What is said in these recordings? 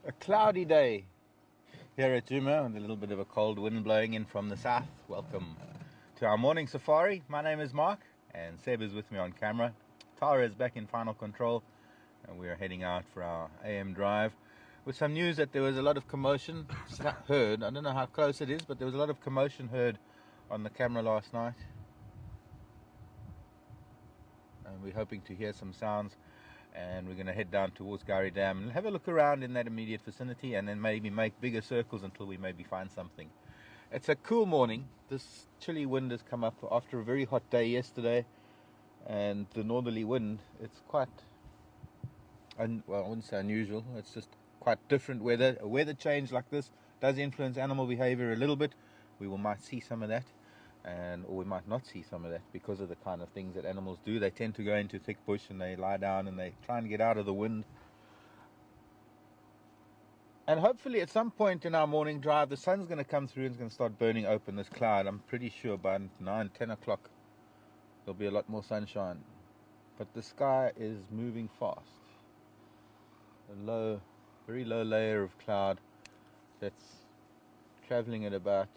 A cloudy day here at Juma with a little bit of a cold wind blowing in from the south. Welcome to our morning safari. My name is Mark and Seb is with me on camera. Tara is back in final control and we are heading out for our AM drive with some news that there was a lot of commotion heard. I don't know how close it is, but there was a lot of commotion heard on the camera last night. And we're hoping to hear some sounds. And we're going to head down towards Gari Dam and have a look around in that immediate vicinity and then maybe make bigger circles until we maybe find something. It's a cool morning. This chilly wind has come up after a very hot day yesterday, and the northerly wind, it's quite, well, I wouldn't say unusual, it's just quite different weather. A weather change like this does influence animal behavior a little bit. We might see some of that. Or we might not see some of that because of the kind of things that animals do. They tend to go into thick bush and they lie down and they try and get out of the wind. And hopefully at some point in our morning drive the sun's going to come through and it's going to start burning open this cloud. I'm pretty sure by 9-10 o'clock there'll be a lot more sunshine. But the sky is moving fast. A very low layer of cloud that's traveling at about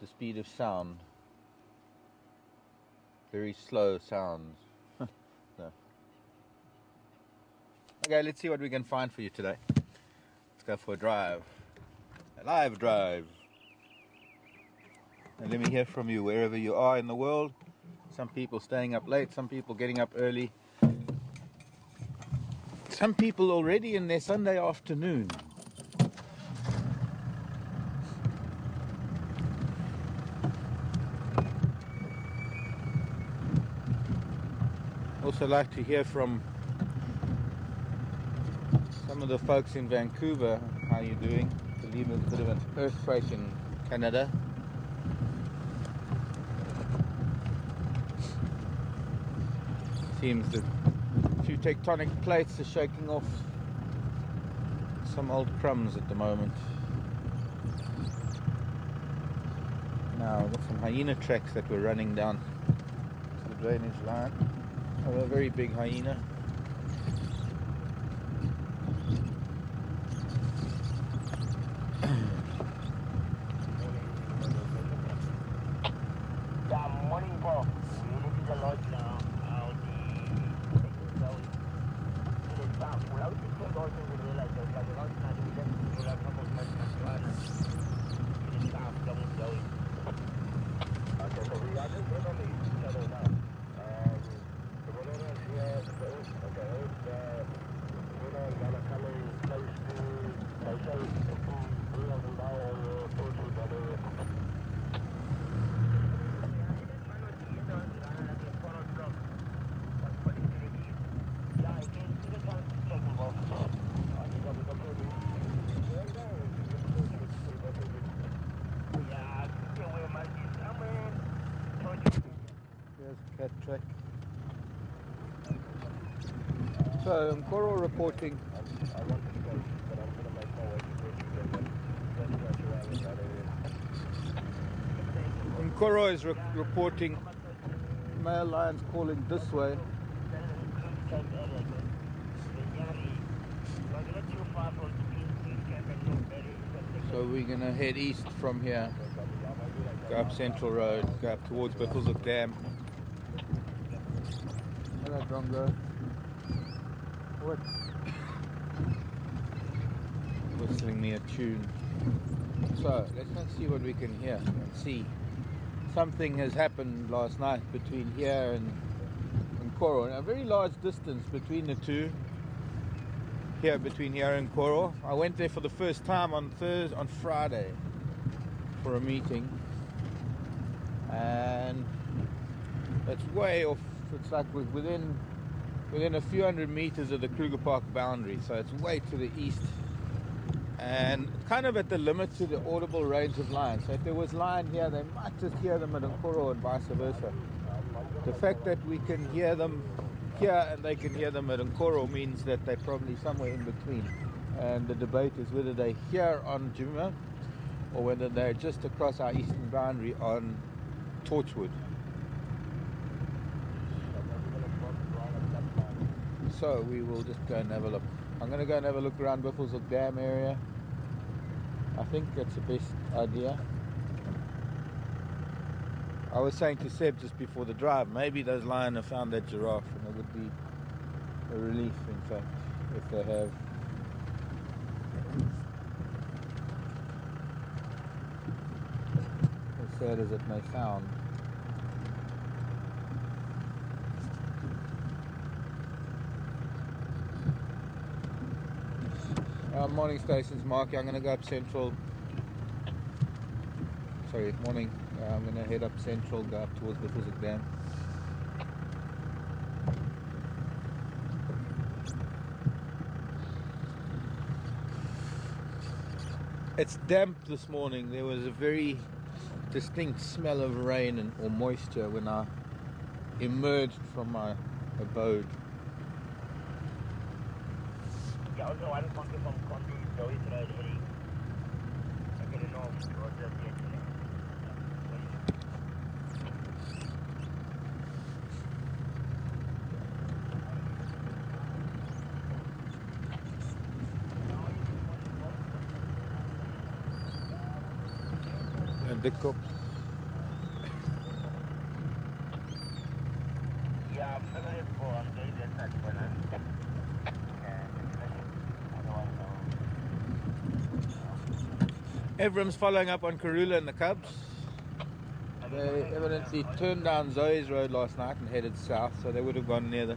the speed of sound. Very slow sounds. No. Okay, let's see what we can find for you today. Let's go for a drive. A live drive. And let me hear from you wherever you are in the world. Some people staying up late, some people getting up early. Some people already in their Sunday afternoon. Also like to hear from some of the folks in Vancouver. How you doing? I believe there's a bit of an earthquake in Canada. Seems that a few tectonic plates are shaking off some old crumbs at the moment. Now we've got some hyena tracks that we're running down to the drainage line. Oh, a very big hyena. Morning, Bob. We look at the lodge now. There's a cat track. So, Nkoro reporting. Nkoro is reporting male lions calling this way. So we're going to head east from here, go up Central Road, go up towards Buffelshoek Dam. Hello, Drongo. What? Whistling me a tune. So let's go see what we can hear and see. Something has happened last night between here and Nkoro, and a very large distance between the two. Here between here and Nkoro. I went there for the first time on Friday for a meeting, and it's way off. It's like within a few hundred meters of the Kruger Park boundary, so it's way to the east and kind of at the limit to the audible range of lions. So if there was lion here, they might just hear them at Nkoro and vice versa. The fact that we can hear them here and they can hear them at Nkoro means that they're probably somewhere in between, and the debate is whether they're here on Juma or whether they're just across our eastern boundary on Torchwood. So we will just go and have a look. I'm going to go and have a look around Buffelshoek Dam area. I think that's the best idea. I was saying to Sept just before the drive, maybe those lions have found that giraffe, and it would be a relief, in fact, if they have. As sad as it may sound. Morning stations, Marky. I'm going to go up Central. Sorry, morning. I'm going to head up Central, go up towards Buffelshoek Dam. It's damp this morning. There was a very distinct smell of rain or moisture when I emerged from my abode. Ja, also anfangen vom Konto, so ist er ready. I get it off, or just yet. Een dik kop. Ja, verder is voor een deze tijd voor een. Evram's following up on Karula and the Cubs. They evidently turned down Zoe's road last night and headed south, so they would have gone near the,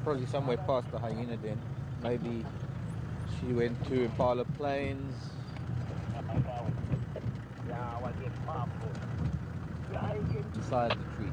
probably somewhere past the hyena den. Maybe she went to Impala Plains. Inside the tree.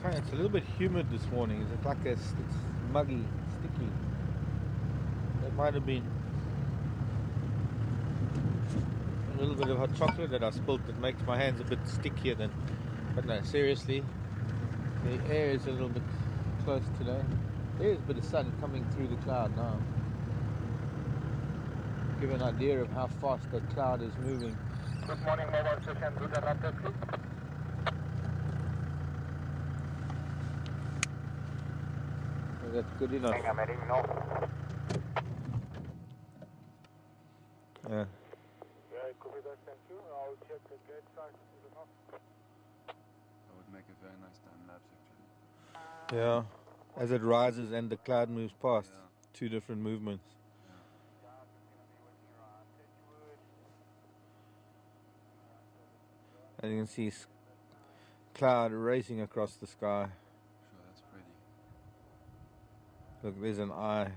It's a little bit humid this morning. It's like it's muggy, sticky. That might have been a little bit of hot chocolate that I spilled that makes my hands a bit stickier than. But no, seriously, the air is a little bit close today. There's a bit of sun coming through the cloud now. Give an idea of how fast the cloud is moving. Good morning, mobile station. Do the raptor, please. That's good enough. I'm heading north. Yeah. Yeah, copy that, thank you. I'll check the gate size. That would make a very nice time lapse, actually. Yeah. As it rises and the cloud moves past. Yeah. Two different movements. And you can see cloud racing across the sky. Sure, that's pretty. Look, there's an eye.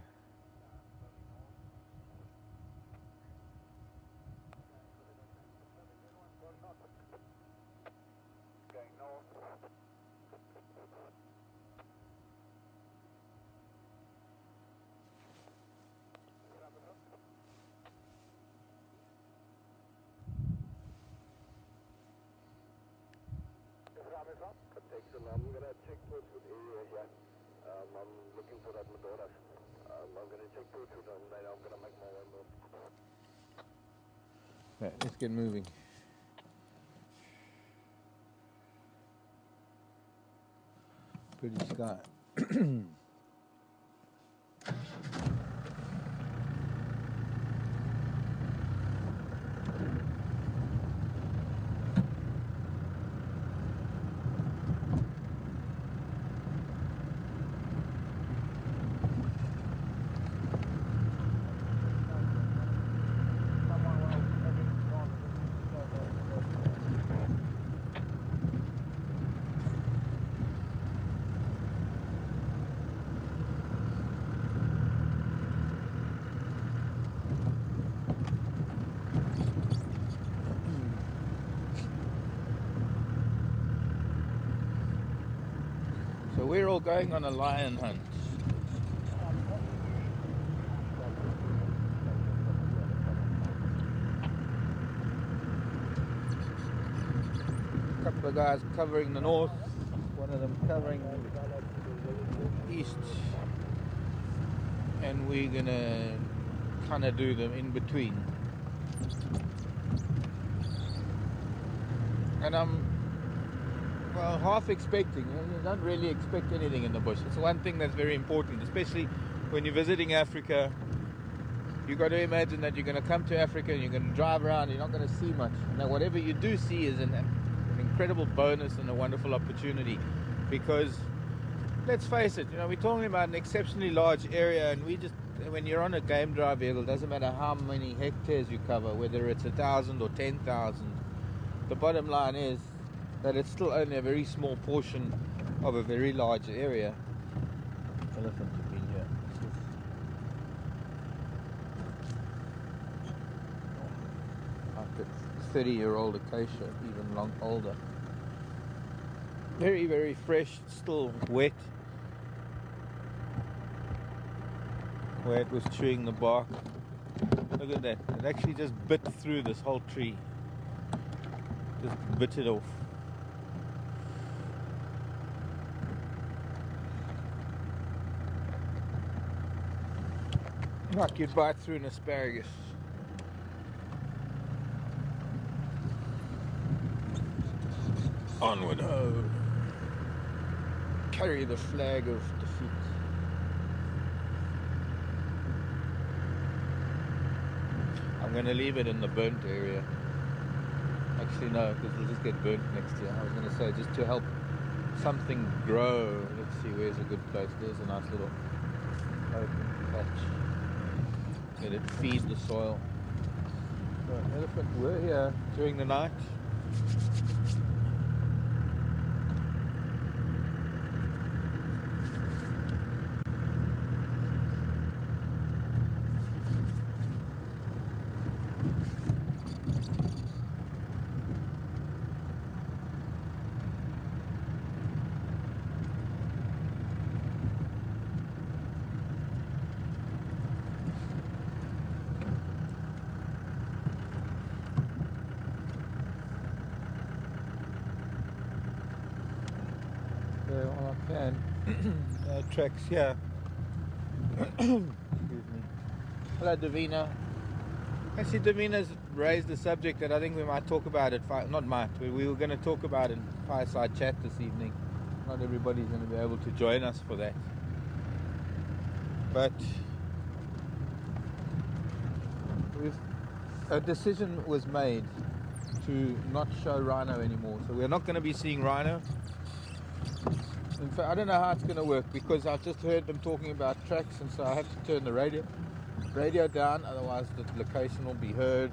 I'm gonna check towards the area here. I'm looking for that Madoras. I'm gonna check towards it and then I'm gonna make my way north. Right, let's get moving. Pretty sky. So we're all going on a lion hunt. A couple of guys covering the north, one of them covering east, and we're gonna kind of do them in between. And I'm half expecting. You don't really expect anything in the bush. It's one thing that's very important, especially when you're visiting Africa. You've got to imagine that you're going to come to Africa and you're going to drive around, you're not going to see much. Now whatever you do see is an incredible bonus and a wonderful opportunity, because let's face it, we're talking about an exceptionally large area, and when you're on a game drive vehicle, it doesn't matter how many hectares you cover, whether it's 1,000 or 10,000. The bottom line is that it's still only a very small portion of a very large area. Elephants have been here. Like a 30-year-old acacia, even older. Very, very fresh, still wet. Where it was chewing the bark. Look at that. It actually just bit through this whole tree. Just bit it off. Like you'd bite through an asparagus. Onward ho! Carry the flag of defeat. I'm going to leave it in the burnt area. Actually no, because it'll just get burnt next year. I was going to say, just to help something grow. Let's see, where's a good place. There's a nice little open patch. Let it feed the soil. So elephants were here during the night. Well, I can. Tracks here. Excuse me. Hello, Davina. Actually, Davina's raised the subject that I think we might talk about it. Not might. We were going to talk about in Fireside Chat this evening. Not everybody's going to be able to join us for that. But a decision was made to not show rhino anymore. So we're not going to be seeing rhino. In fact, I don't know how it's going to work, because I've just heard them talking about tracks, and so I have to turn the radio down, otherwise the location will be heard.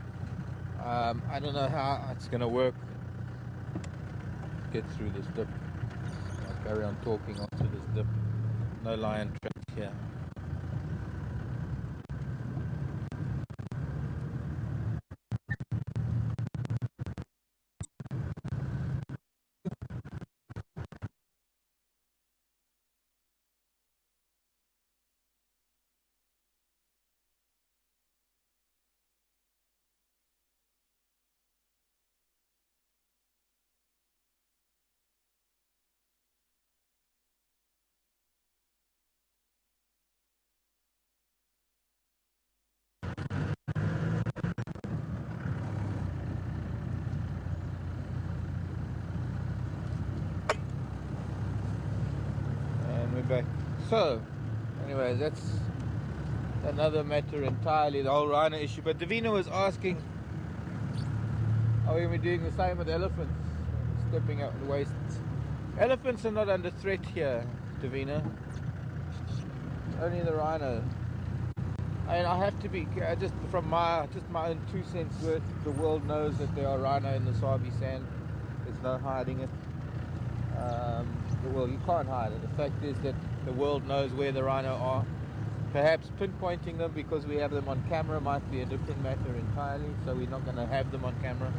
I don't know how it's going to work. Get through this dip. I'll carry on talking onto this dip. No lion tracks here. So, anyways, that's another matter entirely, the whole rhino issue. But Davina was asking, are we going to be doing the same with elephants? Stepping out the waste. Elephants are not under threat here, Davina. Only the rhino. And I have to be, just my own 2 cents worth, the world knows that there are rhino in the Sabi sand. There's no hiding it. Well, you can't hide it. The fact is that the world knows where the rhino are. Perhaps pinpointing them because we have them on camera might be a different matter entirely, so we're not going to have them on camera.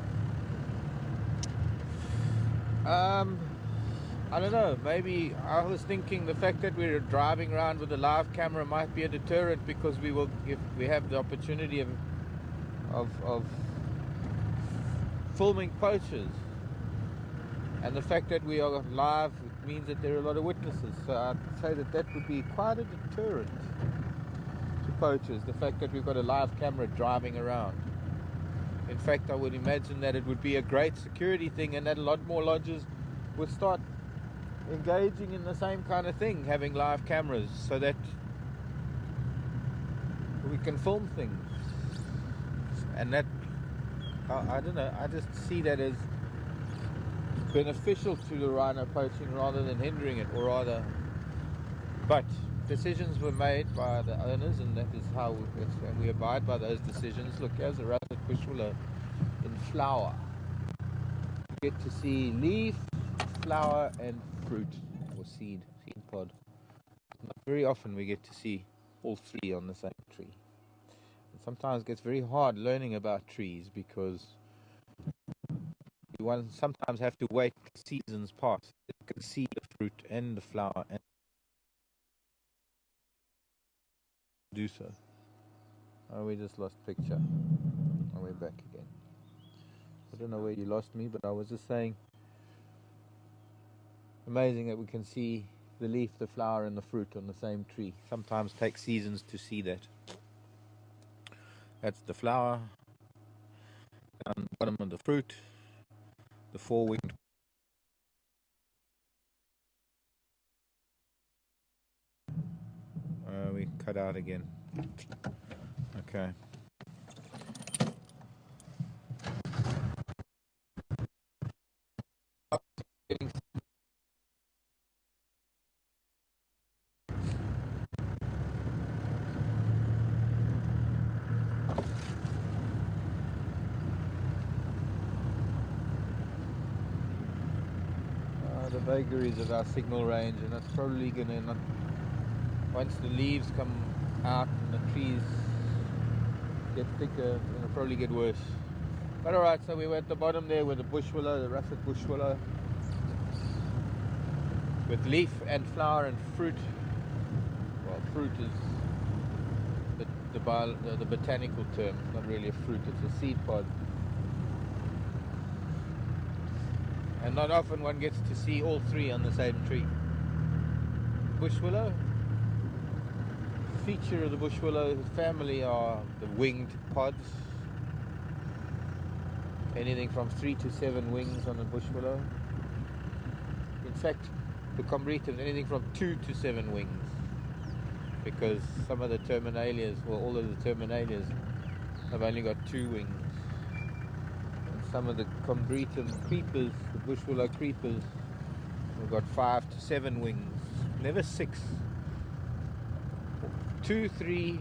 I don't know, maybe I was thinking the fact that we're driving around with a live camera might be a deterrent, because we will, if we have the opportunity of filming poachers, and the fact that we are live means that there are a lot of witnesses, so I'd say that that would be quite a deterrent to poachers, the fact that we've got a live camera driving around. In fact, I would imagine that it would be a great security thing, and that a lot more lodges would start engaging in the same kind of thing, having live cameras, so that we can film things. And that, I don't know, I just see that as beneficial to the rhino poaching rather than hindering it, or rather, but decisions were made by the owners, and that is how we abide by those decisions. Look, here's a russet bush willow in flower. You get to see leaf, flower and fruit, or seed pod. Not very often we get to see all three on the same tree. And sometimes it gets very hard learning about trees, because you sometimes have to wait seasons pass. You can see the fruit and the flower and do so. Oh, we just lost picture. Oh, we're back again. I don't know where you lost me, but I was just saying, amazing that we can see the leaf, the flower and the fruit on the same tree. Sometimes takes seasons to see that. That's the flower, down the bottom of the fruit, the four-winged. We cut out again. Okay. The vagaries of our signal range, and that's probably going to, once the leaves come out and the trees get thicker, it'll probably get worse. But alright, so we were at the bottom there with the bush willow, the russet bush willow, with leaf and flower and fruit. Well, fruit is the botanical term. It's not really a fruit, it's a seed pod. And not often one gets to see all three on the same tree. Bush willow. Feature of the bush willow family are the winged pods. Anything from 3 to 7 wings on a bush willow. In fact, the combritum, anything from 2 to 7 wings, because some of the terminalias, well, all of the terminalias have only got 2 wings. Some of the combritum creepers, the bush willow creepers, have got 5 to 7 wings, never 6. 2, 3,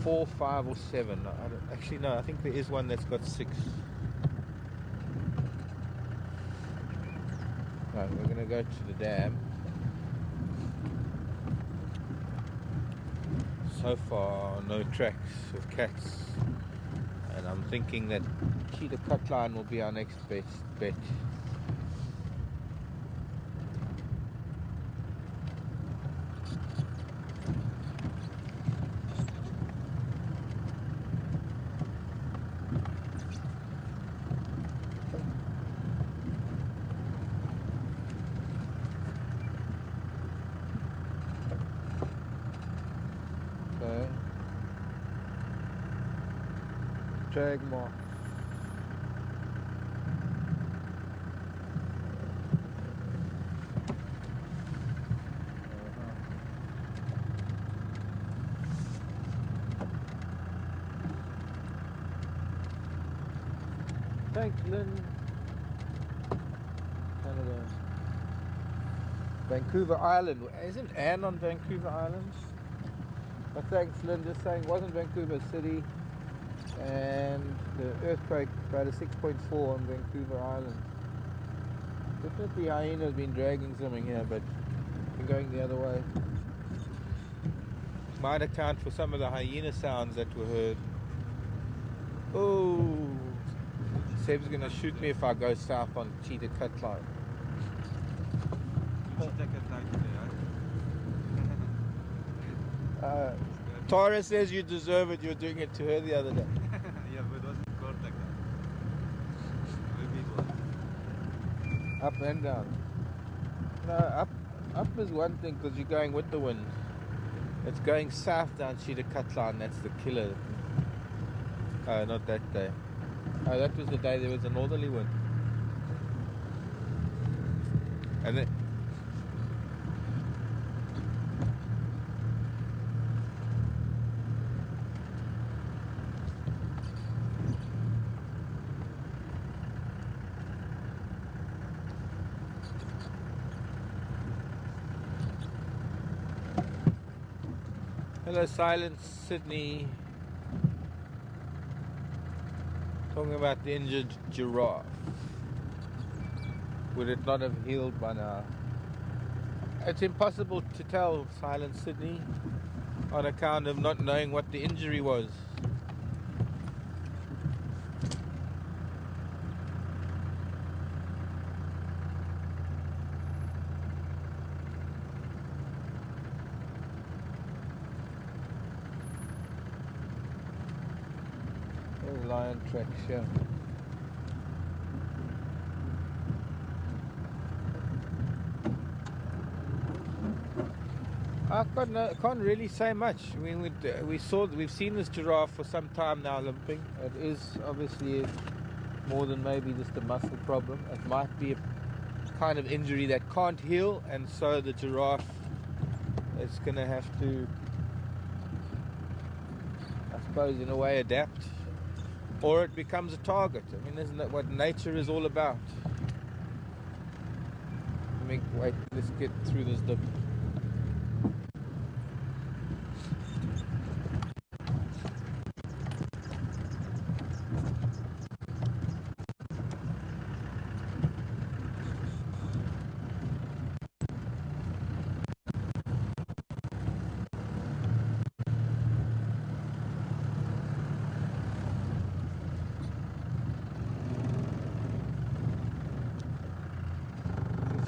4, 5 or 7. Actually no, I think there is one that's got 6. Right, we're going to go to the dam. So far no tracks of cats, and I'm thinking that cheetah cut line will be our next best bet. Okay. Drag mark. Thanks, Lynn. Canada. Vancouver Island. Isn't Anne on Vancouver Island? But thanks, Lynn. Just saying, wasn't Vancouver City. And the earthquake, about a 6.4 on Vancouver Island. Definitely hyena's been dragging something here, but we're going the other way. Might account for some of the hyena sounds that were heard. Oh, Seb's gonna shoot me if I go south on Cheetah Cut Line. Tara says you deserve it. You were doing it to her the other day. Yeah, but it wasn't called like that. Maybe it was. Up and down. No, up is one thing because you're going with the wind. It's going south down Cheetah Cut Line. That's the killer. Oh, not that day. Oh, that was the day there was a northerly wind. And then hello, Silence Sydney. Talking about the injured giraffe. Would it not have healed by now? It's impossible to tell, Silence Sydney, on account of not knowing what the injury was. Lion tracks here. I can't really say much. I mean, we've seen this giraffe for some time now limping. It is obviously more than maybe just a muscle problem. It might be a kind of injury that can't heal, and so the giraffe is going to have to, I suppose, in a way, adapt. Or it becomes a target. I mean, isn't that what nature is all about? Wait, let's get through this dip.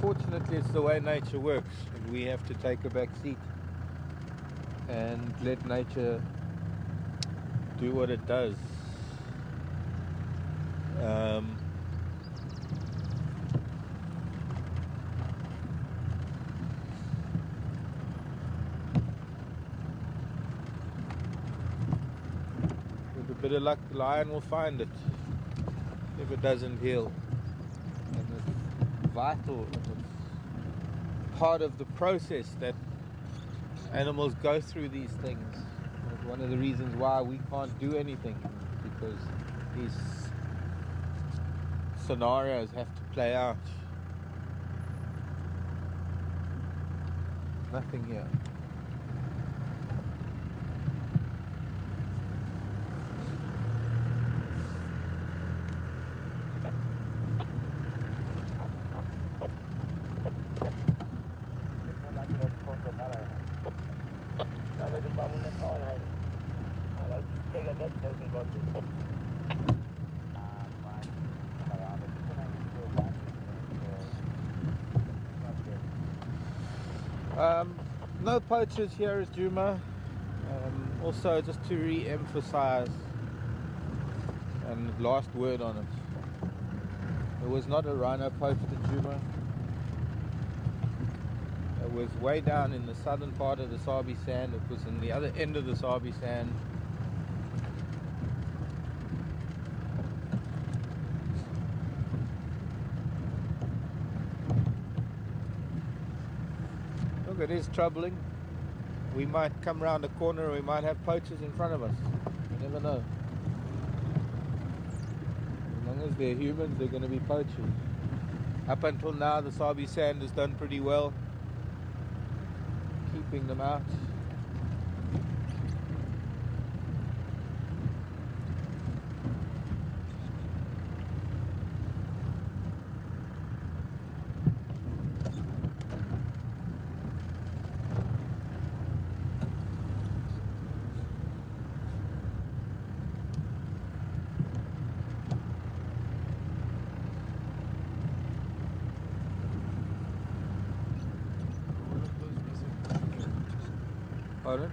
Unfortunately, it's the way nature works, and we have to take a back seat and let nature do what it does. With a bit of luck, the lion will find it if it doesn't heal. And it's vital. Part of the process that animals go through these things. It's one of the reasons why we can't do anything, because these scenarios have to play out. Nothing here. No poachers here at Djuma. Also, just to re-emphasize, and last word on it, there was not a rhino poached at Djuma. It was way down in the southern part of the Sabi Sand. It was in the other end of the Sabi Sand. Look, it is troubling. We might come round a corner and we might have poachers in front of us. You never know. We long as they're humans, they're going to be poachers. Up until now, the Sabi sand has done pretty well, keeping them out. Pardon?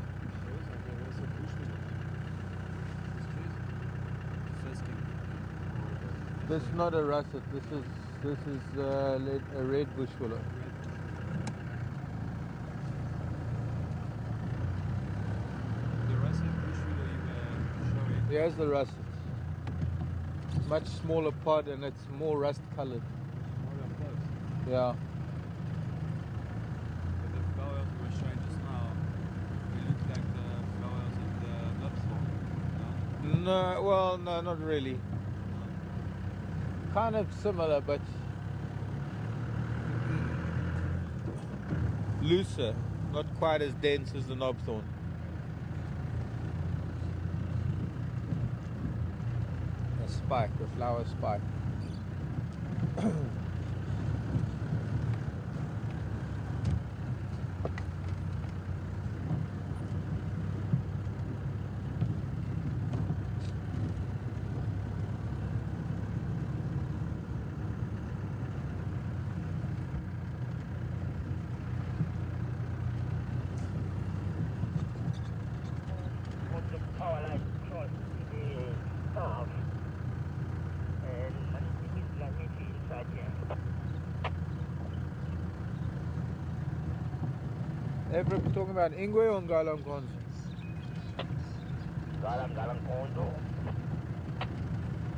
This is not a russet. This is a red bush willow. The russet bush willow you were showing. Here's the russet. Much smaller pod and it's more rust colored. More up close. Yeah. But the flowers you were showing just now, they look like the flowers of the lobster. No? No, well, no, not really. Kind of similar, but looser, not quite as dense as the knobthorn. A spike, a flower spike. Ever talking about Ingwe or Ngalam Konzo? Galang Kondo.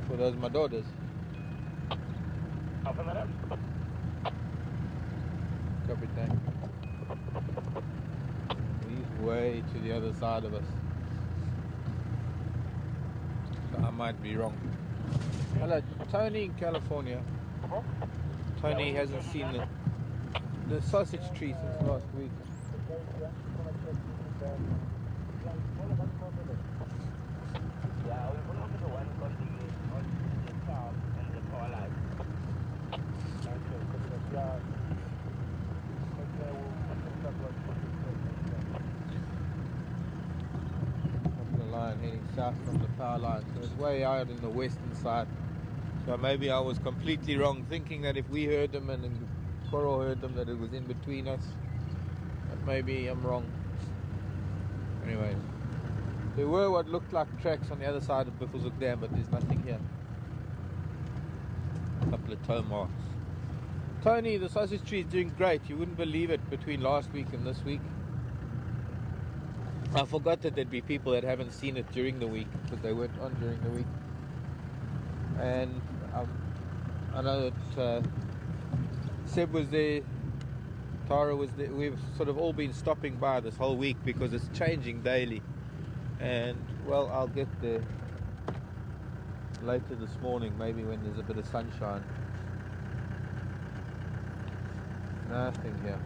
So those my daughters. Half a minute. Copy, thank. He's way to the other side of us. So I might be wrong. Hello, Tony in California. Tony hasn't seen the sausage tree since last week. The line heading south from the power line, so it's way out in the western side. So maybe I was completely wrong, thinking that if we heard them and Coral heard them, that it was in between us. But maybe I'm wrong. Anyway, there were what looked like tracks on the other side of Biffleshoek Dam, but there's nothing here. A couple of toe marks. Tony, the sausage tree is doing great. You wouldn't believe it between last week and this week. I forgot that there'd be people that haven't seen it during the week because they weren't on during the week. And I know that Seb was there, Tara was there. We've sort of all been stopping by this whole week because it's changing daily. And well, I'll get there later this morning, maybe when there's a bit of sunshine. Nothing here.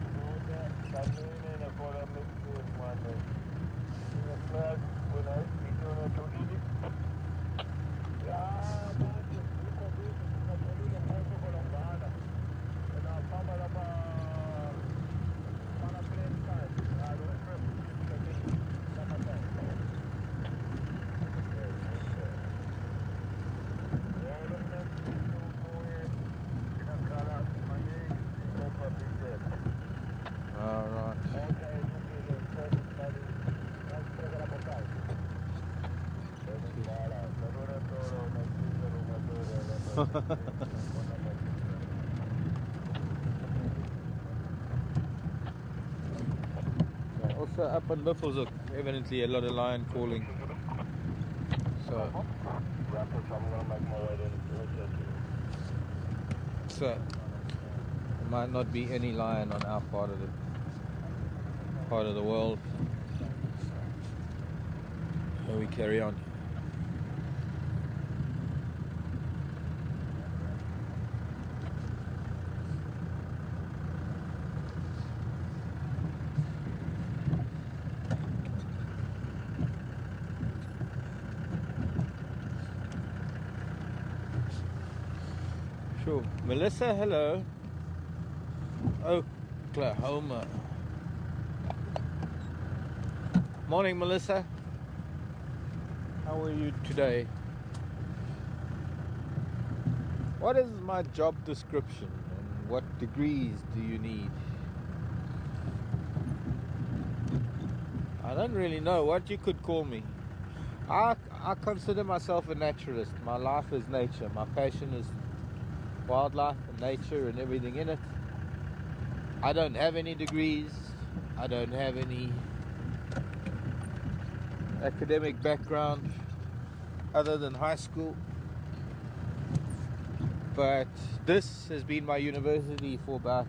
Also up in Biffleshoek, evidently a lot of lion calling. So there might not be any lion on our part of the world. So we carry on. Sure. Melissa, hello. Oklahoma. Morning, Melissa. How are you today? What is my job description and what degrees do you need? I don't really know what you could call me. I consider myself a naturalist. My life is nature. My passion is wildlife and nature and everything in it. I don't have any degrees. I don't have any academic background other than high school. But this has been my university for about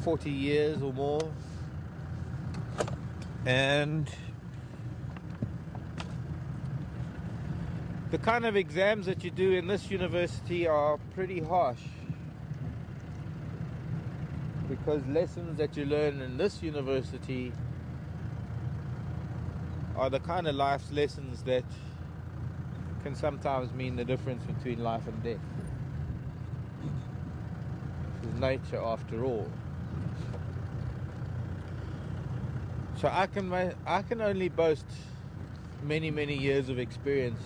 40 years or more. And the kind of exams that you do in this university are pretty harsh, because lessons that you learn in this university are the kind of life lessons that can sometimes mean the difference between life and death. This is nature after all. So I can only boast many years of experience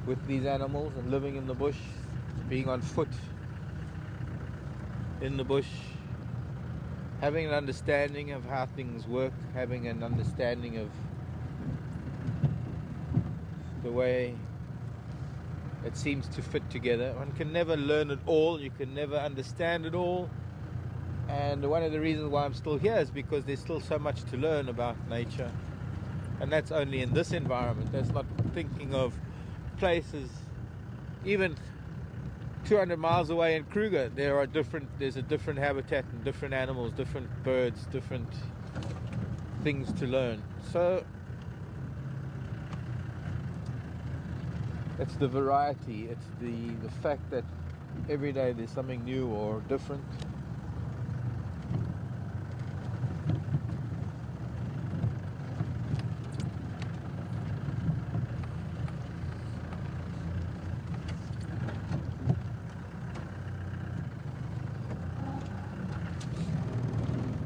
with these animals and living in the bush, being on foot in the bush, having an understanding of how things work, having an understanding of the way it seems to fit together. One can never learn it all, you can never understand it all. And one of the reasons why I'm still here is because there's still so much to learn about nature. And that's only in this environment. That's not thinking of places, even 200 miles away in Kruger, there's a different habitat and different animals, different birds, different things to learn. So it's the variety, it's the fact that every day there's something new or different.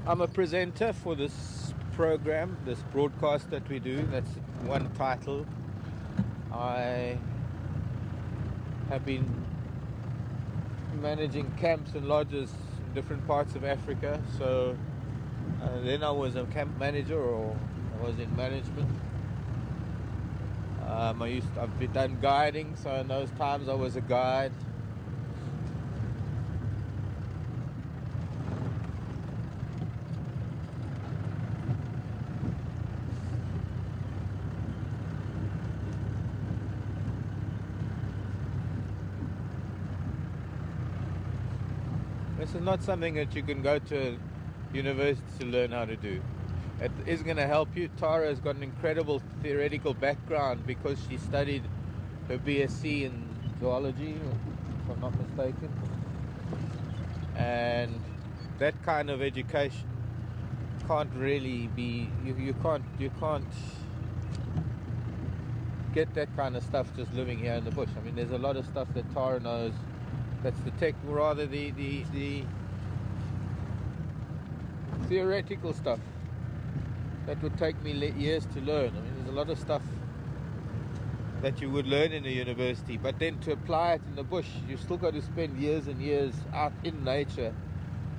I'm a presenter for this program, this broadcast that we do. That's one title. I have been managing camps and lodges in different parts of Africa. So then I was a camp manager, or I was in management. I've done guiding, so in those times I was a guide. This is not something that you can go to a university to learn how to do. It is going to help you. Tara has got an incredible theoretical background because she studied her BSc in zoology, if I'm not mistaken. And that kind of education can't really be, you can't get that kind of stuff just living here in the bush. I mean, there's a lot of stuff that Tara knows. That's the tech, rather the theoretical stuff that would take me years to learn. I mean, there's a lot of stuff that you would learn in a university, but then to apply it in the bush, you've still got to spend years and years out in nature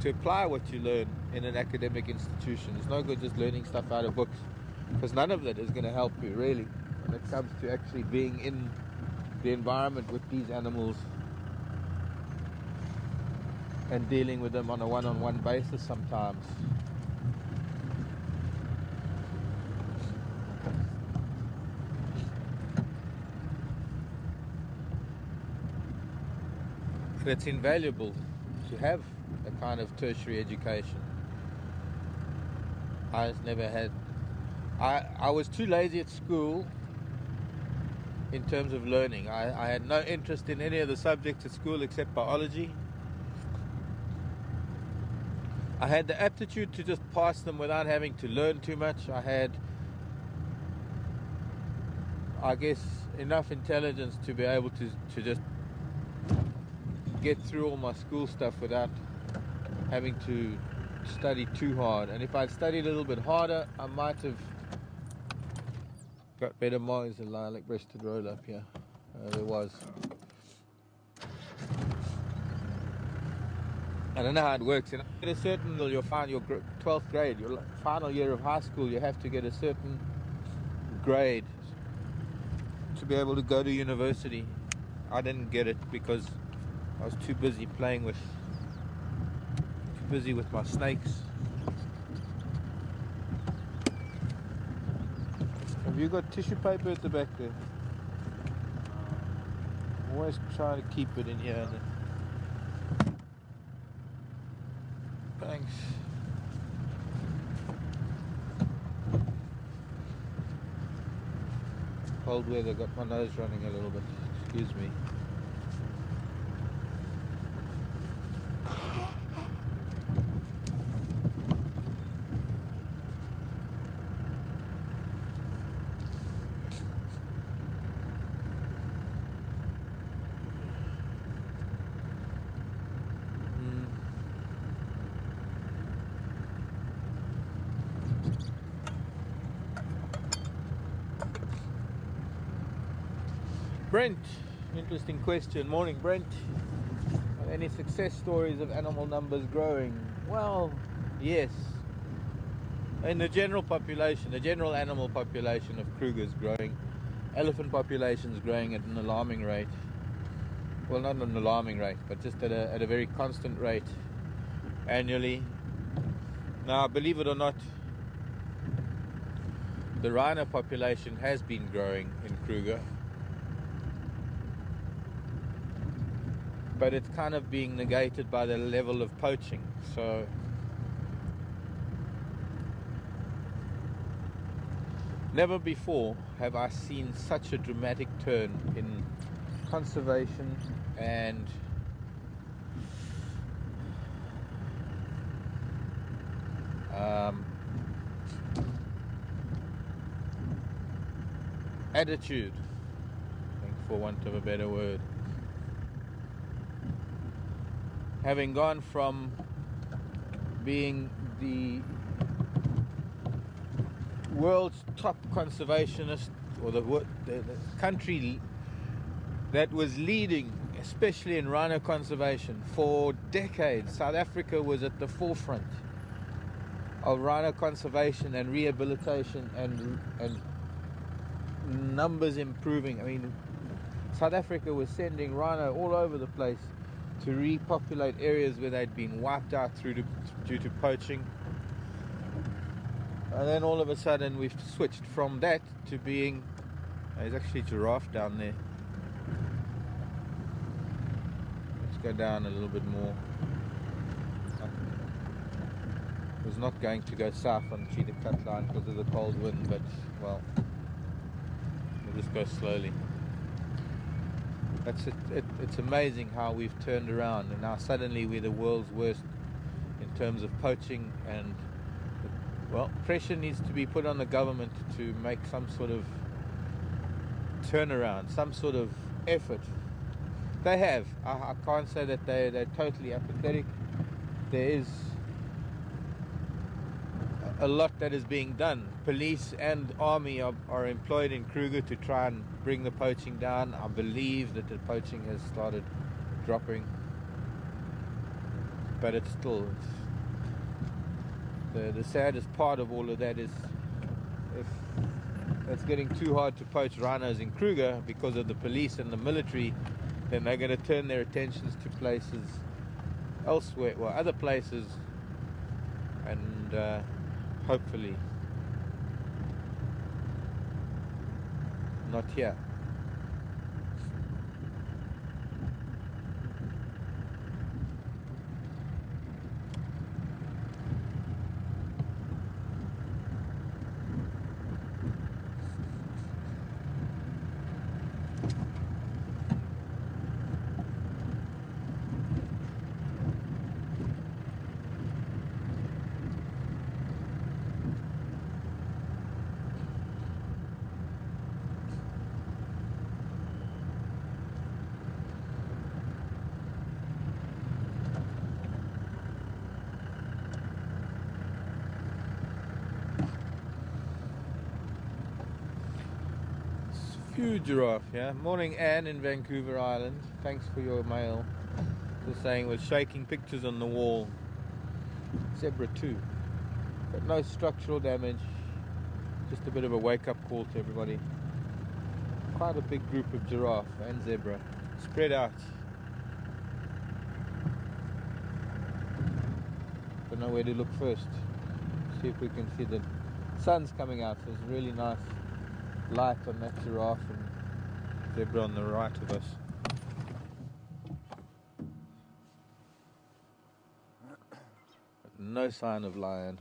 to apply what you learn in an academic institution. It's no good just learning stuff out of books, because none of that is going to help you really when it comes to actually being in the environment with these animals and dealing with them on a one-on-one basis sometimes. And it's invaluable to have a kind of tertiary education. I just never had. I was too lazy at school in terms of learning. I had no interest in any of the subjects at school except biology. I had the aptitude to just pass them without having to learn too much. I had, I guess, enough intelligence to be able to just get through all my school stuff without having to study too hard. And if I'd studied a little bit harder, I might have got better marks than lilac-breasted roll up here. There was. I don't know how it works. And at a certain, you'll find your 12th grade, your final year of high school, you have to get a certain grade to be able to go to university. I didn't get it because I was too busy with my snakes. Have you got tissue paper at the back there? Always try to keep it in here. Thanks. Cold weather got my nose running a little bit. Excuse me. Brent, interesting question. Morning, Brent. Any success stories of animal numbers growing? Well, yes. In the general population, the general animal population of Kruger is growing. Elephant population is growing at an alarming rate. Well, not an alarming rate, but just at a very constant rate annually. Now, believe it or not, the rhino population has been growing in Kruger, but it's kind of being negated by the level of poaching. So never before have I seen such a dramatic turn in conservation and attitude, I think, for want of a better word. Having gone from being the world's top conservationist, or the country that was leading, especially in rhino conservation, for decades. South Africa was at the forefront of rhino conservation and rehabilitation and numbers improving. I mean, South Africa was sending rhino all over the place to repopulate areas where they'd been wiped out due to poaching. And then all of a sudden we've switched from that to being... There's actually a giraffe down there. Let's go down a little bit more. I was not going to go south on Cheetah Cut Line because of the cold wind, but, well, we'll just go slowly. It's amazing how we've turned around, and now suddenly we're the world's worst in terms of poaching. And, well, pressure needs to be put on the government to make some sort of turnaround, some sort of effort. They have. I can't say that they're totally apathetic. There is a lot that is being done. Police and army are employed in Kruger to try and bring the poaching down. I believe that the poaching has started dropping, but it's still the saddest part of all of that is if it's getting too hard to poach rhinos in Kruger because of the police and the military, then they're going to turn their attentions to places elsewhere, or other places, and hopefully not here. Huge giraffe, yeah. Morning, Anne in Vancouver Island. Thanks for your mail. Just saying was shaking pictures on the wall. Zebra too. But no structural damage. Just a bit of a wake-up call to everybody. Quite a big group of giraffe and zebra. Spread out. Don't know where to look first. See if we can see the sun's coming out. So it's really nice light on that giraffe and zebra on the right of us. But no sign of lion.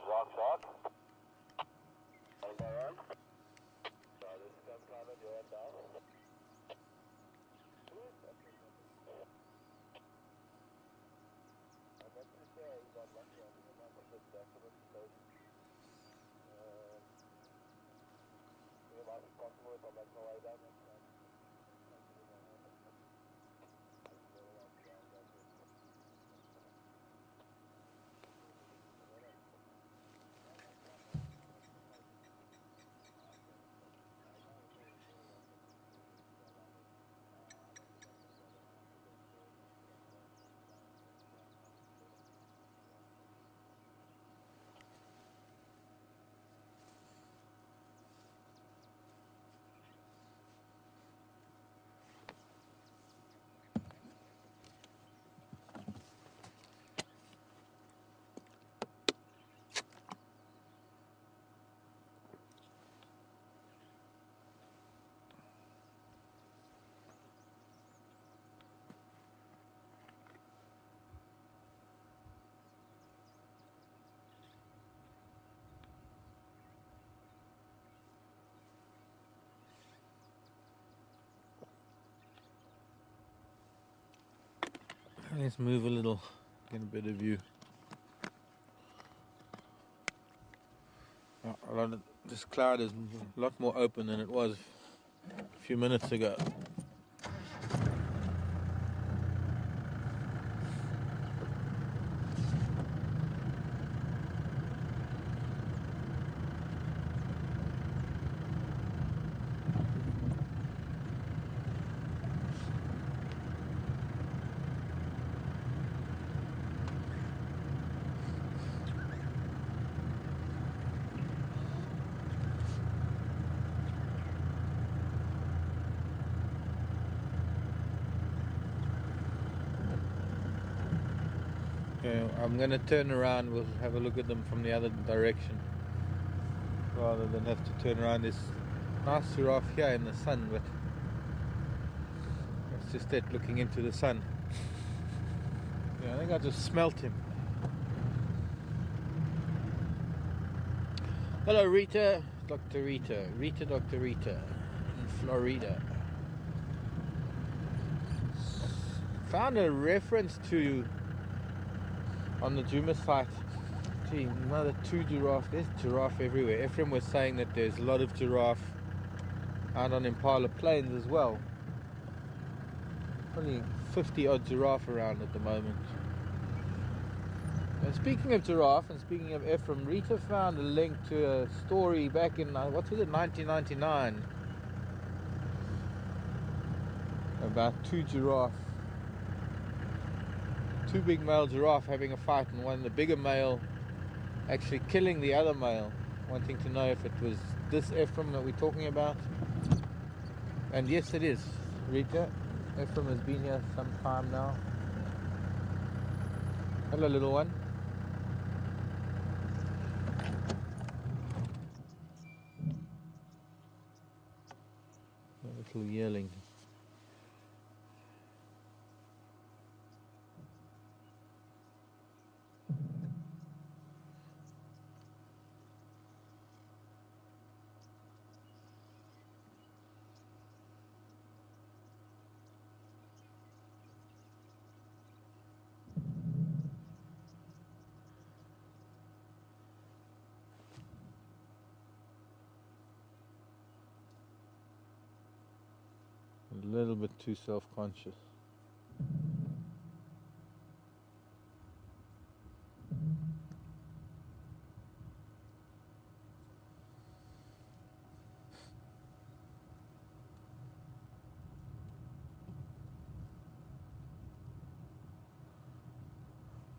Rock shot. Anybody on? So this is Sept Climate, you're head down. I'm not too sure he got lucky. I think it might have been back a bit close. It might be possible if I make my way down next time. Let's move a little, get a better view. This cloud is a lot more open than it was a few minutes ago. Okay, I'm going to turn around. We'll have a look at them from the other direction rather than have to turn around. This nice giraffe here in the sun, but it's just it looking into the sun. Yeah, I think I just smelt him. Hello, Rita, Dr. Rita, Dr. Rita in Florida. Found a reference to on the Juma site. Gee, another 2 giraffe. There's giraffe everywhere. Ephraim was saying that there's a lot of giraffe out on Impala Plains as well. Only 50 odd giraffe around at the moment. And speaking of giraffe and speaking of Ephraim, Rita found a link to a story back in, what was it, 1999, about 2 giraffe. 2 big male giraffe having a fight, and one, the bigger male, actually killing the other male, wanting to know if it was this Ephraim that we're talking about. And yes, it is, Rita. Ephraim has been here some time now. Hello, little one. A little yearling. little bit too self-conscious.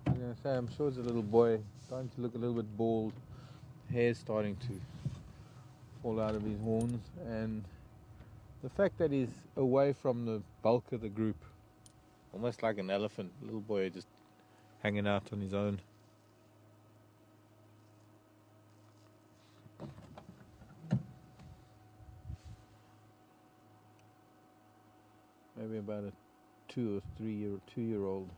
I'm gonna say, I'm sure it's a little boy, starting to look a little bit bald, hair's starting to fall out of his horns, and the fact that he's away from the bulk of the group, almost like an elephant, little boy just hanging out on his own. Maybe about a 2-year-old.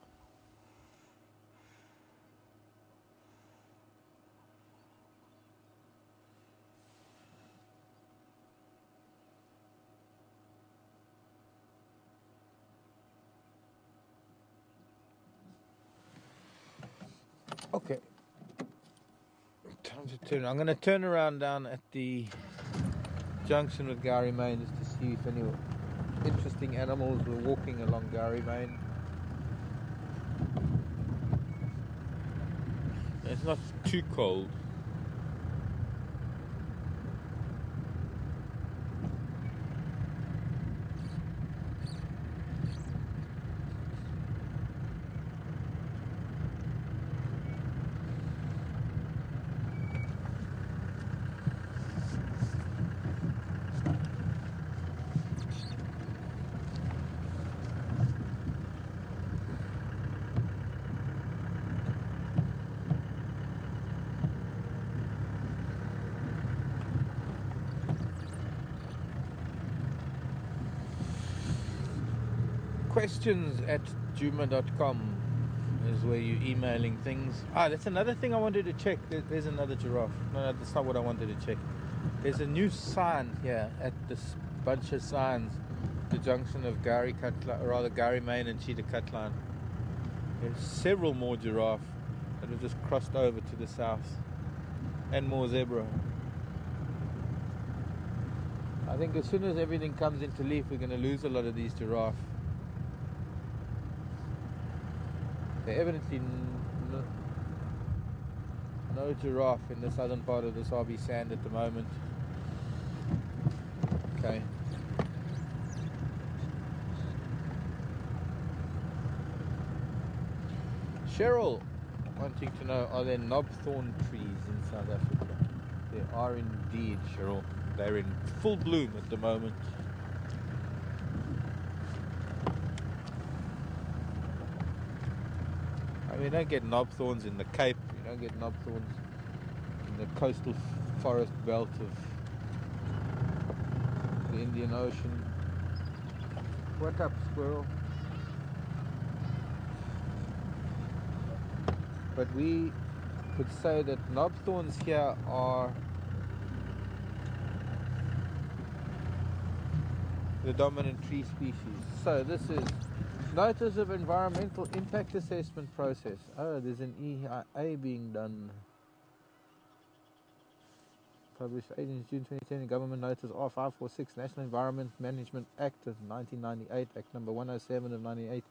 Okay, time to turn. I'm going to turn around down at the junction with Gary Main just to see if any interesting animals were walking along Gary Main. It's not too cold. questions@juma.com is where you're emailing things. That's another thing I wanted to check. There's another giraffe. No, that's not what I wanted to check. There's a new sign here at this bunch of signs, the junction of Gary Main and Cheetah Cutline. There's several more giraffe that have just crossed over to the south, and more zebra. I think as soon as everything comes into leaf, we're going to lose a lot of these giraffe. There evidently no giraffe in the southern part of this RV sand at the moment. Okay. Cheryl wanting to know, are there knobthorn trees in South Africa? There are indeed, Cheryl. They're in full bloom at the moment. I mean, you don't get knobthorns in the Cape. You don't get knobthorns in the coastal forest belt of the Indian Ocean. What up, squirrel? But we could say that knobthorns here are the dominant tree species. So this is Notice of Environmental Impact Assessment Process. Oh, there's an EIA being done. Published 18 June 2010, Government Notice R546, National Environment Management Act of 1998, Act number 107 of 98,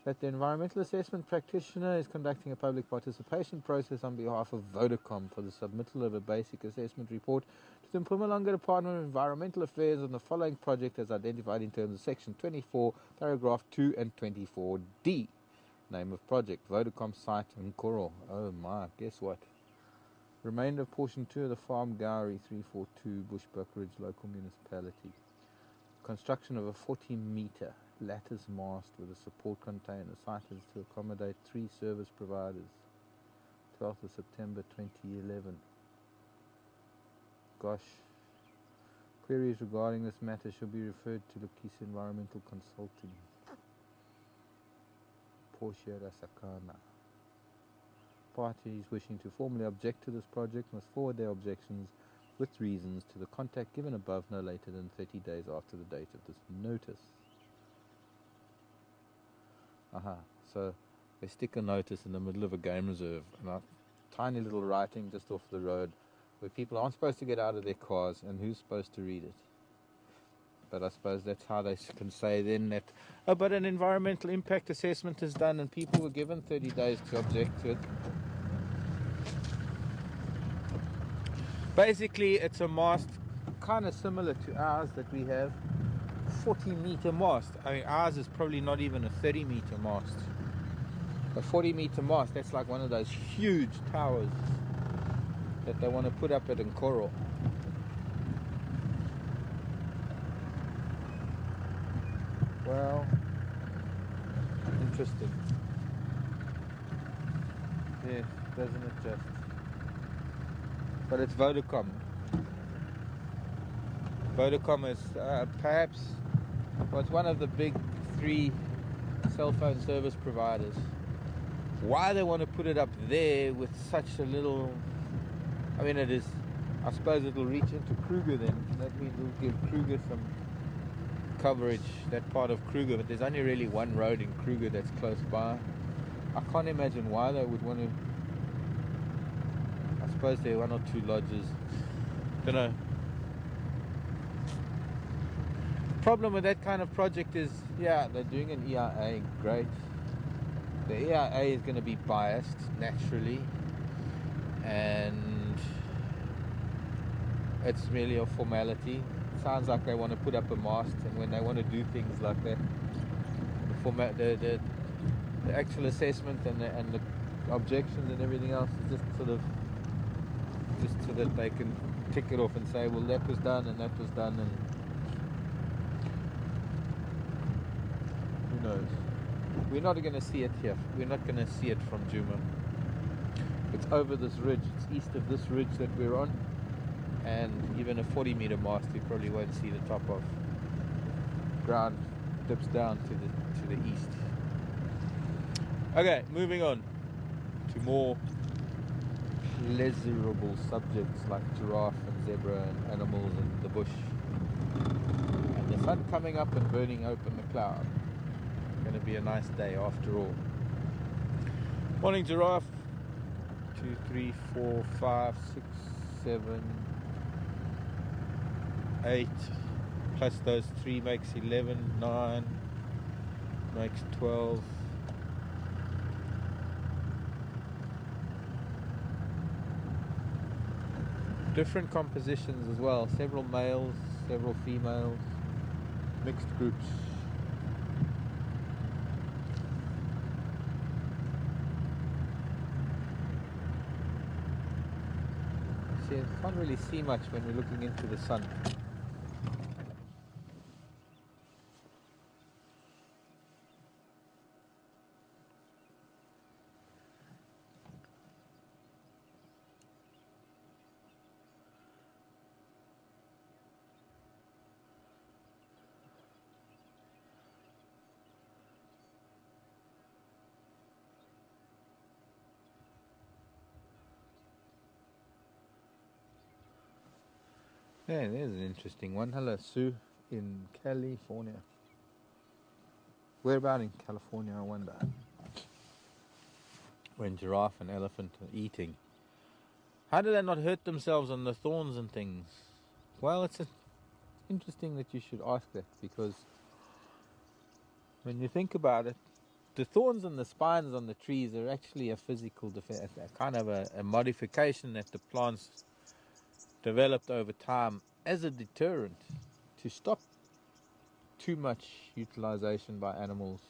that the environmental assessment practitioner is conducting a public participation process on behalf of Vodacom for the submittal of a basic assessment report to the Mpumalanga Department of Environmental Affairs on the following project as identified in terms of Section 24, Paragraph 2 and 24D. Name of project, Vodacom site in Koro. Oh my, guess what? Remainder of portion 2 of the farm Gowrie 342 Bushbuck Ridge local municipality. Construction of a 40-meter lattice mast with a support container. Site is to accommodate 3 service providers. 12th of September 2011. Gosh. Queries regarding this matter should be referred to Lokisa Environmental Consulting. Portia Rasakana. Parties wishing to formally object to this project must forward their objections with reasons to the contact given above no later than 30 days after the date of this notice. So they stick a notice in the middle of a game reserve, and a tiny little writing just off the road where people aren't supposed to get out of their cars, and who's supposed to read it? But I suppose that's how they can say then that, oh, but an environmental impact assessment is done and people were given 30 days to object to it. Basically, it's a mast kind of similar to ours that we have. 40-meter mast. I mean, ours is probably not even a 30-meter mast. A 40-meter mast, that's like one of those huge towers that they want to put up at Nkoro. Well, interesting. Yes, doesn't it just? But it's Vodacom. Vodacom is perhaps, well, it's one of the big 3 cell phone service providers. Why they want to put it up there with such a little, I mean, it is, I suppose it'll reach into Kruger then. That means it'll give Kruger some coverage, that part of Kruger, but there's only really one road in Kruger that's close by. I can't imagine why they would want to. I suppose there are 1 or 2 lodges. Don't know. The problem with that kind of project is, yeah, they're doing an EIA, great. The EIA is going to be biased naturally, and it's merely a formality. It sounds like they want to put up a mast, and when they want to do things like that, the actual assessment and the objections and everything else is just sort of just so that they can tick it off and say, well, that was done and that was done, and who knows. We're not going to see it here. We're not going to see it from Djuma. It's over this ridge. It's east of this ridge that we're on, and even a 40-meter mast you probably won't see the top of. Ground dips down to the east. Okay, moving on to more pleasurable subjects like giraffe and zebra and animals in the bush. And the sun coming up and burning open the cloud. Going to be a nice day after all. Morning giraffe. 2, 3, 4, 5, 6, 7, 8 plus those 3 makes 11, 9 makes 12. Different compositions as well, several males, several females, mixed groups. See, you can't really see much when we're looking into the sun. Yeah, there's an interesting one. Hello, Sue, in California. Where about in California, I wonder? When giraffe and elephant are eating. How do they not hurt themselves on the thorns and things? Well, it's interesting that you should ask that, because when you think about it, the thorns and the spines on the trees are actually a physical defense, a kind of a modification that the plants developed over time as a deterrent to stop too much utilization by animals.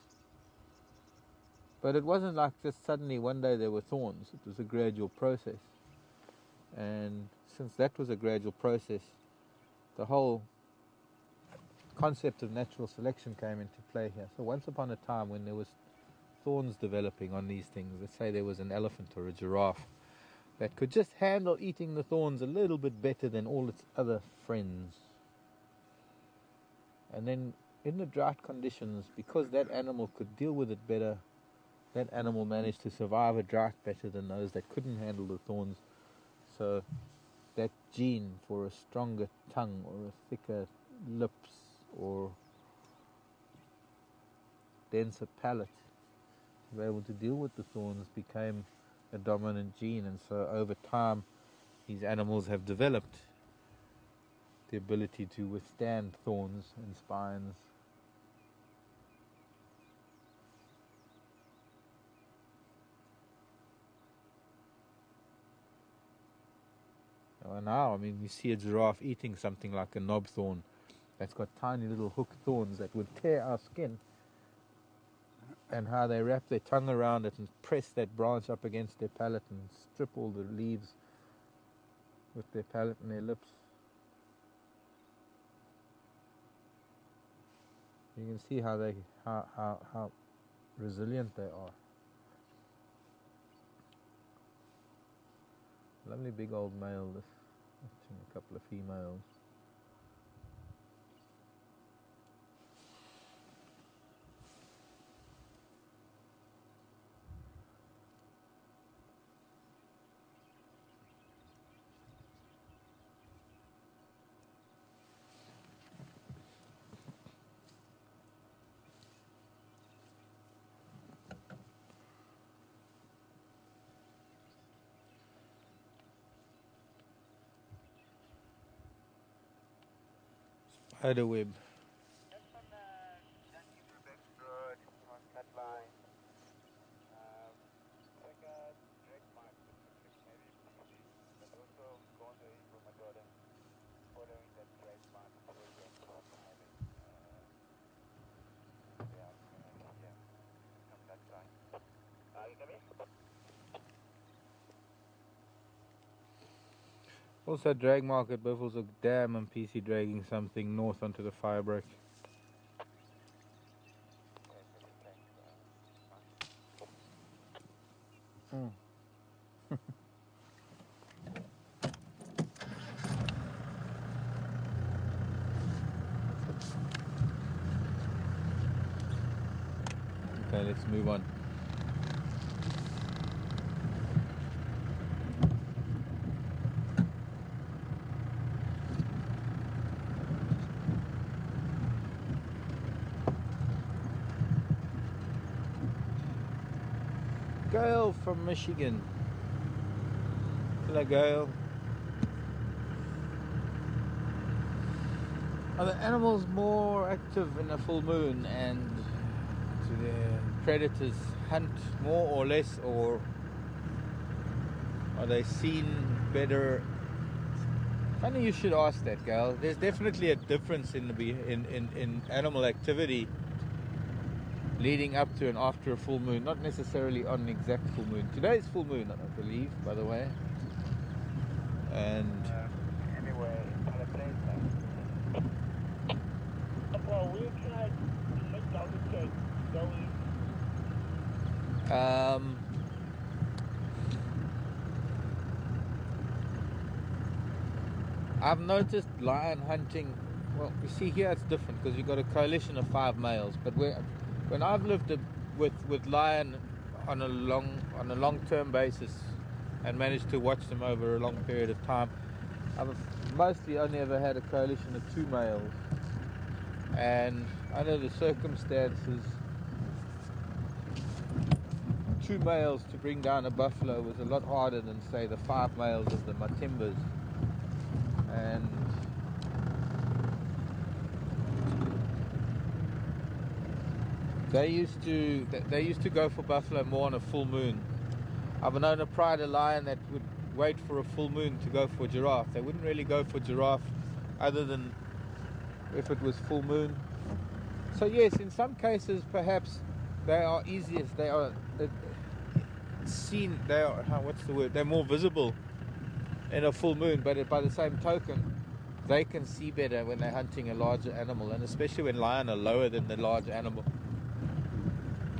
But it wasn't like just suddenly one day there were thorns. It was a gradual process. And since that was a gradual process, the whole concept of natural selection came into play here. So once upon a time when there was thorns developing on these things, let's say there was an elephant or a giraffe that could just handle eating the thorns a little bit better than all its other friends. And then in the drought conditions, because that animal could deal with it better, that animal managed to survive a drought better than those that couldn't handle the thorns. So that gene for a stronger tongue or a thicker lips or denser palate to be able to deal with the thorns became a dominant gene, and so over time these animals have developed the ability to withstand thorns and spines. Now, I mean, you see a giraffe eating something like a knob thorn that's got tiny little hooked thorns that would tear our skin, and how they wrap their tongue around it and press that branch up against their palate and strip all the leaves with their palate and their lips. You can see how resilient they are. Lovely big old male, this a couple of females. Spider web. Also drag mark at Buffalo's Dam and PC dragging something north onto the fire break. Okay, let's move on. Gail from Michigan. Hello, Gail. Are the animals more active in a full moon, and do the predators hunt more or less, or are they seen better? Funny you should ask that, Gail. There's definitely a difference in animal activity leading up to and after a full moon, not necessarily on an exact full moon. Today's full moon, I believe, by the way. And Anyway, on a plane then. Well, we tried to make down the cake. I've noticed lion hunting. Well, you see here it's different because you've got a coalition of 5 males. But when I've lived with lion on a long-term basis and managed to watch them over a long period of time, I've mostly only ever had a coalition of 2 males. And under the circumstances, 2 males to bring down a buffalo was a lot harder than, say, the 5 males of the Matimbas. And they used to go for buffalo more on a full moon. I've known a pride of lion that would wait for a full moon to go for giraffe. They wouldn't really go for giraffe other than if it was full moon. So yes, in some cases perhaps they are easiest. They are seen. They are, what's the word? They're more visible in a full moon. But by the same token, they can see better when they're hunting a larger animal, and especially when lion are lower than the large animal.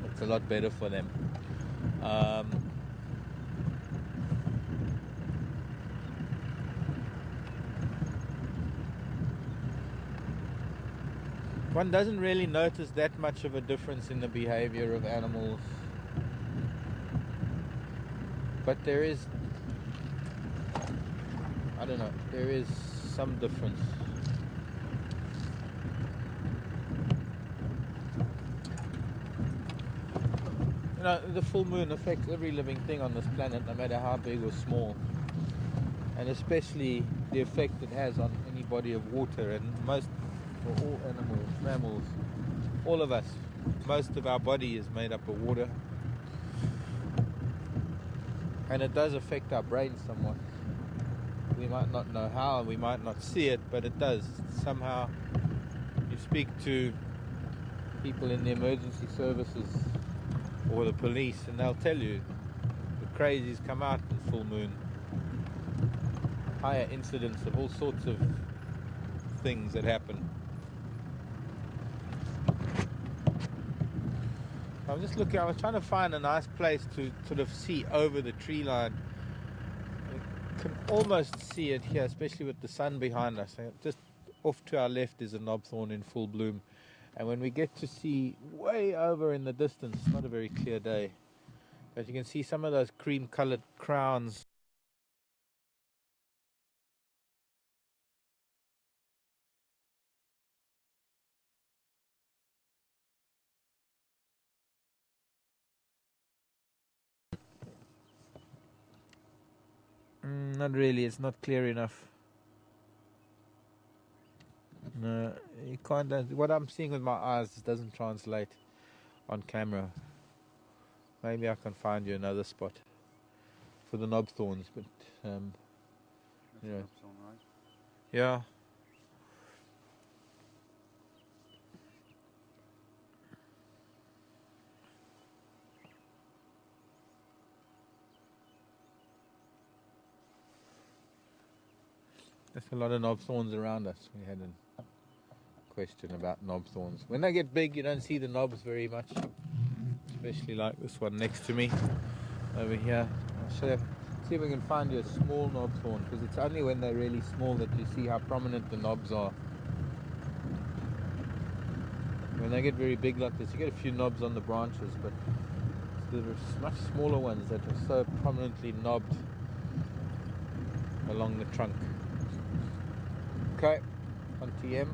It's a lot better for them. One doesn't really notice that much of a difference in the behavior of animals, but there is, I don't know, there is some difference. You know, the full moon affects every living thing on this planet, no matter how big or small, and especially the effect it has on any body of water, and most, or all animals, mammals, all of us, most of our body is made up of water, and it does affect our brain somewhat. We might not know how, we might not see it, but it does. Somehow, you speak to people in the emergency services or the police, and they'll tell you the crazies come out in full moon. Higher incidence of all sorts of things that happen. I'm just looking, I was trying to find a nice place to sort of see over the tree line. I can almost see it here, especially with the sun behind us. Just off to our left is a knobthorn in full bloom. And when we get to see way over in the distance, it's not a very clear day, but you can see some of those cream colored crowns. Not really, it's not clear enough. No, you can't. What I'm seeing with my eyes doesn't translate on camera. Maybe I can find you another spot for the knobthorns, but That's yeah. knobthorn, right? Yeah. There's a lot of knobthorns around us. We had a question about knobthorns. When they get big, you don't see the knobs very much, especially like this one next to me over here. I'll show you, see if we can find you a small knobthorn, because it's only when they're really small that you see how prominent the knobs are. When they get very big like this, you get a few knobs on the branches, but there's much smaller ones that are so prominently knobbed along the trunk. Okay, on TM.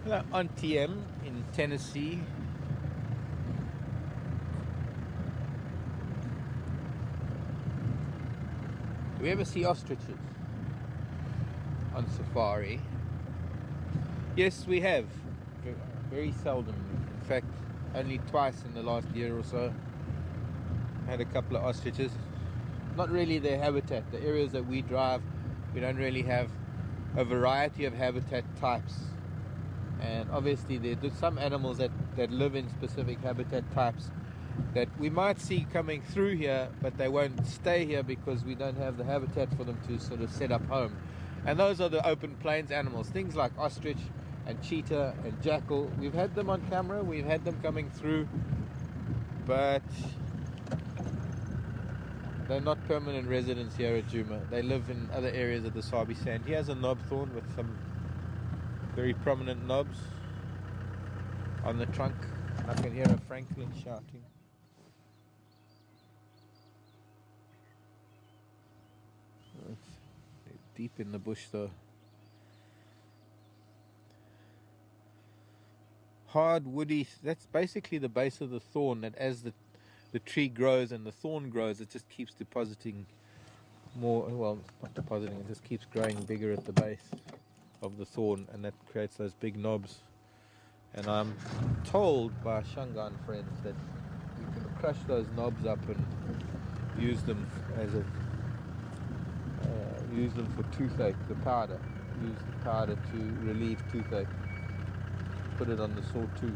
Hello, on TM in Tennessee. Do we ever see ostriches on safari? Yes, we have. Very seldom. In fact, only twice in the last year or so. Had a couple of ostriches. Not really their habitat. The areas that we drive, we don't really have a variety of habitat types. And obviously there's some animals that live in specific habitat types that we might see coming through here, but they won't stay here because we don't have the habitat for them to sort of set up home. And those are the open plains animals, things like ostrich and cheetah and jackal. We've had them on camera, we've had them coming through, but they're not permanent residents here at Djuma. They live in other areas of the Sabi Sand. Here's a knobthorn with some very prominent knobs on the trunk. I can hear a francolin shouting. It's deep in the bush though. Hard woody, that's basically the base of the thorn, that as the tree grows and the thorn grows, it just keeps depositing more, well, not depositing, it just keeps growing bigger at the base of the thorn, and that creates those big knobs. And I'm told by Shangan friends that you can crush those knobs up and use them as a use them for toothache, the powder. Use the powder to relieve toothache. Put it on the sore tooth.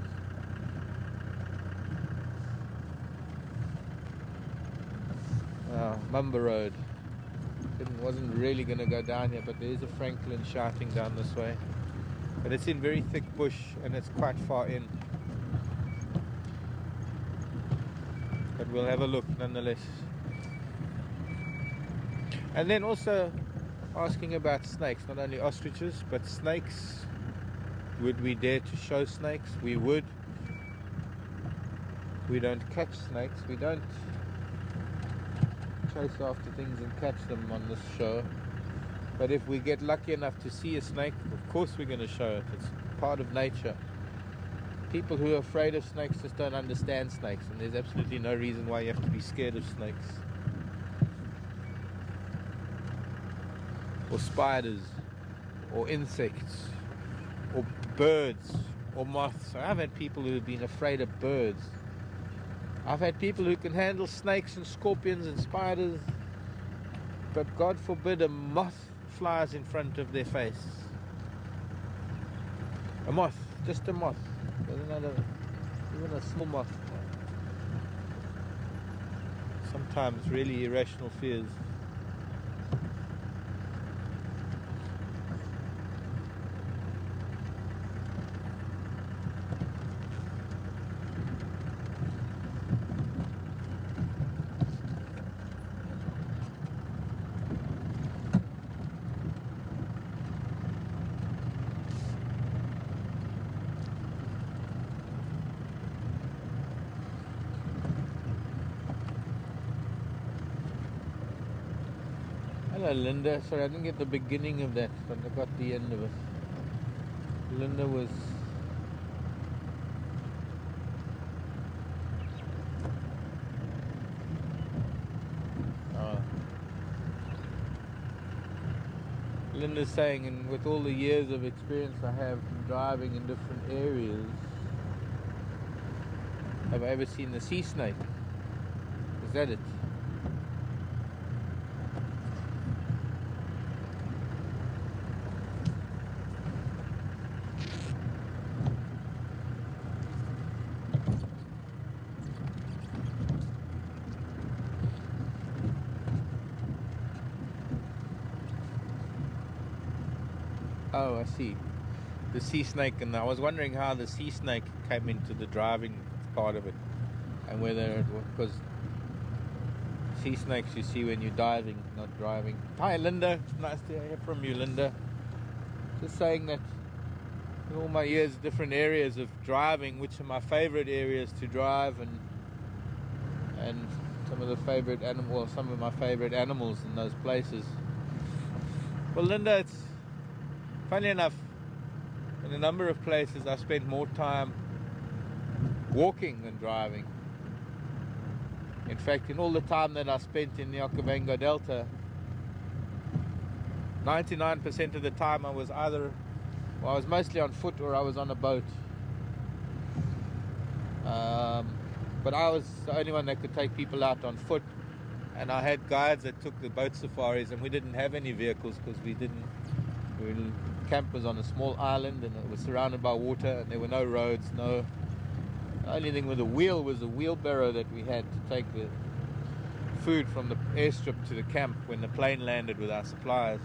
Mumba Road. Wasn't really going to go down here, but there is a francolin shouting down this way. But it's in very thick bush and it's quite far in. But we'll have a look nonetheless. And then also asking about snakes, not only ostriches, but snakes. Would we dare to show snakes? We would. We don't catch snakes. We don't chase after things and catch them on this show. But if we get lucky enough to see a snake, of course we're going to show it. It's part of nature. People who are afraid of snakes just don't understand snakes, and there's absolutely no reason why you have to be scared of snakes. Or spiders, or insects, or birds, or moths. I've had people who have been afraid of birds. I've had people who can handle snakes and scorpions and spiders, but God forbid a moth flies in front of their face. A moth, just a moth. Even a small moth. Sometimes really irrational fears. Hello Linda, sorry I didn't get the beginning of that, but I got the end of it. Linda was... Linda's saying, and with all the years of experience I have from driving in different areas, have I ever seen the sea snake? Is that it? Oh, I see. The sea snake, and I was wondering how the sea snake came into the driving part of it, and whether it was because sea snakes you see when you're diving, not driving. Hi Linda, nice to hear from you, Linda. Just saying that in all my years, different areas of driving, which are my favorite areas to drive, and some of the favorite animals, some of my favorite animals in those places. Well, Linda, it's funny enough, in a number of places I spent more time walking than driving. In fact, in all the time that I spent in the Okavango Delta, 99% of the time I was either, well, I was mostly on foot or I was on a boat. But I was the only one that could take people out on foot, and I had guides that took the boat safaris, and we didn't have any vehicles because camp was on a small island and it was surrounded by water and there were no roads, the only thing with a wheel was a wheelbarrow that we had to take the food from the airstrip to the camp when the plane landed with our supplies.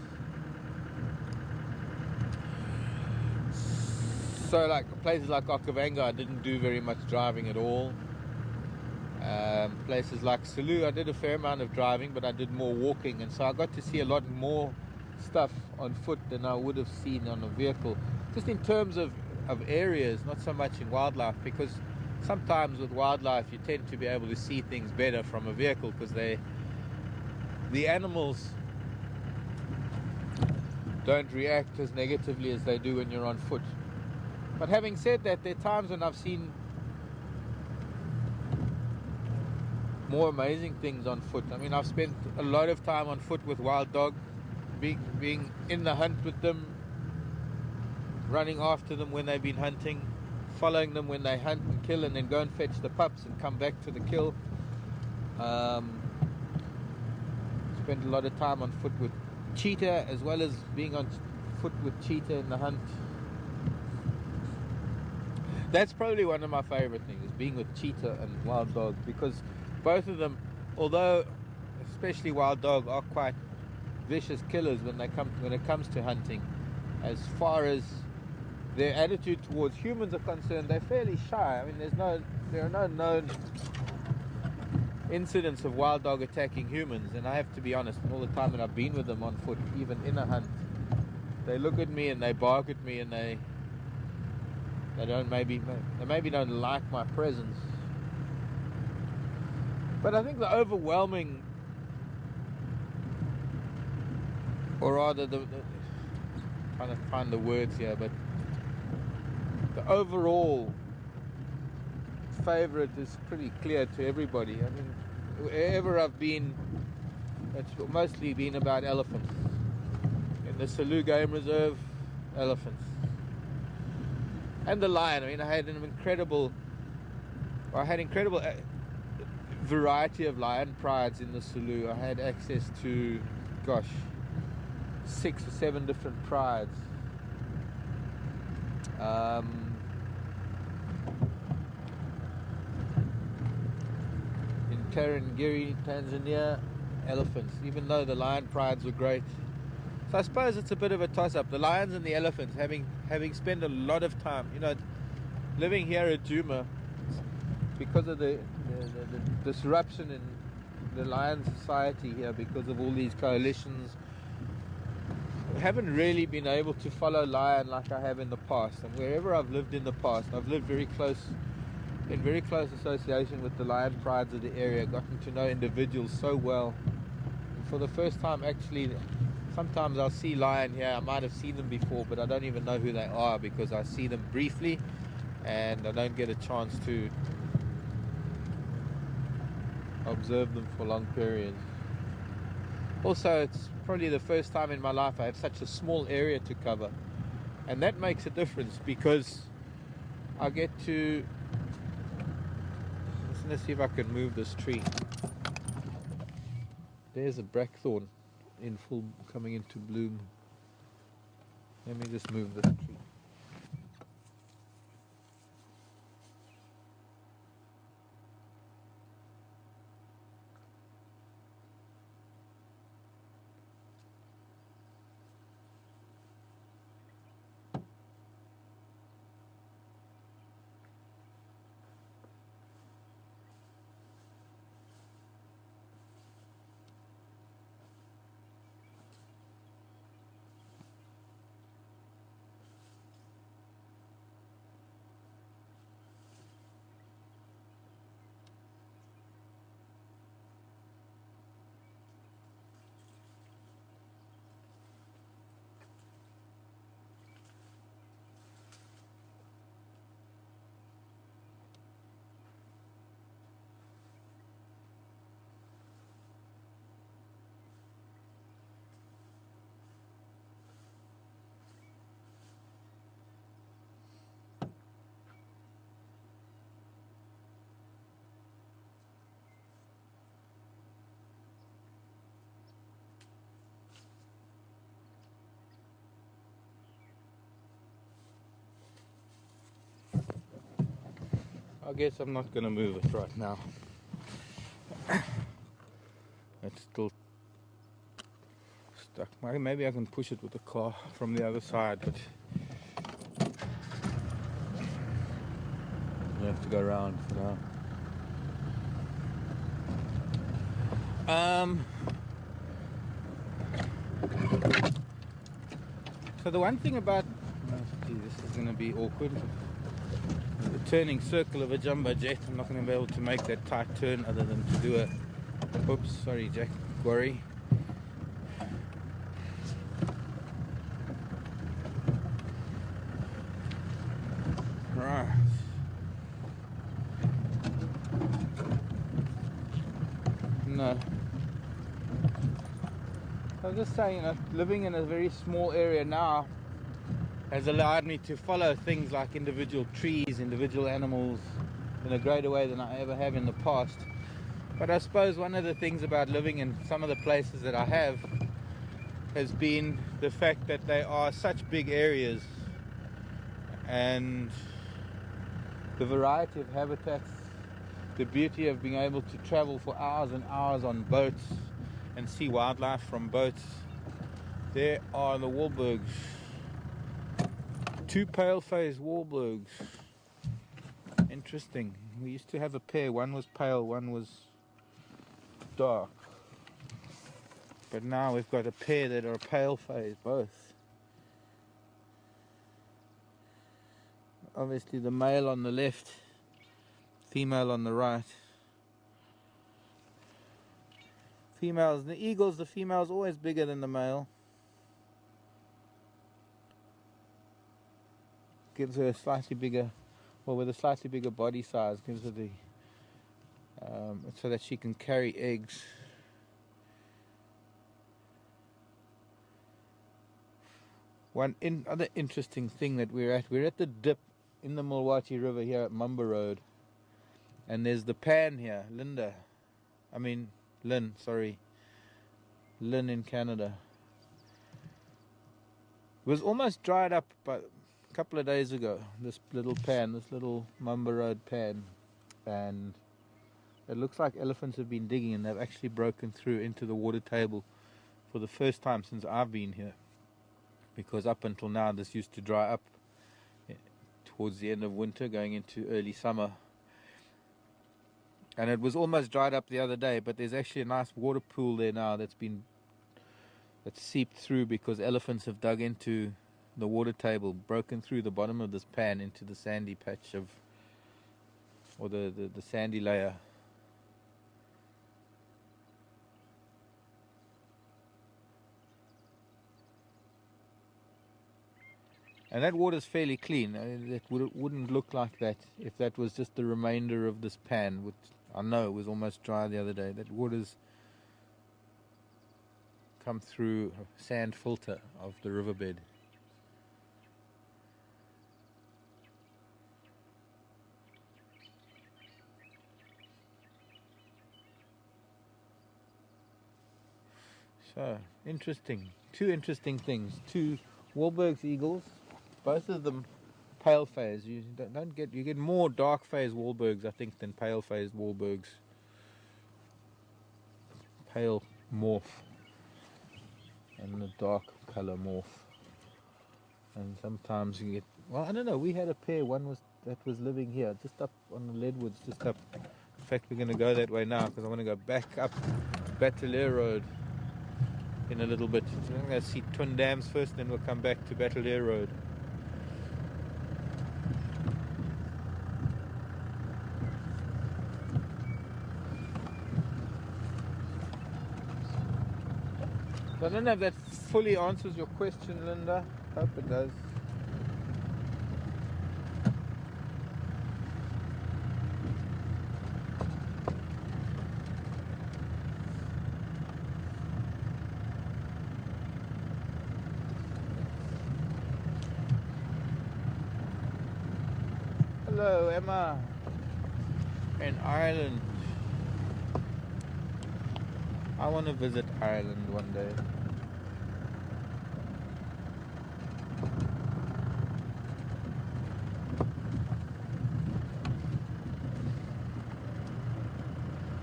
So like places like Okavango I didn't do very much driving at all. Places like Sulu I did a fair amount of driving, but I did more walking, and so I got to see a lot more stuff on foot than I would have seen on a vehicle, just in terms of areas, not so much in wildlife, because sometimes with wildlife you tend to be able to see things better from a vehicle because the animals don't react as negatively as they do when you're on foot. But having said that, there are times when I've seen more amazing things on foot. I mean, I've spent a lot of time on foot with wild dogs, being in the hunt with them, running after them when they've been hunting, following them when they hunt and kill, and then go and fetch the pups and come back to the kill. Spent a lot of time on foot with cheetah, as well as being on foot with cheetah in the hunt. That's probably one of my favorite things, is being with cheetah and wild dog, because both of them, although especially wild dog, are quite vicious killers when it comes to hunting. As far as their attitude towards humans are concerned, they're fairly shy. I mean, there are no known incidents of wild dog attacking humans, and I have to be honest, all the time that I've been with them on foot, even in a hunt, they look at me and they bark at me, and they maybe don't like my presence. But I think the overwhelming or rather trying to find the words here, but the overall favorite is pretty clear to everybody. I mean, wherever I've been, it's mostly been about elephants. In the Selous Game Reserve, elephants. And the lion. I mean, I had incredible variety of lion prides in the Selous. I had access to, gosh, 6 or 7 different prides. In Tarangire, Tanzania, elephants, even though the lion prides were great. So I suppose it's a bit of a toss-up. The lions and the elephants, having spent a lot of time, you know, living here at Djuma, because of the disruption in the lion society here, because of all these coalitions, I haven't really been able to follow lion like I have in the past. And wherever I've lived in the past, I've lived in very close association with the lion prides of the area, gotten to know individuals so well. And for the first time, actually, sometimes I'll see lion here. I might have seen them before, but I don't even know who they are because I see them briefly and I don't get a chance to observe them for long periods. Also, it's probably the first time in my life I have such a small area to cover, and that makes a difference because I get to... Let's see if I can move this tree. There's a blackthorn in full, coming into bloom. Let me just move this tree. I guess I'm not going to move it right now. It's still stuck. Maybe I can push it with the car from the other side, but you have to go around for now. So the one thing about... Gee, this is going to be awkward. The turning circle of a jumbo jet, I'm not going to be able to make that tight turn other than to do a... Oops, sorry Jack, worry. Right. No. I was just saying, living in a very small area now has allowed me to follow things like individual trees, individual animals in a greater way than I ever have in the past. But I suppose one of the things about living in some of the places that I have has been the fact that they are such big areas, and the variety of habitats, the beauty of being able to travel for hours and hours on boats and see wildlife from boats. There are the warburgs. 2 pale-faced warburgs. Interesting. We used to have a pair. One was pale, one was dark. But now we've got a pair that are pale-faced, both. Obviously the male on the left, female on the right. Females, the eagles, the female's always bigger than the male. gives her a slightly bigger, well, with a slightly bigger body size, gives her the, so that she can carry eggs. Other interesting thing that we're at the dip in the Mulwati River here at Mumba Road, and there's the pan here, Lynn in Canada. It was almost dried up but a couple of days ago, this little Mumba Road pan, and it looks like elephants have been digging, and they've actually broken through into the water table for the first time since I've been here. Because up until now this used to dry up towards the end of winter going into early summer, and it was almost dried up the other day, but there's actually a nice water pool there now that's seeped through because elephants have dug into the water table, broken through the bottom of this pan into the sandy patch or the sandy layer. And that water's fairly clean. It wouldn't look like that if that was just the remainder of this pan, which I know was almost dry the other day. That water's come through a sand filter of the riverbed. So, interesting. Two interesting things. Two Wahlberg's eagles. Both of them pale phase. You get more dark phase Wahlbergs, I think, than pale phase Wahlbergs. Pale morph and the dark color morph. And sometimes you get, well, I don't know. We had a pair. One that was living here, just up on the Leadwoods, just up. In fact, we're going to go that way now because I want to go back up Battalier Road in a little bit. So I'm going to see Twin Dams first, then we'll come back to Battalier Road. I don't know if that fully answers your question, Linda. Hope it does. Hello, Emma in Ireland. I want to visit Ireland one day.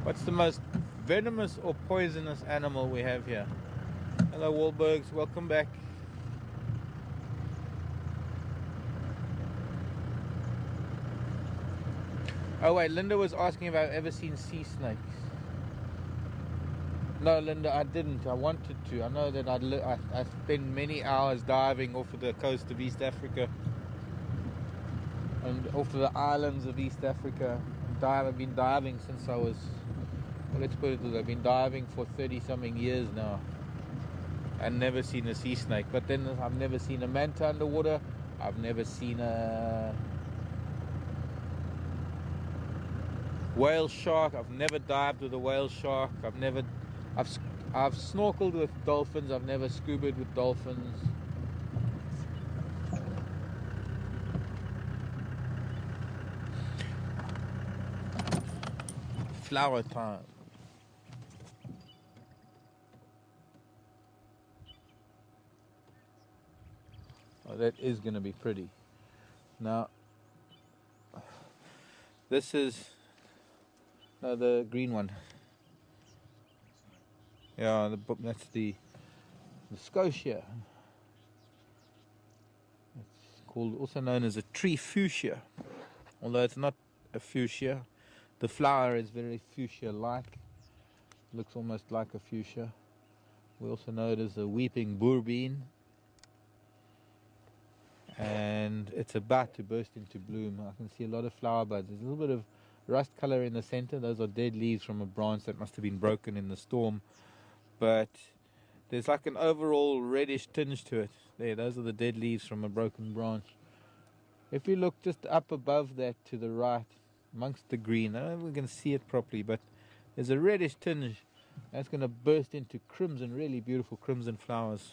What's the most venomous or poisonous animal we have here? Hello, Wahlbergs. Welcome back. Oh wait, Linda was asking if I've ever seen sea snakes. No, Linda, I didn't. I wanted to. I know that I spend many hours diving off of the coast of East Africa and off of the islands of East Africa. I've been diving since I was, well, let's put it this way, I've been diving for 30-something years now and never seen a sea snake. But then I've never seen a manta underwater. I've never seen a whale shark. I've never dived with a whale shark. I've snorkeled with dolphins. I've never scubaed with dolphins. Flower time. Oh, that is going to be pretty. Now, this is the green one. Yeah, that's the Scotia. It's also known as a tree fuchsia, although it's not a fuchsia. The flower is very fuchsia-like. Looks almost like a fuchsia. We also know it as a weeping bourbein, and it's about to burst into bloom. I can see a lot of flower buds. There's a little bit of rust color in the center. Those are dead leaves from a branch that must have been broken in the storm. But there's like an overall reddish tinge to it. There, those are the dead leaves from a broken branch. If we look just up above that to the right, amongst the green, I don't know if we can see it properly, but there's a reddish tinge that's going to burst into crimson, really beautiful crimson flowers.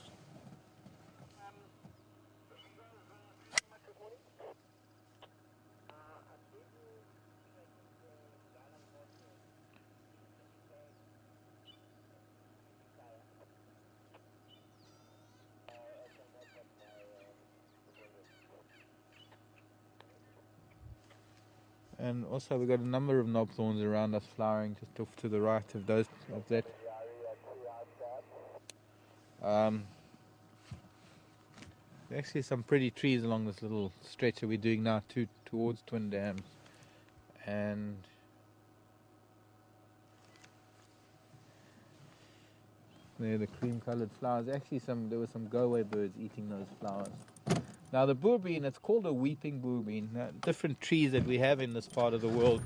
And also we've got a number of knobthorns around us flowering just off to the right of those of that. There's actually some pretty trees along this little stretch that we're doing now towards Twin Dams. And there, the cream-coloured flowers. Actually, there were some go-away birds eating those flowers. Now, the boorbean, it's called a weeping boorbean. Now, different trees that we have in this part of the world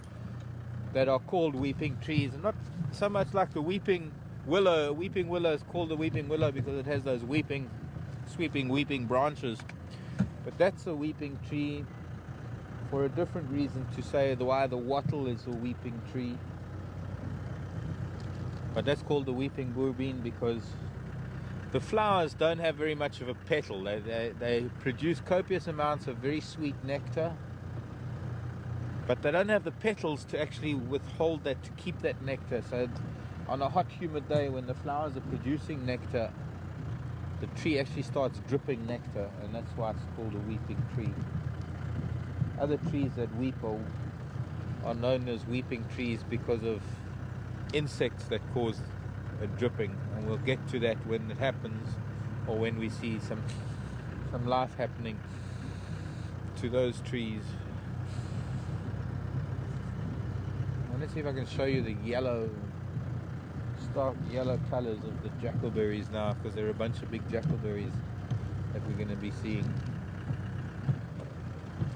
that are called weeping trees, and not so much like the weeping willow. Weeping willow is called the weeping willow because it has those sweeping, weeping branches. But that's a weeping tree for a different reason, to say why the wattle is a weeping tree. But that's called the weeping boorbean because the flowers don't have very much of a petal. They produce copious amounts of very sweet nectar, but they don't have the petals to actually withhold that, to keep that nectar. So on a hot, humid day when the flowers are producing nectar, the tree actually starts dripping nectar, and that's why it's called a weeping tree. Other trees that weep are known as weeping trees because of insects that cause a dripping, and we'll get to that when it happens, or when we see some life happening to those trees. Well, let's see if I can show you the stark yellow colors of the jackalberries now, because there are a bunch of big jackalberries that we're going to be seeing.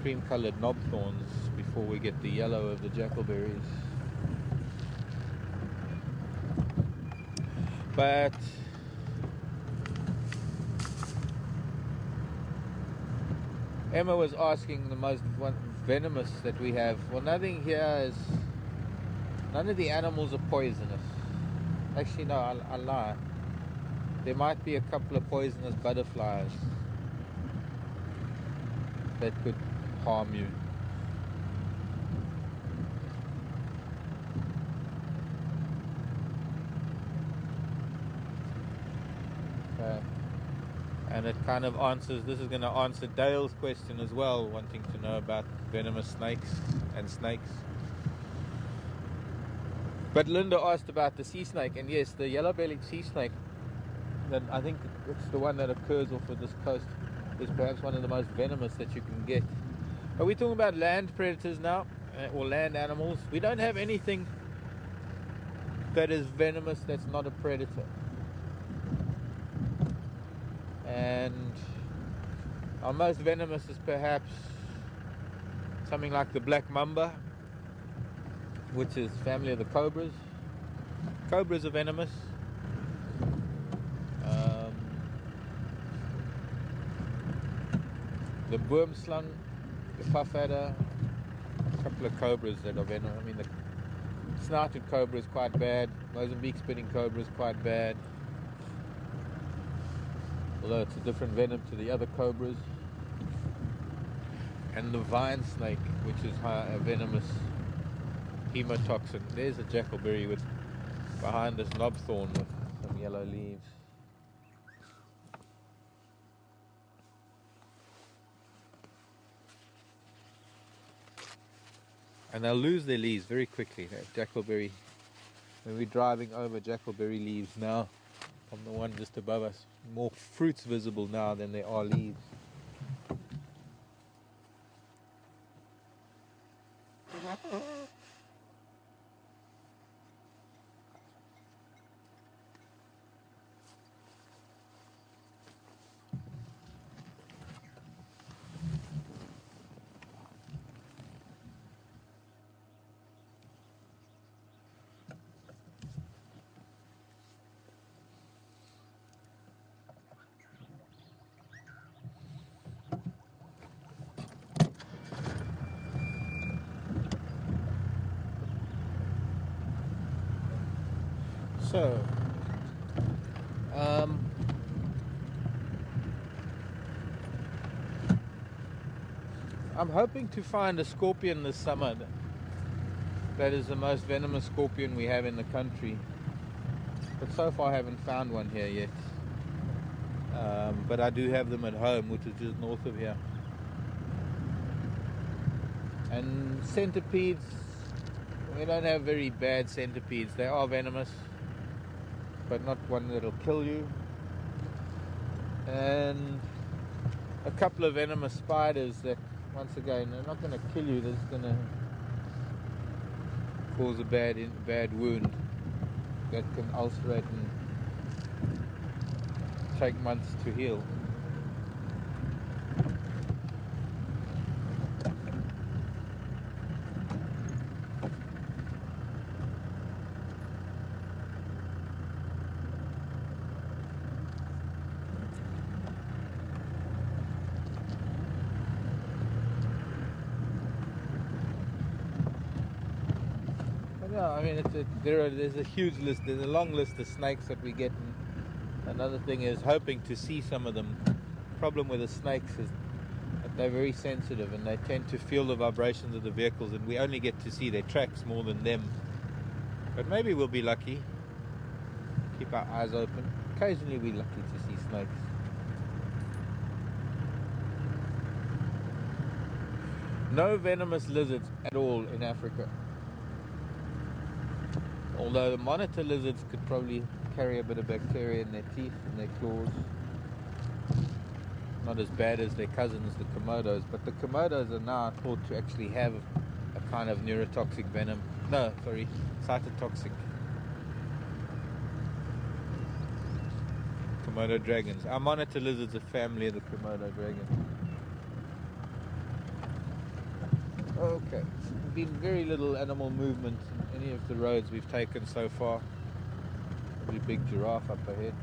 Cream colored knobthorns before we get the yellow of the jackalberries. But Emma was asking the most venomous that we have. Well, none of the animals are poisonous. Actually, no, I lie. There might be a couple of poisonous butterflies that could harm you. And it kind of answers, this is going to answer Dale's question as well, wanting to know about venomous snakes and snakes. But Linda asked about the sea snake, and yes, the yellow-bellied sea snake, that I think it's the one that occurs off of this coast, is perhaps one of the most venomous that you can get. But we're talking about land predators now, or land animals. We don't have anything that is venomous that's not a predator. And our most venomous is perhaps something like the black mamba, which is family of the cobras. Cobras are venomous. The boomslang, the puff adder, a couple of cobras that are venomous. I mean, the snouted cobra is quite bad. Mozambique spinning cobra is quite bad, although it's a different venom to the other cobras. And the vine snake, which is a venomous hemotoxin. There's a jackalberry behind this knobthorn with some yellow leaves. And they'll lose their leaves very quickly. That jackalberry, when we're driving over jackalberry leaves now, from the one just above us, more fruits visible now than there are leaves. So, I'm hoping to find a scorpion this summer that is the most venomous scorpion we have in the country. But so far I haven't found one here yet. But I do have them at home, which is just north of here. And centipedes, we don't have very bad centipedes. They are venomous, but not one that'll kill you. And a couple of venomous spiders that, once again, they're not going to kill you. They're just going to cause a bad wound that can ulcerate and take months to heal. Yeah, I mean, there's a huge list. There's a long list of snakes that we get. And another thing is hoping to see some of them. Problem with the snakes is that they're very sensitive and they tend to feel the vibrations of the vehicles, and we only get to see their tracks more than them. But maybe we'll be lucky. Keep our eyes open. Occasionally we're lucky to see snakes. No venomous lizards at all in Africa. Although the monitor lizards could probably carry a bit of bacteria in their teeth and their claws. Not as bad as their cousins, the Komodos, but the Komodos are now thought to actually have a kind of neurotoxic venom. No, sorry, cytotoxic. Komodo dragons. Our monitor lizard's a family of the Komodo dragon. Okay, been very little animal movement in any of the roads we've taken so far. Probably big giraffe up ahead.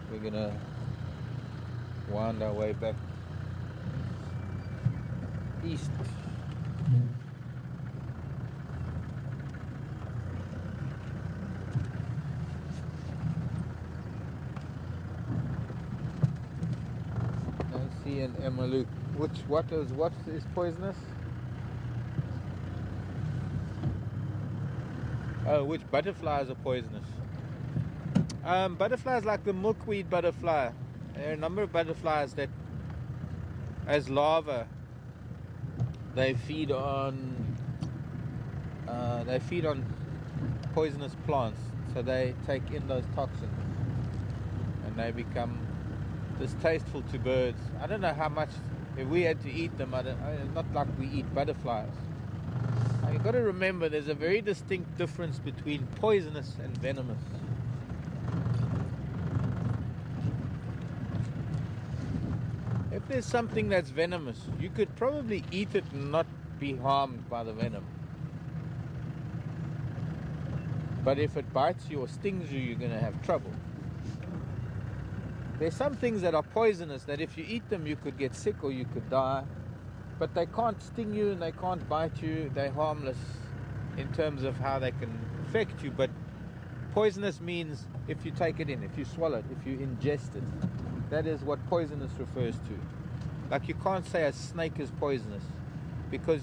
We're gonna wind our way back east. Nancy and Emmalou. What is poisonous? Oh, which butterflies are poisonous? Butterflies like the milkweed butterfly. There are a number of butterflies that, as larvae, they feed on poisonous plants. So they take in those toxins, and they become distasteful to birds. I don't know how much. If we had to eat them, it's not like we eat butterflies. Now, you've got to remember there's a very distinct difference between poisonous and venomous. If there's something that's venomous, you could probably eat it and not be harmed by the venom. But if it bites you or stings you, you're going to have trouble. There's some things that are poisonous that if you eat them you could get sick or you could die, but they can't sting you and they can't bite you. They're harmless in terms of how they can affect you. But poisonous means if you take it in, if you swallow it, if you ingest it. That is what poisonous refers to. Like you can't say a snake is poisonous, because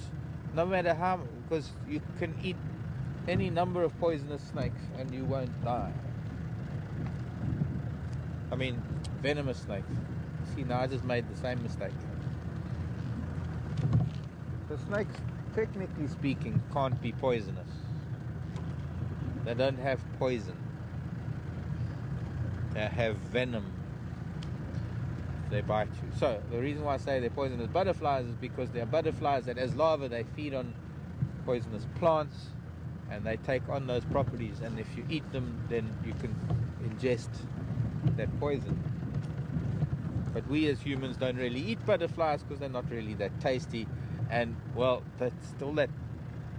no matter how, because you can eat any number of poisonous snakes and you won't die. I mean, venomous snakes. See, now I just made the same mistake. The snakes, technically speaking, can't be poisonous. They don't have poison. They have venom. They bite you. So, the reason why I say they're poisonous butterflies is because they're butterflies that as larvae they feed on poisonous plants and they take on those properties, and if you eat them then you can ingest that poison. But we as humans don't really eat butterflies because they're not really that tasty, and well, that's still that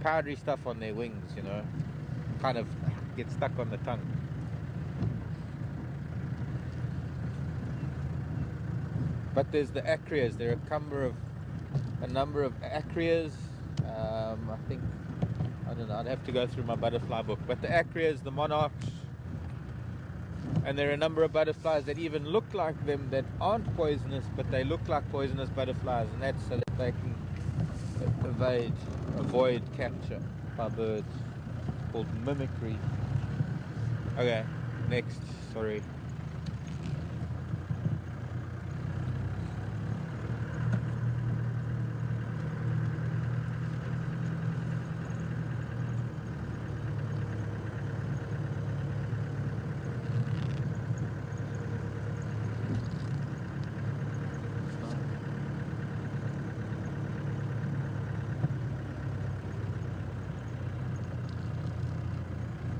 powdery stuff on their wings, you know, kind of gets stuck on the tongue. But there's the acrias. There are a number of acrias. I think I don't know, I'd have to go through my butterfly book. But the acreas, the monarchs, and there are a number of butterflies that even look like them that aren't poisonous, but they look like poisonous butterflies, and that's so that they can avoid capture by birds, called mimicry. Okay, next, sorry.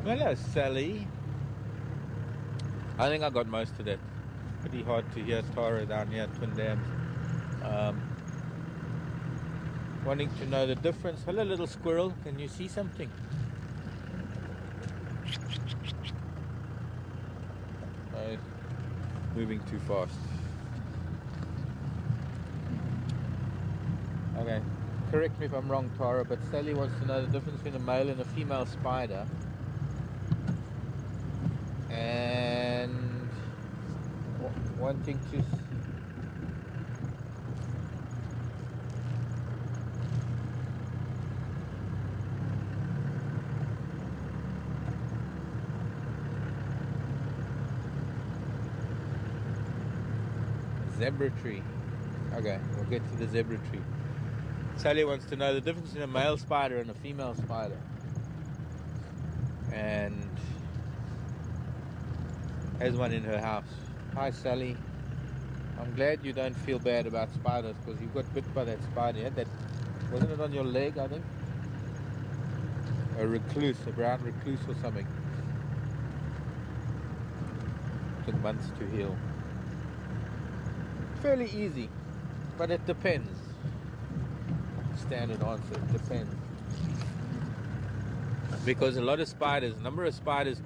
Hello, Sally. I think I got most of that. Pretty hard to hear Tara down here at Twin Dams. Wanting to know the difference. Hello, little squirrel. Can you see something? Oh, moving too fast. Okay. Correct me if I'm wrong, Tara, but Sally wants to know the difference between a male and a female spider. And wanting to zebra tree. Okay, we'll get to the zebra tree. Sally wants to know the difference between a male spider and a female spider. And has one in her house. Hi, Sally. I'm glad you don't feel bad about spiders, because you got bit by that spider. Yeah? That wasn't it on your leg, I think? A recluse, a brown recluse or something. Took months to heal. Fairly easy, but it depends. Standard answer, it depends. Because a lot of spiders, a number of spiders,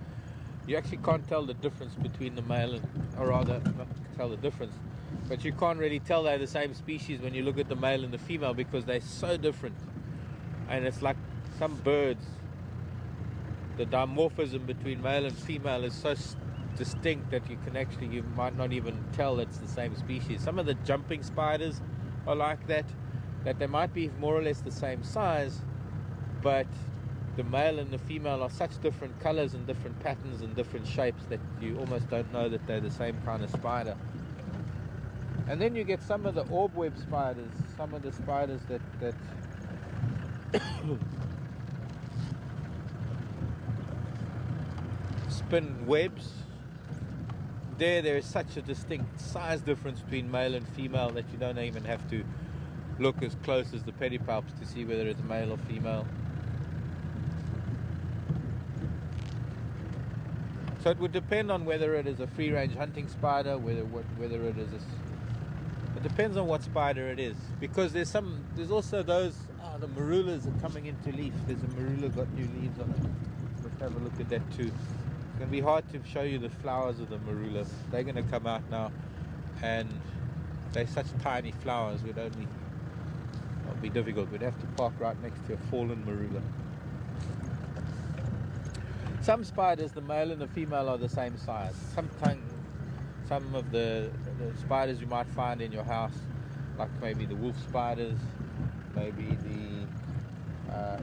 you actually can't tell the difference between the male and, or rather, not tell the difference, but you can't really tell they're the same species when you look at the male and the female, because they're so different. And it's like some birds, the dimorphism between male and female is so distinct that you can actually, you might not even tell it's the same species. Some of the jumping spiders are like that they might be more or less the same size, but the male and the female are such different colors and different patterns and different shapes that you almost don't know that they're the same kind of spider. And then you get some of the orb web spiders, some of the spiders that spin webs. There is such a distinct size difference between male and female that you don't even have to look as close as the pedipalps to see whether it's male or female. So it would depend on whether it is a free-range hunting spider, whether it is it depends on what spider it is, because there's also those, the marulas are coming into leaf. There's a marula got new leaves on it. Let's have a look at that too. It's going to be hard to show you the flowers of the marula. They're going to come out now, and they're such tiny flowers. It'll be difficult. We'd have to park right next to a fallen marula. Some spiders, the male and the female, are the same size. Sometimes some of the spiders you might find in your house, like maybe the wolf spiders, maybe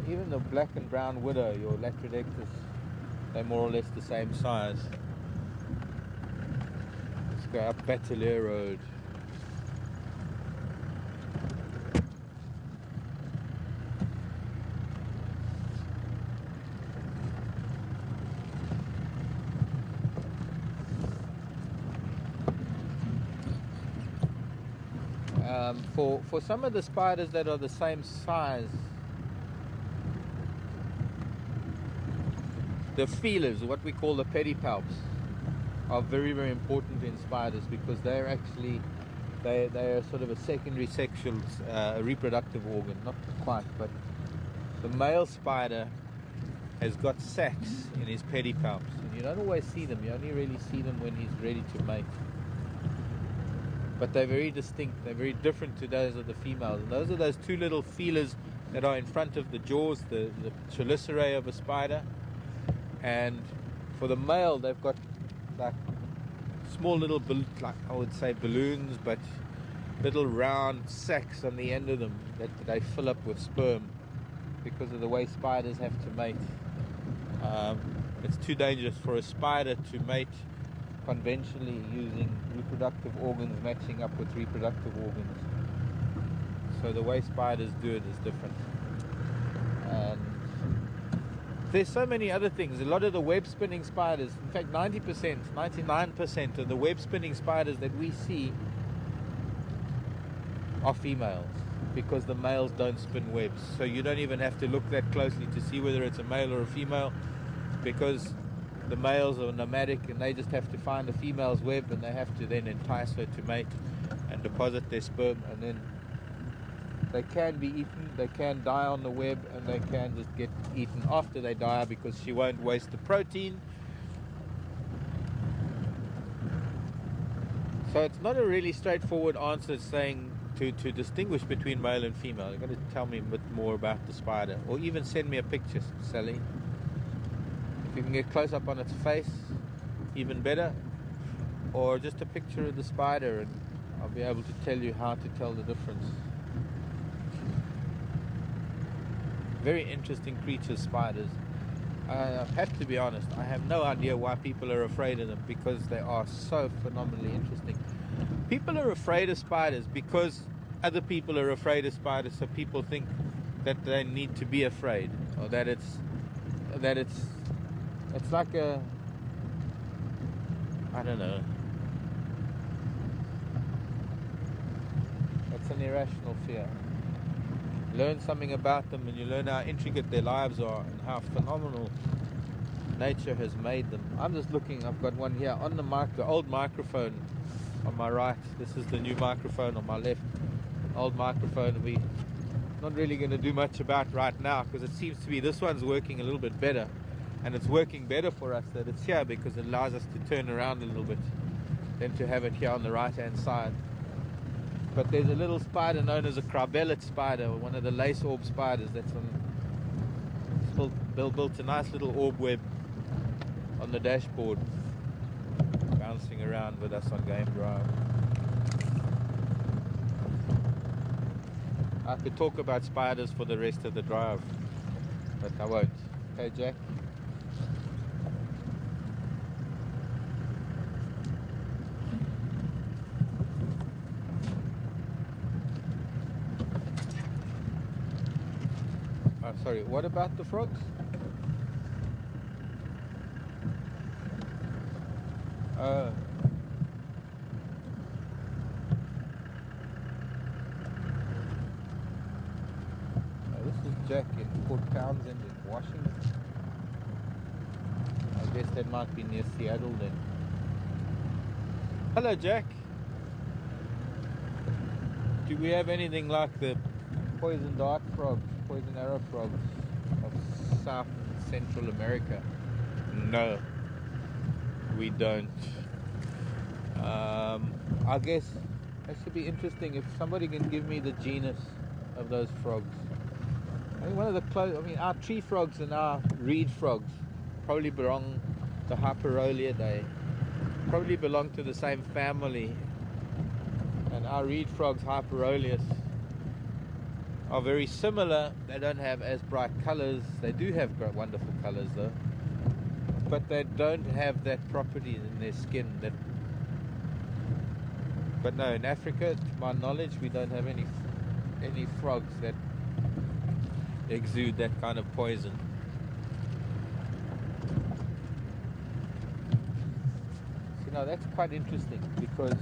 even the black and brown widow, your Latrodectus, they're more or less the same size. Let's go up Batelier Road. For some of the spiders that are the same size, the feelers, what we call the pedipalps, are very, very important in spiders, because they're actually they are sort of a secondary sexual reproductive organ. Not quite, but the male spider has got sacs in his pedipalps, and you don't always see them. You only really see them when he's ready to mate. But they're very distinct. They're very different to those of the females. And those are those two little feelers that are in front of the jaws, the chelicerae of a spider. And for the male, they've got like small little, like I would say balloons, but little round sacs on the end of them that they fill up with sperm because of the way spiders have to mate. It's too dangerous for a spider to mate conventionally using reproductive organs matching up with reproductive organs. So the way spiders do it is different. And there's so many other things. A lot of the web spinning spiders, in fact 90%, 99% of the web spinning spiders that we see are females, because the males don't spin webs. So you don't even have to look that closely to see whether it's a male or a female, because the males are nomadic and they just have to find a female's web, and they have to then entice her to mate and deposit their sperm, and then they can be eaten, they can die on the web, and they can just get eaten after they die because she won't waste the protein. So it's not a really straightforward answer saying to distinguish between male and female. You've got to tell me a bit more about the spider, or even send me a picture, Sally. If you can get close up on its face, even better, or just a picture of the spider, and I'll be able to tell you how to tell the difference. Very interesting creatures, spiders. I have to be honest, I have no idea why people are afraid of them, because they are so phenomenally interesting. People are afraid of spiders because other people are afraid of spiders, so people think that they need to be afraid, or that it's like a, I don't know, it's an irrational fear. Learn something about them and you learn how intricate their lives are and how phenomenal nature has made them. I'm just looking, I've got one here on the old microphone on my right. This is the new microphone on my left. Old microphone we're not really going to do much about right now, because it seems to be this one's working a little bit better, and it's working better for us that it's here, because it allows us to turn around a little bit than to have it here on the right hand side. But there's a little spider known as a cribellate spider, or one of the lace orb spiders, that's built a nice little orb web on the dashboard, bouncing around with us on Game Drive. I could talk about spiders for the rest of the drive, but I won't. Okay, Jack? Oh, sorry, what about the frogs? This is Jack in Port Townsend in Washington. I guess that might be near Seattle then. Hello, Jack. Do we have anything like the poison dart frogs, poison arrow frogs of South and Central America? No, we don't. I guess it should be interesting if somebody can give me the genus of those frogs. I think one of the our tree frogs and our reed frogs probably belong, the Hyperoliidae, probably belong to the same family. And our reed frogs, Hyperolius, are very similar. They don't have as bright colors. They do have wonderful colors though, but they don't have that property in their skin. But no, in Africa, to my knowledge, we don't have any frogs that exude that kind of poison. So now that's quite interesting, because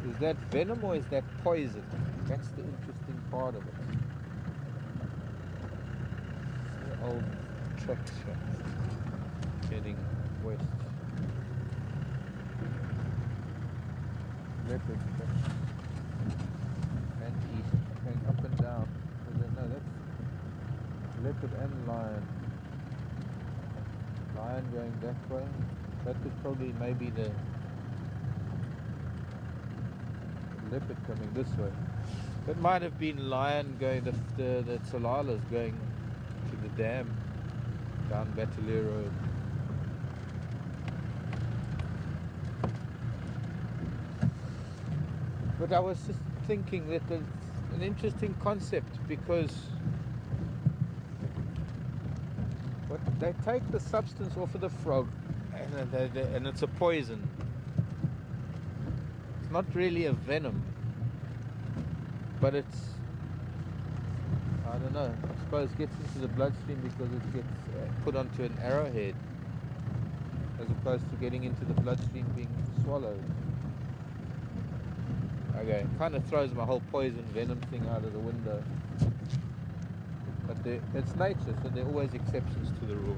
is that venom or is that poison? That's the interesting part of it. The old tracks heading west. Leopard tracks. And east, going up and down. No, that's leopard and lion. Lion going that way. That is probably maybe the leopard coming this way. That might have been lion going, the Tsalalas going to the dam down Battalier Road. But I was just thinking that it's an interesting concept because they take the substance off of the frog and it's a poison. It's not really a venom, but it's, I don't know, I suppose it gets into the bloodstream because it gets put onto an arrowhead as opposed to getting into the bloodstream being swallowed. Okay, kind of throws my whole poison venom thing out of the window. But it's nature, so there are always exceptions to the rule.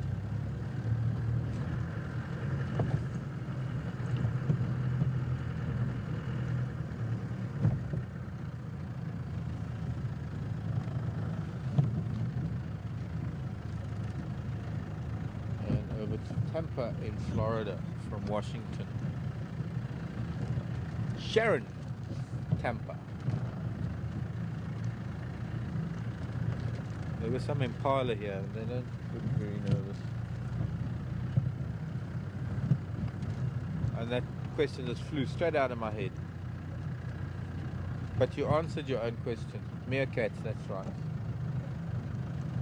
And over to Tampa in Florida from Washington. Sharon, Tampa. There was some Impala here, they don't look very nervous. And that question just flew straight out of my head. But you answered your own question. Meerkats, that's right.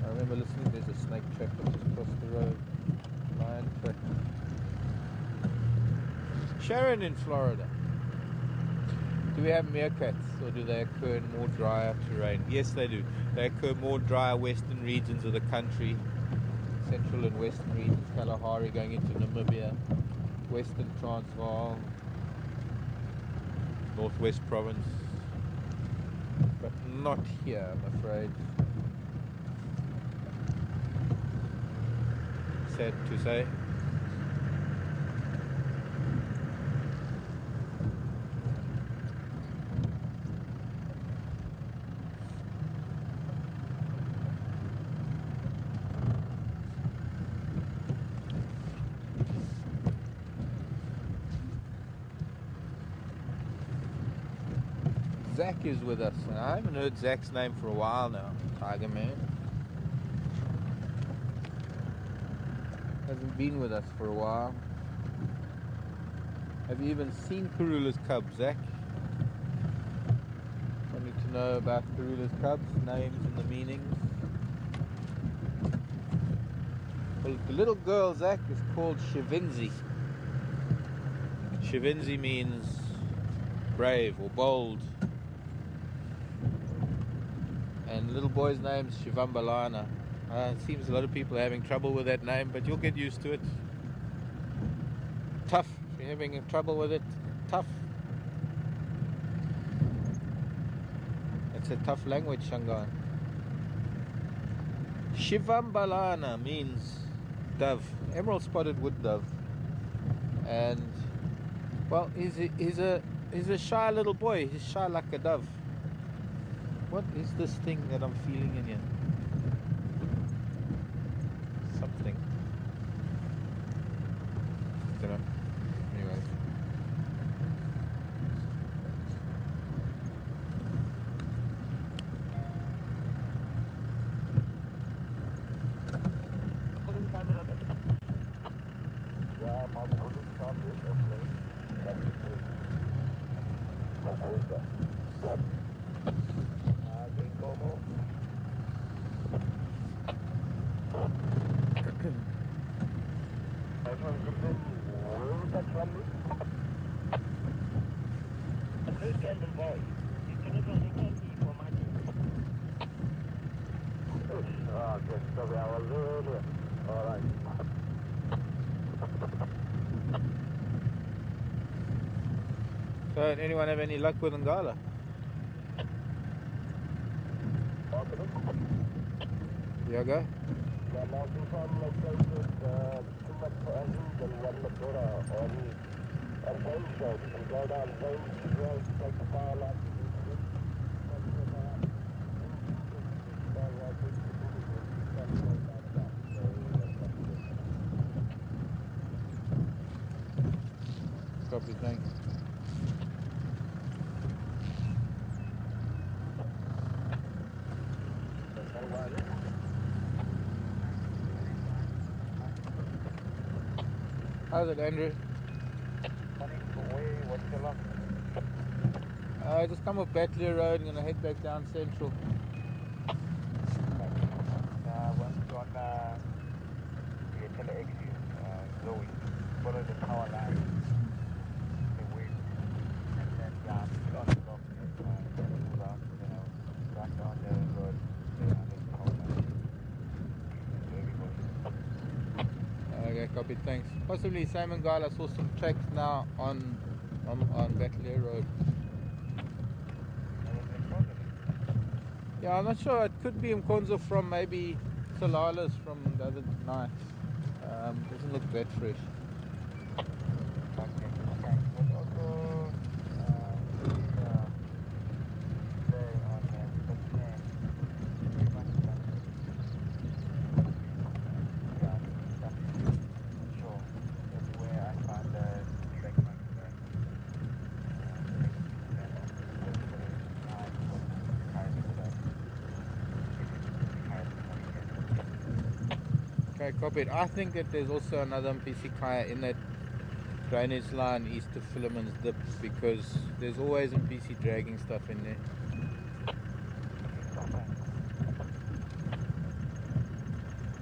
I remember listening, there's a snake trap just across the road. Lion trap. Sharon in Florida. Do we have meerkats, or do they occur in more drier terrain? Yes, they do. They occur more drier western regions of the country, central and western regions, Kalahari going into Namibia, western Transvaal, northwest province, but not here, I'm afraid. Sad to say. Zach is with us, and I haven't heard Zach's name for a while now. Tiger Man hasn't been with us for a while. Have you even seen Karula's cubs, Zach? Wanting to know about Karula's cubs, names and the meanings. Well, the little girl, Zach, is called Shivinzi. Shivinzi means brave or bold. And the little boy's name's Shivambalana. It seems a lot of people are having trouble with that name, but you'll get used to it. Tough. If you're having trouble with it, tough. It's a tough language, Shanghai. Shivambalana means dove, emerald spotted wood dove. And, well, he's a shy little boy. He's shy like a dove. What is this thing that I'm feeling in here? Something. I don't know. Anyways. So, anyone have any luck with Ngala? Yeah, go. Copy, thanks. How's it, Andrew? What's your luck? I just come off Batley Road. I'm gonna head back down Central. Once on the exit, Zoe, follow the power line, the wind, and then on the block, back down the road, the power line. Okay, copy. Thanks. Possibly Simon Gala. I saw some tracks now on Batley Road. Yeah, I'm not sure. It could be Mkonzo from maybe Salalas from the other night. Doesn't look that fresh. Okay, copied. I think that there's also another MPC Kaya in that drainage line east of Philemon's Dip, because there's always MPC dragging stuff in there.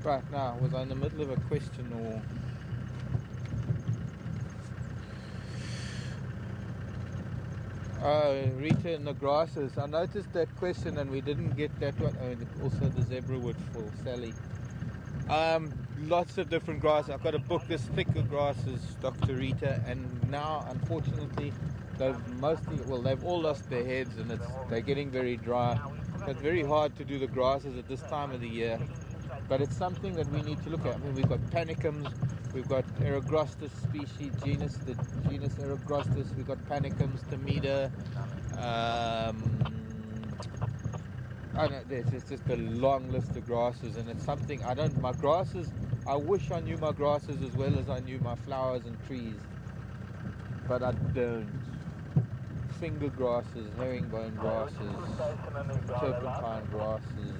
Right, now, was I in the middle of a question or... Oh, Rita in the grasses. I noticed that question and we didn't get that one. Oh, also the zebra wood for Sally. Lots of different grasses. I've got a book this thicker grasses, Dr. Rita, and now unfortunately they've all lost their heads and they're getting very dry. So it's very hard to do the grasses at this time of the year, but it's something that we need to look at. I mean, we've got panicums, we've got Eragrostis species, the genus Eragrostis, we've got panicums, Tamida, I know there's just a long list of grasses, and it's something I wish I knew my grasses as well as I knew my flowers and trees, but I don't. Finger grasses, herringbone grasses, turpentine grasses.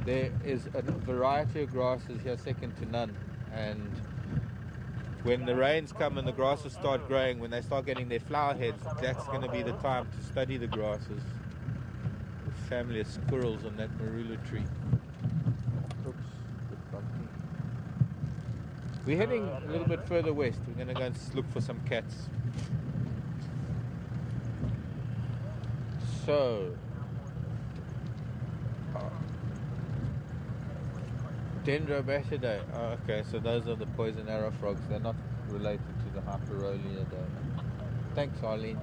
There is a variety of grasses here second to none, and when the rains come and the grasses start growing, when they start getting their flower heads, that's going to be the time to study the grasses. The family of squirrels on that marula tree. Oops, bit bumpy. We're heading a little bit further west. We're going to go and look for some cats. So, Dendrobatidae. Oh, okay, so those are the poison arrow frogs. They're not related to the Hyperolidae. Thanks, Arlene.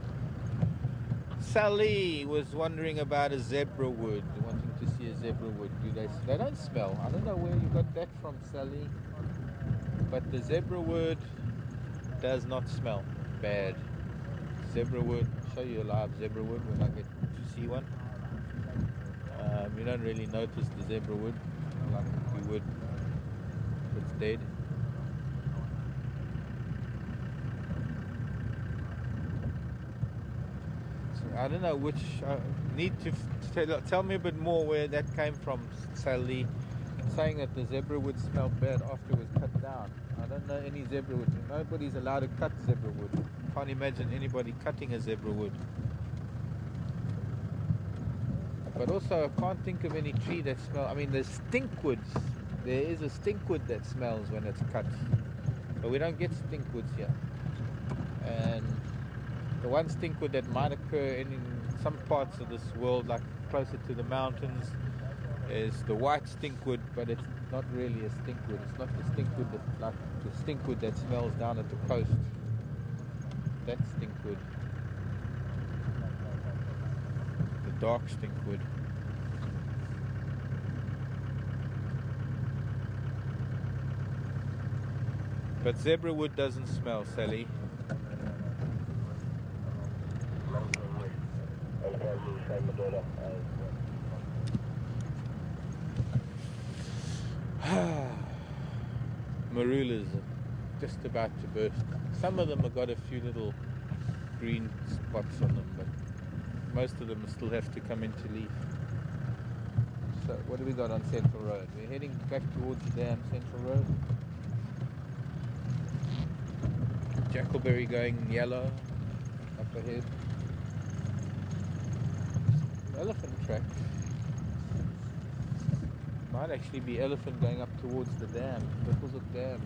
Sally was wondering about a zebra wood, wanting to see a zebra wood. They don't smell. I don't know where you got that from, Sally. But the zebra wood does not smell bad. Zebra wood. I'll show you a live zebra wood when I get to see one. You don't really notice the zebra wood like you would if it's dead. So I don't know which. Need to tell me a bit more where that came from, Sally. Saying that the zebra wood smelled bad after it was cut down. I don't know any zebra wood. Nobody's allowed to cut zebra wood. Can't imagine anybody cutting a zebra wood. But also, I can't think of any tree that smells. I mean, there's stinkwoods. There is a stinkwood that smells when it's cut, but we don't get stinkwoods here. And the one stinkwood that might occur in some parts of this world, like closer to the mountains, is the white stinkwood, but it's not really a stinkwood. It's not the stinkwood like the stinkwood that smells down at the coast. That stinkwood. The dark stinkwood. But zebra wood doesn't smell, Sally. Marulas are just about to burst. Some of them have got a few little green spots on them, but most of them still have to come into leaf. So what do we got on Central Road? We're heading back towards the dam, Central Road. Jackalberry going yellow up ahead. Elephant tracks. Might actually be elephant going up towards the dam, Whipplesook Dam.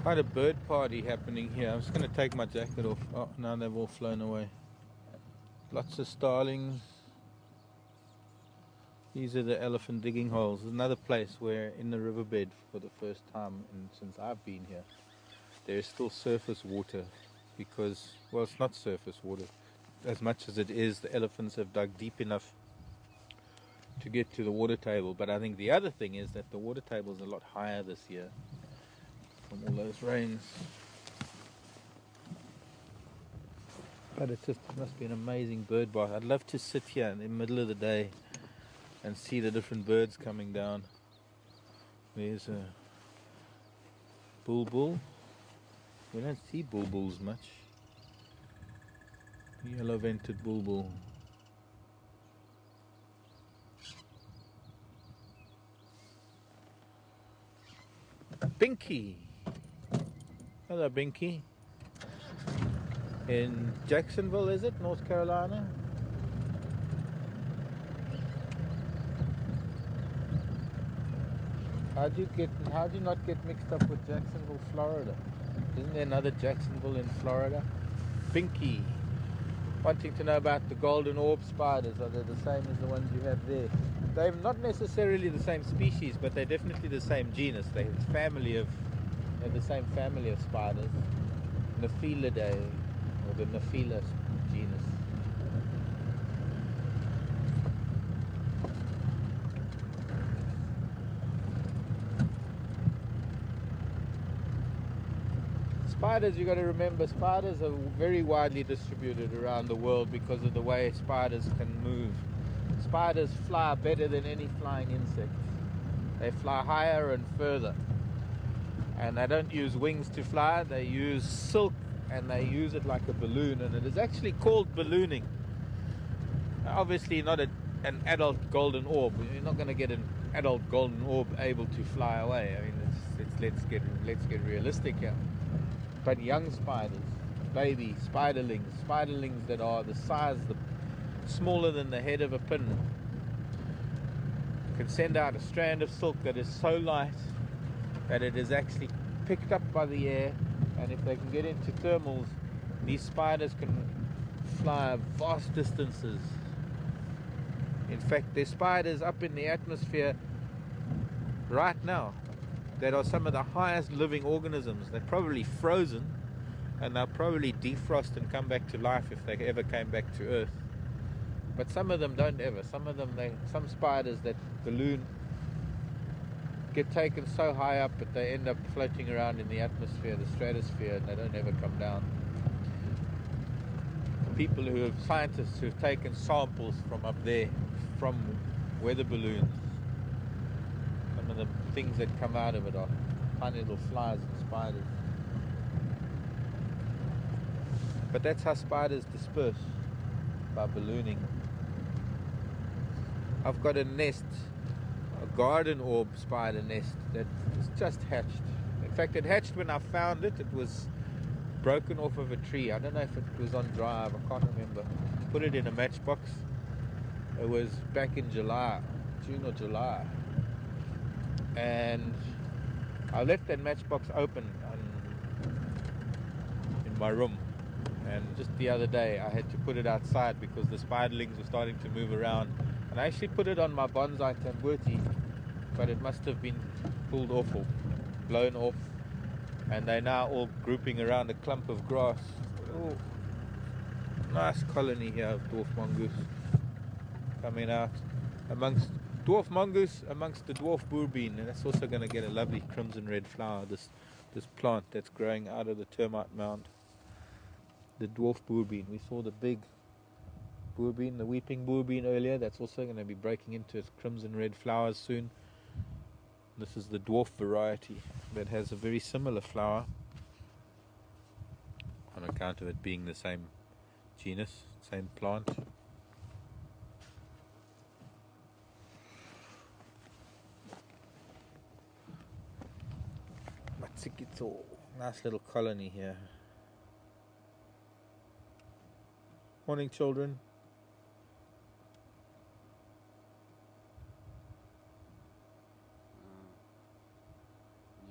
Quite a bird party happening here. I'm just going to take my jacket off. Oh, now they've all flown away. Lots of starlings. These are the elephant digging holes. There's another place where in the riverbed for the first time since I've been here, there is still surface water because, well, it's not surface water. As much as it is, the elephants have dug deep enough to get to the water table. But I think the other thing is that the water table is a lot higher this year from all those rains. But it must be an amazing bird bath. I'd love to sit here in the middle of the day and see the different birds coming down. There's a bulbul. We don't see bulbuls much. Yellow-vented bulbul. Binky. Hello, Binky. In Jacksonville, is it? North Carolina? How'd you not get mixed up with Jacksonville, Florida? Isn't there another Jacksonville in Florida? Binky. Wanting to know about the golden orb spiders. Are they the same as the ones you have there? They're not necessarily the same species, but they're definitely the same genus. They're the same family of spiders. Nephilidae, or the Nephila genus. Spiders, you got to remember, spiders are very widely distributed around the world because of the way spiders can move. Spiders fly better than any flying insect. They fly higher and further. And they don't use wings to fly, they use silk and they use it like a balloon, and it is actually called ballooning. Obviously not an adult golden orb. You're not going to get an adult golden orb able to fly away. I mean, let's get realistic here. But young spiders, baby spiderlings that are the size, smaller than the head of a pin, can send out a strand of silk that is so light that it is actually picked up by the air, and if they can get into thermals, these spiders can fly vast distances. In fact, there's spiders up in the atmosphere right now that are some of the highest living organisms. They're probably frozen, and they'll probably defrost and come back to life if they ever came back to Earth. But some of them don't ever. Some spiders that balloon get taken so high up that they end up floating around in the atmosphere, the stratosphere, and they don't ever come down. Scientists who have taken samples from up there, from weather balloons, some of the things that come out of it are tiny little flies and spiders. But that's how spiders disperse, by ballooning. I've got a nest, a garden orb spider nest that was just hatched. In fact, it hatched when I found it. It was broken off of a tree. I don't know if it was on drive, I can't remember. Put it in a matchbox. It was back in June or July. And I left that matchbox open in my room. And just the other day I had to put it outside because the spiderlings were starting to move around. And I actually put it on my bonsai tambuti, but it must have been pulled off or blown off. And they're now all grouping around a clump of grass. Oh, nice colony here of dwarf mongoose coming out amongst dwarf mongoose amongst the dwarf bourbean, and that's also going to get a lovely crimson red flower. This plant that's growing out of the termite mound, the dwarf bourbean. We saw the big boerbean, the weeping boerbean earlier. That's also going to be breaking into its crimson red flowers soon. This is the dwarf variety that has a very similar flower on account of it being the same genus, same plant. Matsikito, nice little colony here. Morning, children.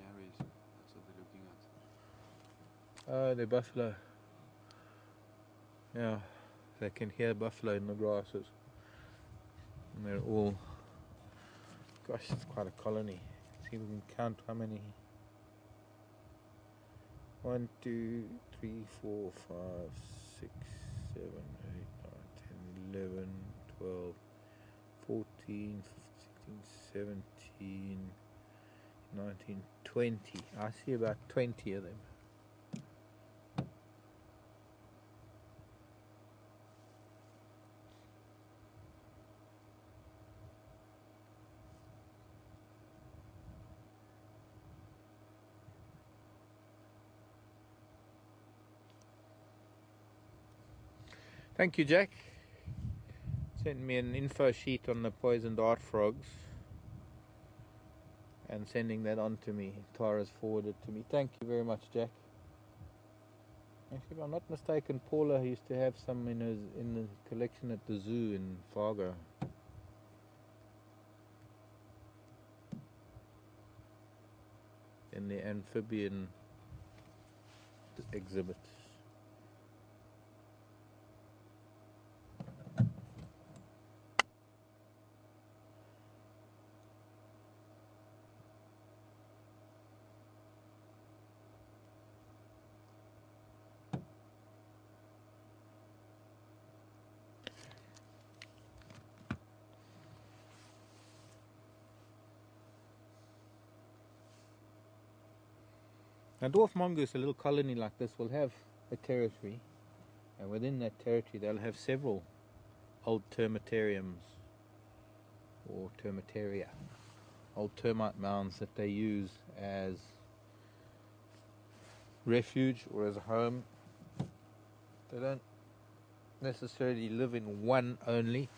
Yaris, that's what they're looking at. Oh, they're buffalo. Yeah, they can hear buffalo in the grasses. And they're all, gosh, it's quite a colony. Let's see if we can count how many. 1, 2, 3, 4, 5, 6, 7, 8, 9, 10, 11, 12, 14, 15, 16, 17, 19, 20. I see about 20 of them. Thank you, Jack. Sent me an info sheet on the poison dart frogs and sending that on to me. Tara's forwarded to me. Thank you very much, Jack. Actually, if I'm not mistaken, Paula used to have some in the collection at the zoo in Fargo. In the amphibian exhibit. Now, dwarf mongoose, a little colony like this, will have a territory, and within that territory they'll have several old termitariums or termitaria, old termite mounds that they use as refuge or as a home. They don't necessarily live in one only,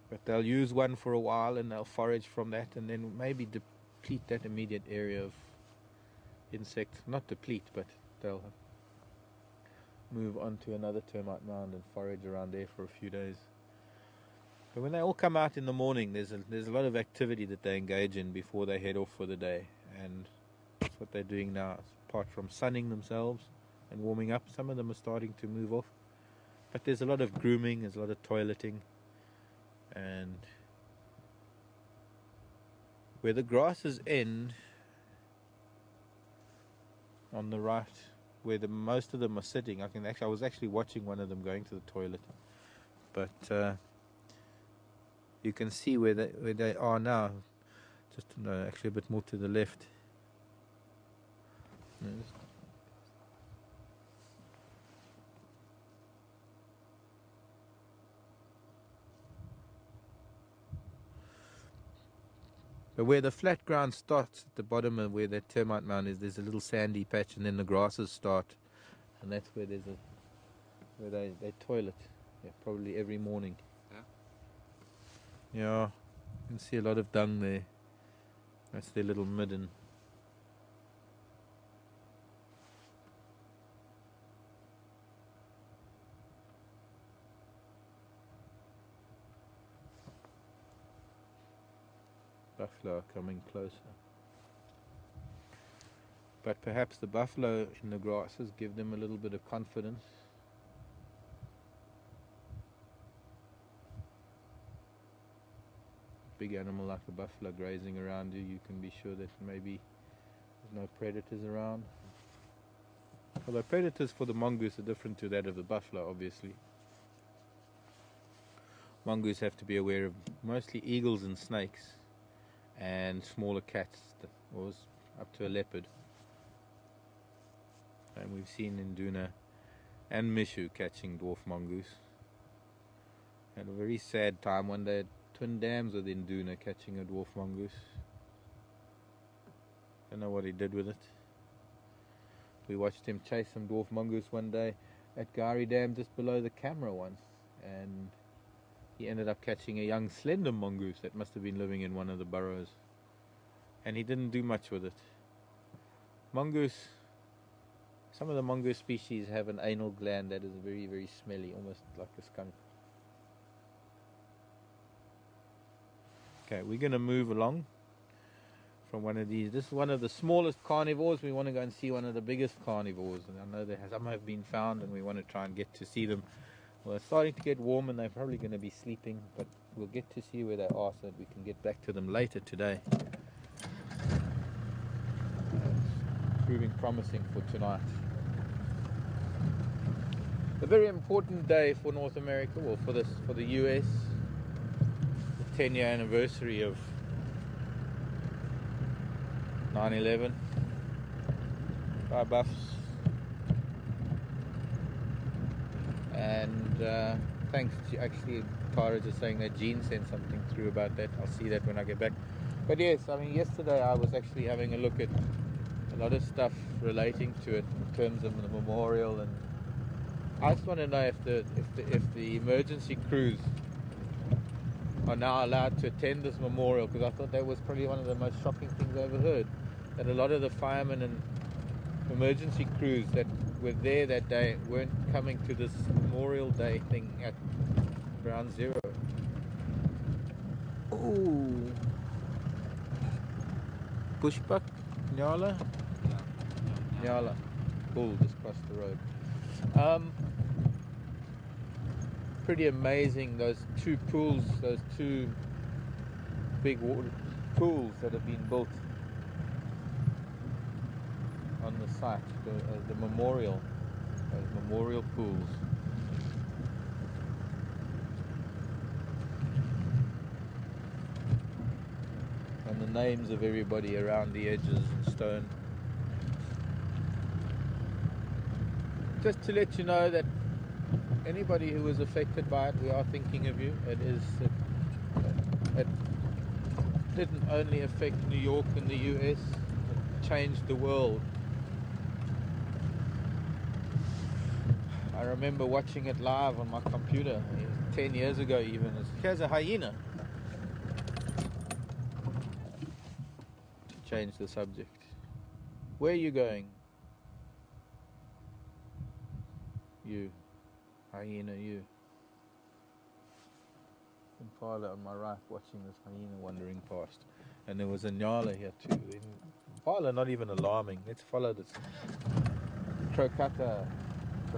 but they'll use one for a while and they'll forage from that and then maybe deplete that immediate area of insects. Not deplete, but they'll move on to another termite mound and forage around there for a few days. But when they all come out in the morning, there's a lot of activity that they engage in before they head off for the day, and that's what they're doing now. Apart from sunning themselves and warming up, some of them are starting to move off, but there's a lot of grooming, there's a lot of toileting, and where the grasses end on the right, where most of them are sitting, I was actually watching one of them going to the toilet, but you can see where they are now. Just no, actually a bit more to the left. But where the flat ground starts at the bottom of where that termite mound is, there's a little sandy patch, and then the grasses start, and that's where they toilet. Yeah, probably every morning. Yeah, you can see a lot of dung there. That's their little midden. Buffalo are coming closer. But perhaps the buffalo in the grasses give them a little bit of confidence. Big animal like a buffalo grazing around you, you can be sure that maybe there's no predators around. Although predators for the mongoose are different to that of the buffalo, obviously. Mongoose have to be aware of mostly eagles and snakes and smaller cats, or up to a leopard. And we've seen in Duna and Mishu catching dwarf mongoose. Had a very sad time one day at Twin Dams with Induna catching a dwarf mongoose. Don't know what he did with it. We watched him chase some dwarf mongoose one day at Gari Dam just below the camera once, and he ended up catching a young slender mongoose that must have been living in one of the burrows, and he didn't do much with it. Mongoose, some of the mongoose species have an anal gland that is very, very smelly, almost like a skunk. Okay, we're going to move along from one of these. This is one of the smallest carnivores. We want to go and see one of the biggest carnivores, and I know some have been found, and we want to try and get to see them. Well, it's starting to get warm, and they're probably going to be sleeping, but we'll get to see where they are so that we can get back to them later today. It's proving promising for tonight. A very important day for North America, or for the US. The 10-year anniversary of 9/11. Bye buffs. And thanks to, actually, Tara just saying that Jean sent something through about that. I'll see that when I get back. But yes, I mean, yesterday I was actually having a look at a lot of stuff relating to it in terms of the memorial, and I just want to know if the emergency crews are now allowed to attend this memorial, because I thought that was probably one of the most shocking things I ever heard, that a lot of the firemen and emergency crews that were there that day weren't coming to this Memorial Day thing at Ground Zero. Ooh. Bushbuck? Nyala? Yeah. Nyala. Bull just crossed the road. Pretty amazing, those two pools, those two big water pools that have been built on the site, the memorial, those memorial pools. And the names of everybody around the edges in stone. Just to let you know that anybody who was affected by it, we are thinking of you. It didn't only affect New York and the US, it changed the world. I remember watching it live on my computer 10 years ago even. Here's a hyena. To change the subject. Where are you going? You. Hyena, you. Impala on my right, watching this hyena wandering past. And there was a nyala here too. Impala not even alarming. Let's follow this crocata a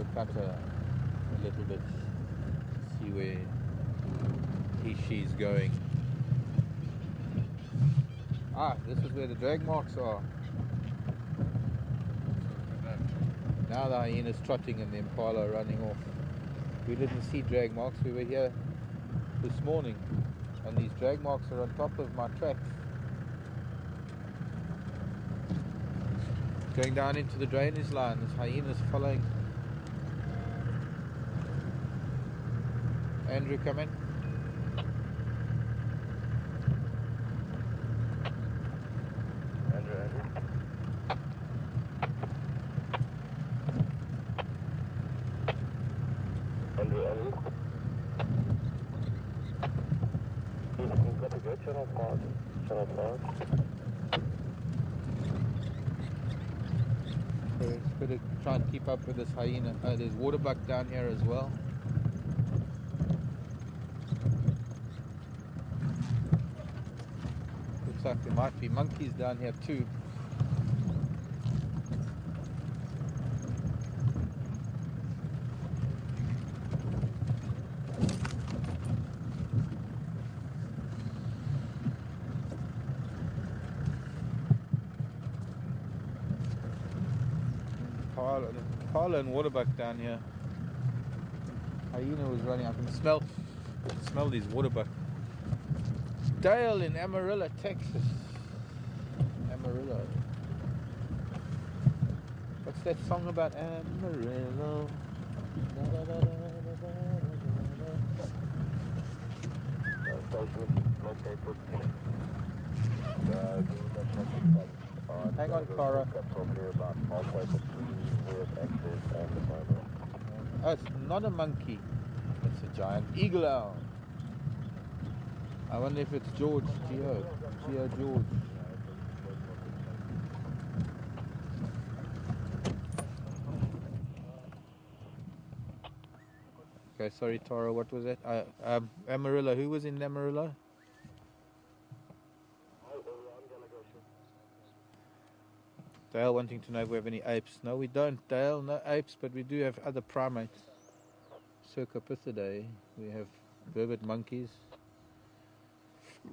little bit. See where she's going. Ah, this is where the drag marks are. Now the hyena's trotting and the impala running off. We didn't see drag marks. We were here this morning, and these drag marks are on top of my tracks. Going down into the drainage line. This hyena's following. Andrew, come in. Andrew. You've got to go channel 5. Channel 5. So it's got to try and keep up with this hyena. There's waterbuck down here as well. Looks like there might be monkeys down here too. Impala and waterbuck down here. Hyena was running. I can smell these waterbuck. Dale in Amarillo, Texas. Amarillo. What's that song about Amarillo? Hang on, Cara. Oh, it's not a monkey. It's a giant eagle owl. I wonder if it's George, Geo George. Okay, sorry, Tara, what was that? Amarillo, who was in Amarillo? Dale wanting to know if we have any apes. No, we don't, Dale, no apes, but we do have other primates. Cercopithidae. We have vervet monkeys.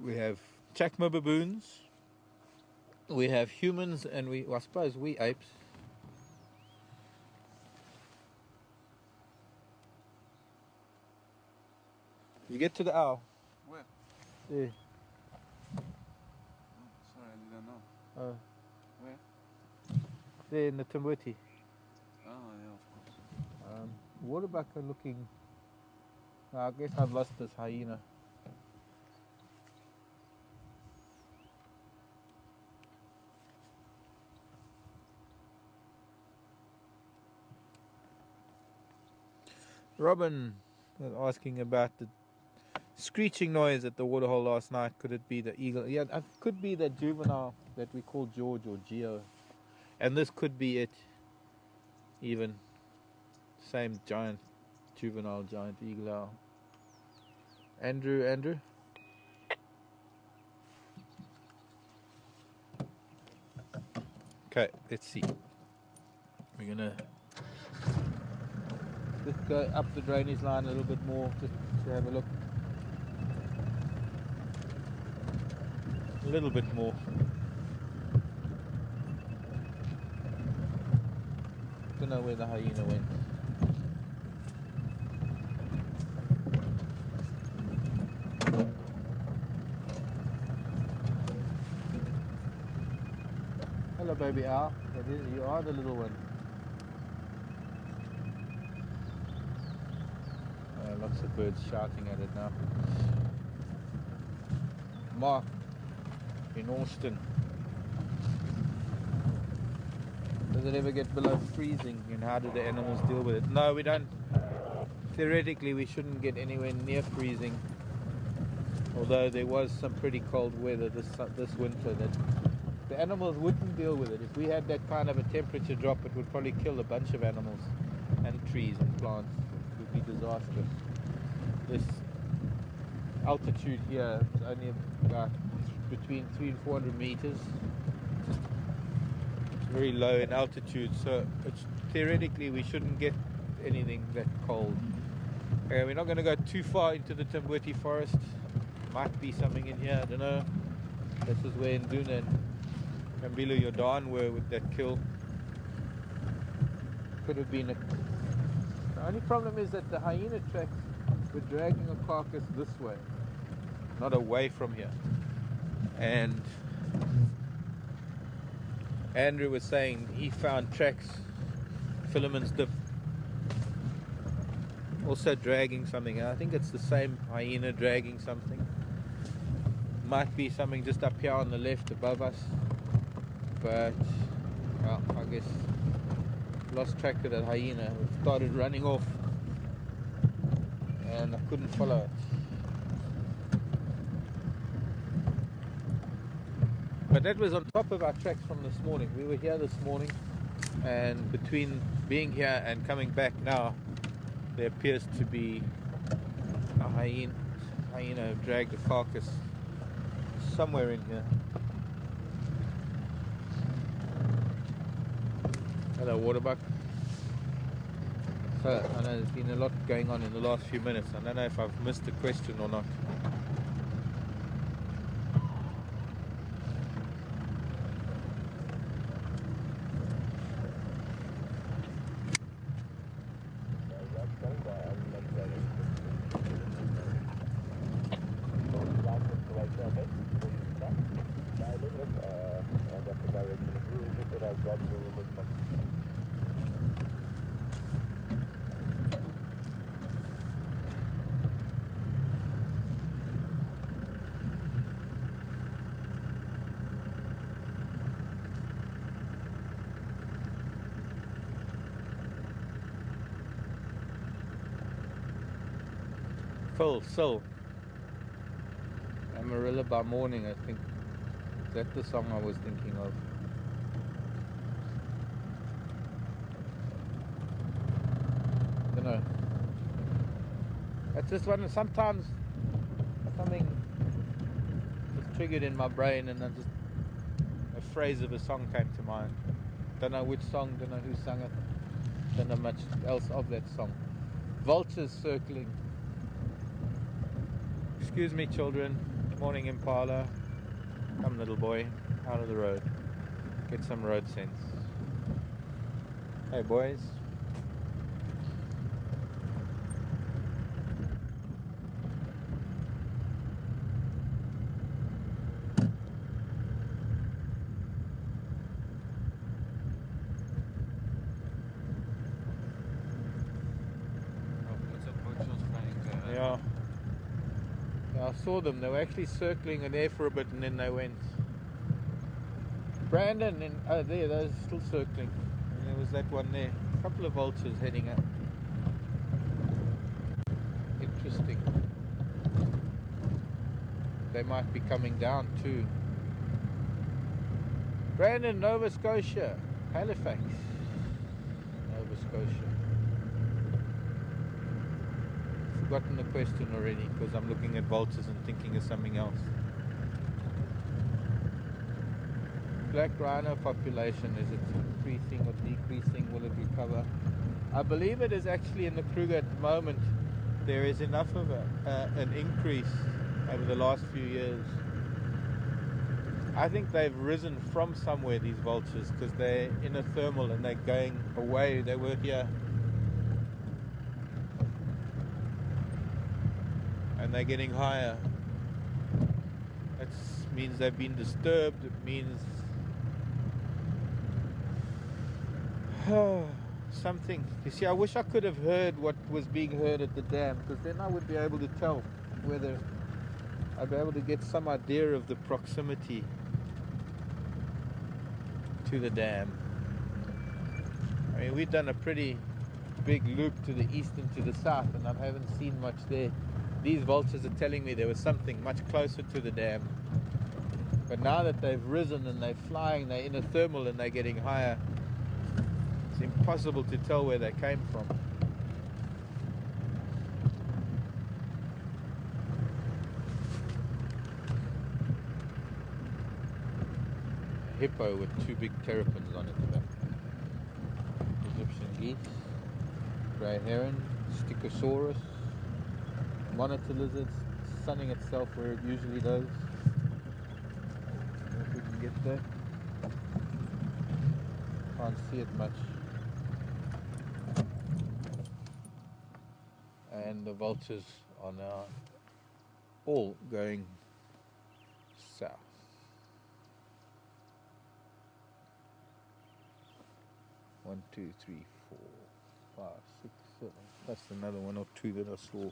We have chacma baboons. We have humans, and I suppose we apes. You get to the owl. Where? There. Oh, sorry, I didn't know. Where? There in the Timbuktu. Oh, yeah, of course. Waterbuck are looking. I guess I've lost this hyena. Robin was asking about the screeching noise at the waterhole last night. Could it be the eagle? Yeah, it could be the juvenile that we call George or Geo. And this could be it. Even. Same giant, juvenile giant eagle owl. Andrew? Okay, let's see. We're gonna just go up the drainage line a little bit more just to have a look. A little bit more. Don't know where the hyena went. Hello, baby owl. That is, you are the little one. Lots of birds shouting at it now. Mark in Austin. Does it ever get below freezing, and how do the animals deal with it? No, we don't. Theoretically, we shouldn't get anywhere near freezing. Although there was some pretty cold weather this winter that the animals wouldn't deal with it. If we had that kind of a temperature drop, it would probably kill a bunch of animals and trees and plants. It would be disastrous. This altitude here is only about between 300 and 400 meters. It's very low in altitude, so theoretically we shouldn't get anything that cold. Okay, we're not going to go too far into the Timbuktu forest. Might be something in here, I don't know. This is where Nduna and Kambilo Jordan were with that kill. Could have been The only problem is that the hyena tracks were dragging a carcass this way, not away from here. And Andrew was saying he found tracks, filaments dip, also dragging something. And I think it's the same hyena dragging something. Might be something just up here on the left above us, but well, I guess lost track of that hyena. It started running off and I couldn't follow it. But that was on top of our tracks from this morning. We were here this morning, and between being here and coming back now, there appears to be a hyena dragged a carcass somewhere in here. Hello, Waterbuck. So, I know there's been a lot going on in the last few minutes. I don't know if I've missed a question or not. Cool, Sill. Amarillo by Morning, I think. Is that the song I was thinking of? Don't know. It's just one. Sometimes something was triggered in my brain, and then just a phrase of a song came to mind. Don't know which song. Don't know who sang it. Don't know much else of that song. Vultures circling. Excuse me, children. Morning, Impala. Come, little boy, out of the road. Get some road sense. Hey, boys. Yeah. Yeah, I saw them. They were actually circling in there for a bit, and then they went. Brandon, and oh, there, those still circling. And there was that one there. A couple of vultures heading up. Interesting. They might be coming down too. Brandon, Nova Scotia, Halifax, Nova Scotia. Forgotten the question already because I'm looking at vultures and thinking of something else. Black rhino population, is it increasing or decreasing? Will it recover? I believe it is actually in the Kruger at the moment. There is enough of an increase over the last few years. I think they've risen from somewhere, these vultures, because they're in a thermal and they're going away. They were here and they're getting higher. That means they've been disturbed. It means something. You see, I wish I could have heard what was being heard at the dam, because then I would be able to tell whether I'd be able to get some idea of the proximity to the dam. I mean, we've done a pretty big loop to the east and to the south, and I haven't seen much there. These vultures are telling me there was something much closer to the dam. But now that they've risen and they're flying, they're in a thermal and they're getting higher, it's impossible to tell where they came from. A hippo with two big terrapins on its back. Egyptian geese, grey heron, Stichosaurus, monitor lizards sunning itself where it usually does. If we can get there. Can't see it much. And the vultures are now all going south. One, two, three, 4, 5, 6, 7. That's another one or two that I saw.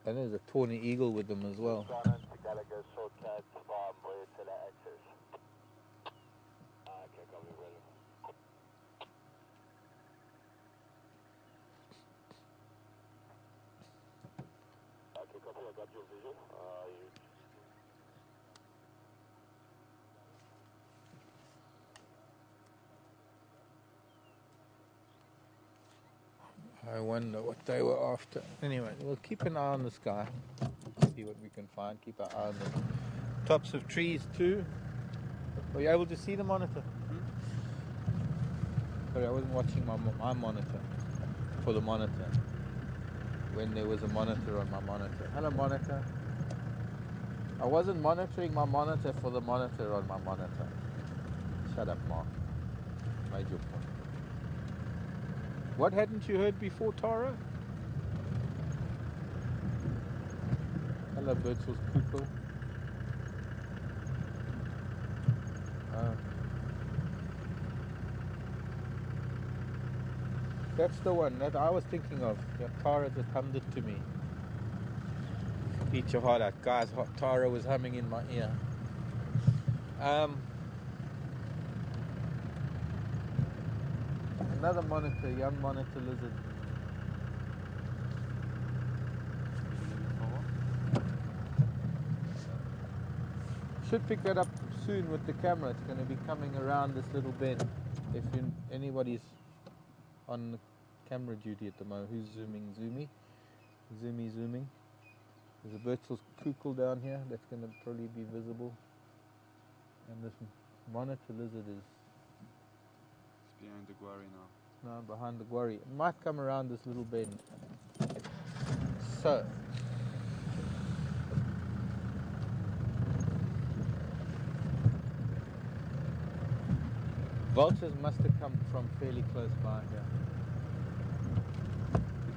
And there's a tawny eagle with them as well. I wonder what they were after. Anyway, we'll keep an eye on the sky. See what we can find. Keep our eye on the tops of trees too. Were you able to see the monitor? Sorry, I wasn't watching my monitor for the monitor. When there was a monitor on my monitor. Hello, monitor. I wasn't monitoring my monitor for the monitor on my monitor. Shut up, Mark. Made your point. What hadn't you heard before, Tara? Hello, Birdsall's Kuko. That's the one that I was thinking of. That Tara just hummed it to me. Eat your heart out. Guys, Tara was humming in my ear. Another monitor, young monitor lizard. Should pick that up soon with the camera. It's going to be coming around this little bend. If anybody's on camera duty at the moment, who's zooming? Zooming. There's a Bertzel's kukul down here that's going to probably be visible. And this monitor lizard is behind the quarry now. No, behind the quarry. It might come around this little bend. So, vultures must have come from fairly close by here.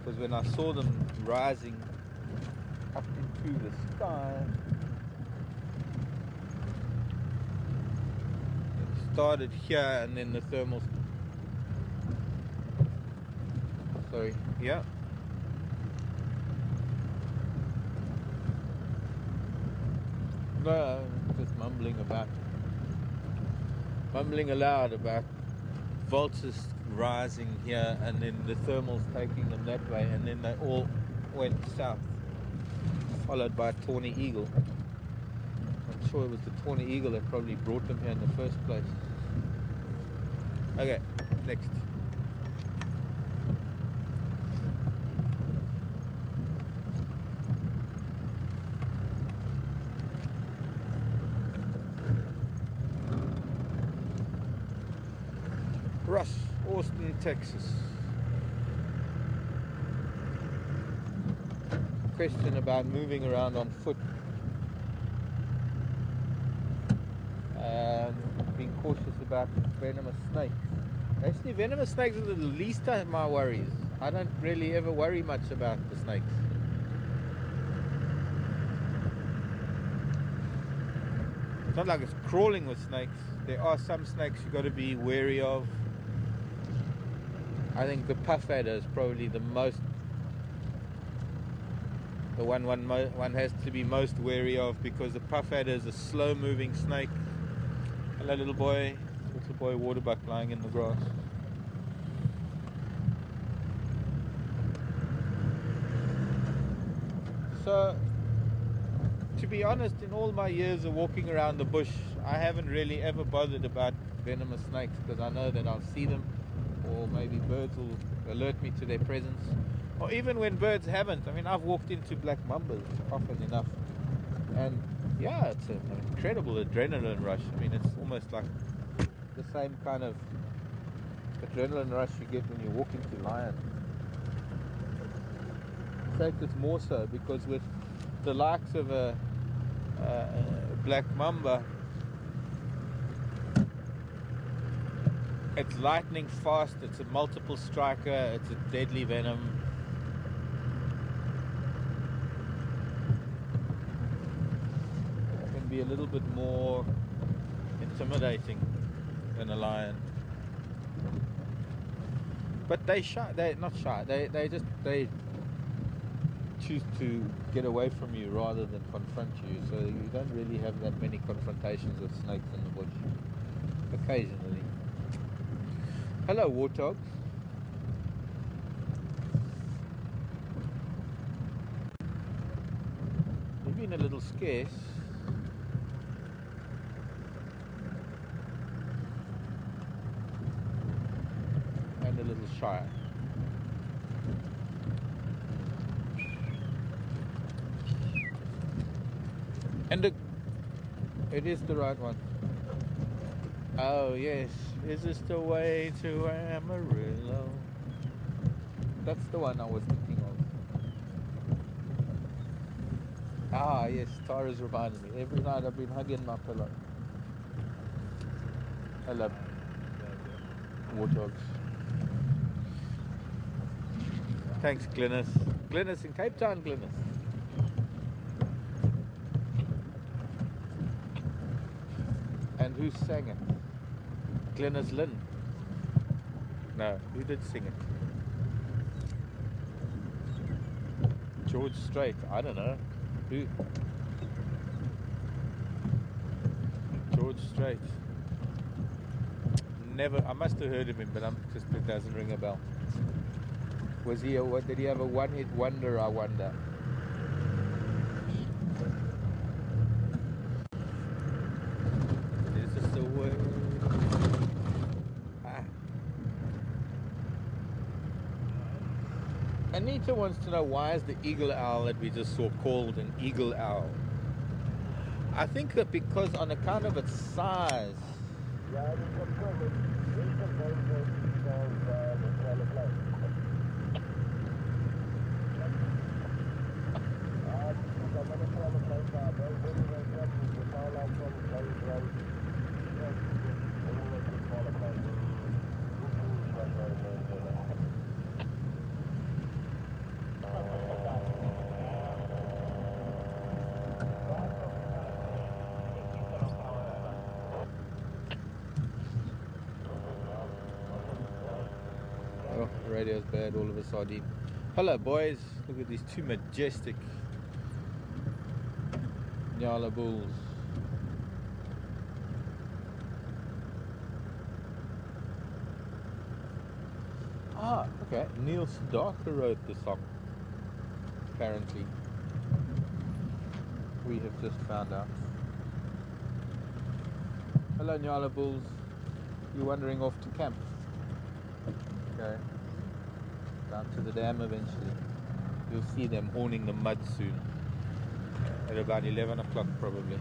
Because when I saw them rising up into the sky, it started here and then the thermals. Sorry, yeah. No, just mumbling aloud about vultures rising here and then the thermals taking them that way, and then they all went south, followed by a tawny eagle. I'm sure it was the tawny eagle that probably brought them here in the first place. Okay, next. Austin, Texas. Question about moving around on foot. Being cautious about venomous snakes. Actually, venomous snakes are the least of my worries. I don't really ever worry much about the snakes. It's not like it's crawling with snakes. There are some snakes you've got to be wary of. I think the puff adder is probably the one has to be most wary of, because the puff adder is a slow-moving snake. Hello, little boy waterbuck lying in the grass. So, to be honest, in all my years of walking around the bush, I haven't really ever bothered about venomous snakes, because I know that I'll see them, or maybe birds will alert me to their presence, or even when birds haven't. I mean, I've walked into black mambas often enough, and yeah, it's an incredible adrenaline rush. I mean, it's almost like the same kind of adrenaline rush you get when you walk into lions. In fact, it's more so, because with the likes of a black mamba, it's lightning fast, it's a multiple striker, it's a deadly venom. It can be a little bit more intimidating than a lion. But they're not shy, they choose to get away from you rather than confront you, so you don't really have that many confrontations with snakes in the bush. Occasionally. Hello, warthogs. You've been a little scarce. And a little shy. And it is the right one. Oh yes, is this the way to Amarillo? That's the one I was thinking of. Ah yes, Tara's reminded me. Every night I've been hugging my pillow. I love warthogs. Thanks, Glynis. Glynis in Cape Town, Glynis. And who sang it? Glynis Lynn. No, who did sing it? George Strait, I don't know. Who? George Strait. Never. I must have heard of him, but it doesn't ring a bell. Was he? What did he have? A one-hit wonder? I wonder. This is the way. Anita wants to know why is the eagle owl that we just saw called an eagle owl? I think that because on account of its size. Yeah, it's a problem. It's a very good the play. Oh, radio's bad, all of a sudden. Hello boys, look at these two majestic Nyala bulls. Ah, okay. Neil Sedaka wrote the song, apparently. We have just found out. Hello Nyala bulls. You're wandering off to camp. Okay. Down to the dam eventually. You'll see them horning the mud soon. At about 11 o'clock probably.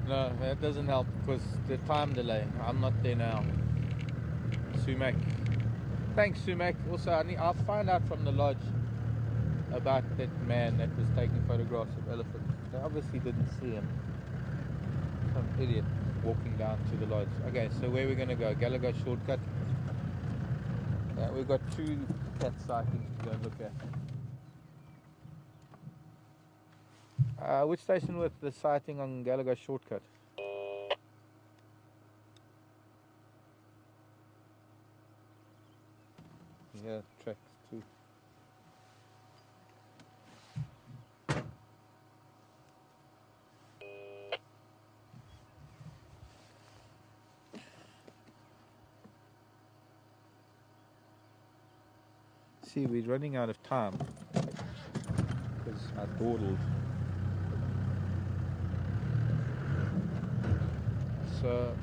No, that doesn't help because the time delay. I'm not there now. Sumac. Thanks, Sumac. Also, I'll find out from the lodge about that man that was taking photographs of elephants. They obviously didn't see him. Some idiot walking down to the lodge. Okay, so where are we going to go? Gallagher shortcut. Yeah, we've got 2 cat sightings to go look at. Which station was the sighting on Gallagher shortcut? Yeah, tracks too. See, we're running out of time because I dawdled. So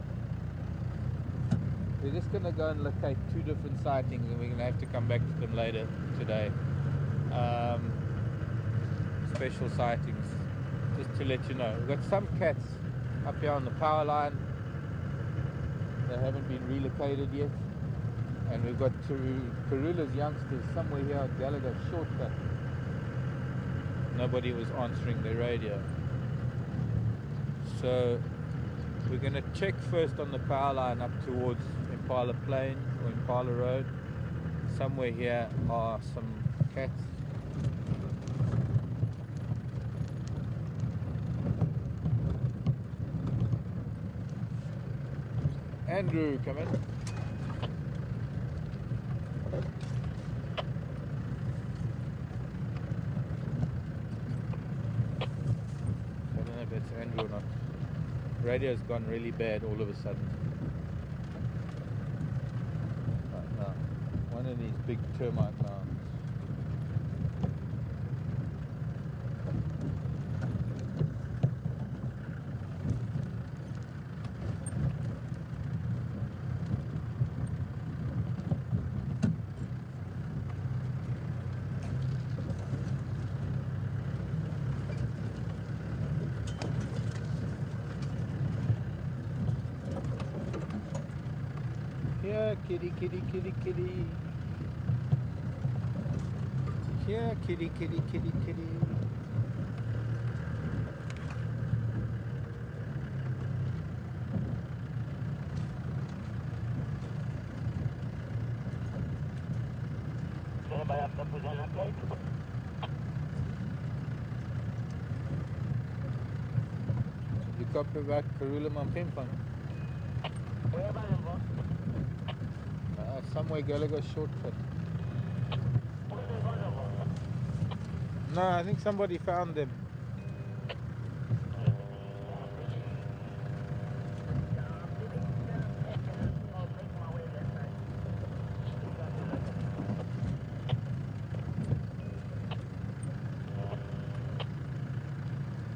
we're just going to go and locate 2 different sightings and we're going to have to come back to them later today. Special sightings, just to let you know. We've got some cats up here on the power line. They haven't been relocated yet. And we've got Karula's youngsters somewhere here at Gallagher shortcut. Nobody was answering their radio. So we're going to check first on the power line up towards Impala Plain or Impala Road. Somewhere here are some cats. Andrew, come in. I don't know if it's Andrew or not. Radio's gone really bad all of a sudden. Right now, one of these big termite mounds. Here, kitty, kitty, kitty, kitty. Here, kitty, kitty, kitty, kitty. You copy back Karula Mampimpan? Somewhere Gallagher shortcut. No, I think somebody found them.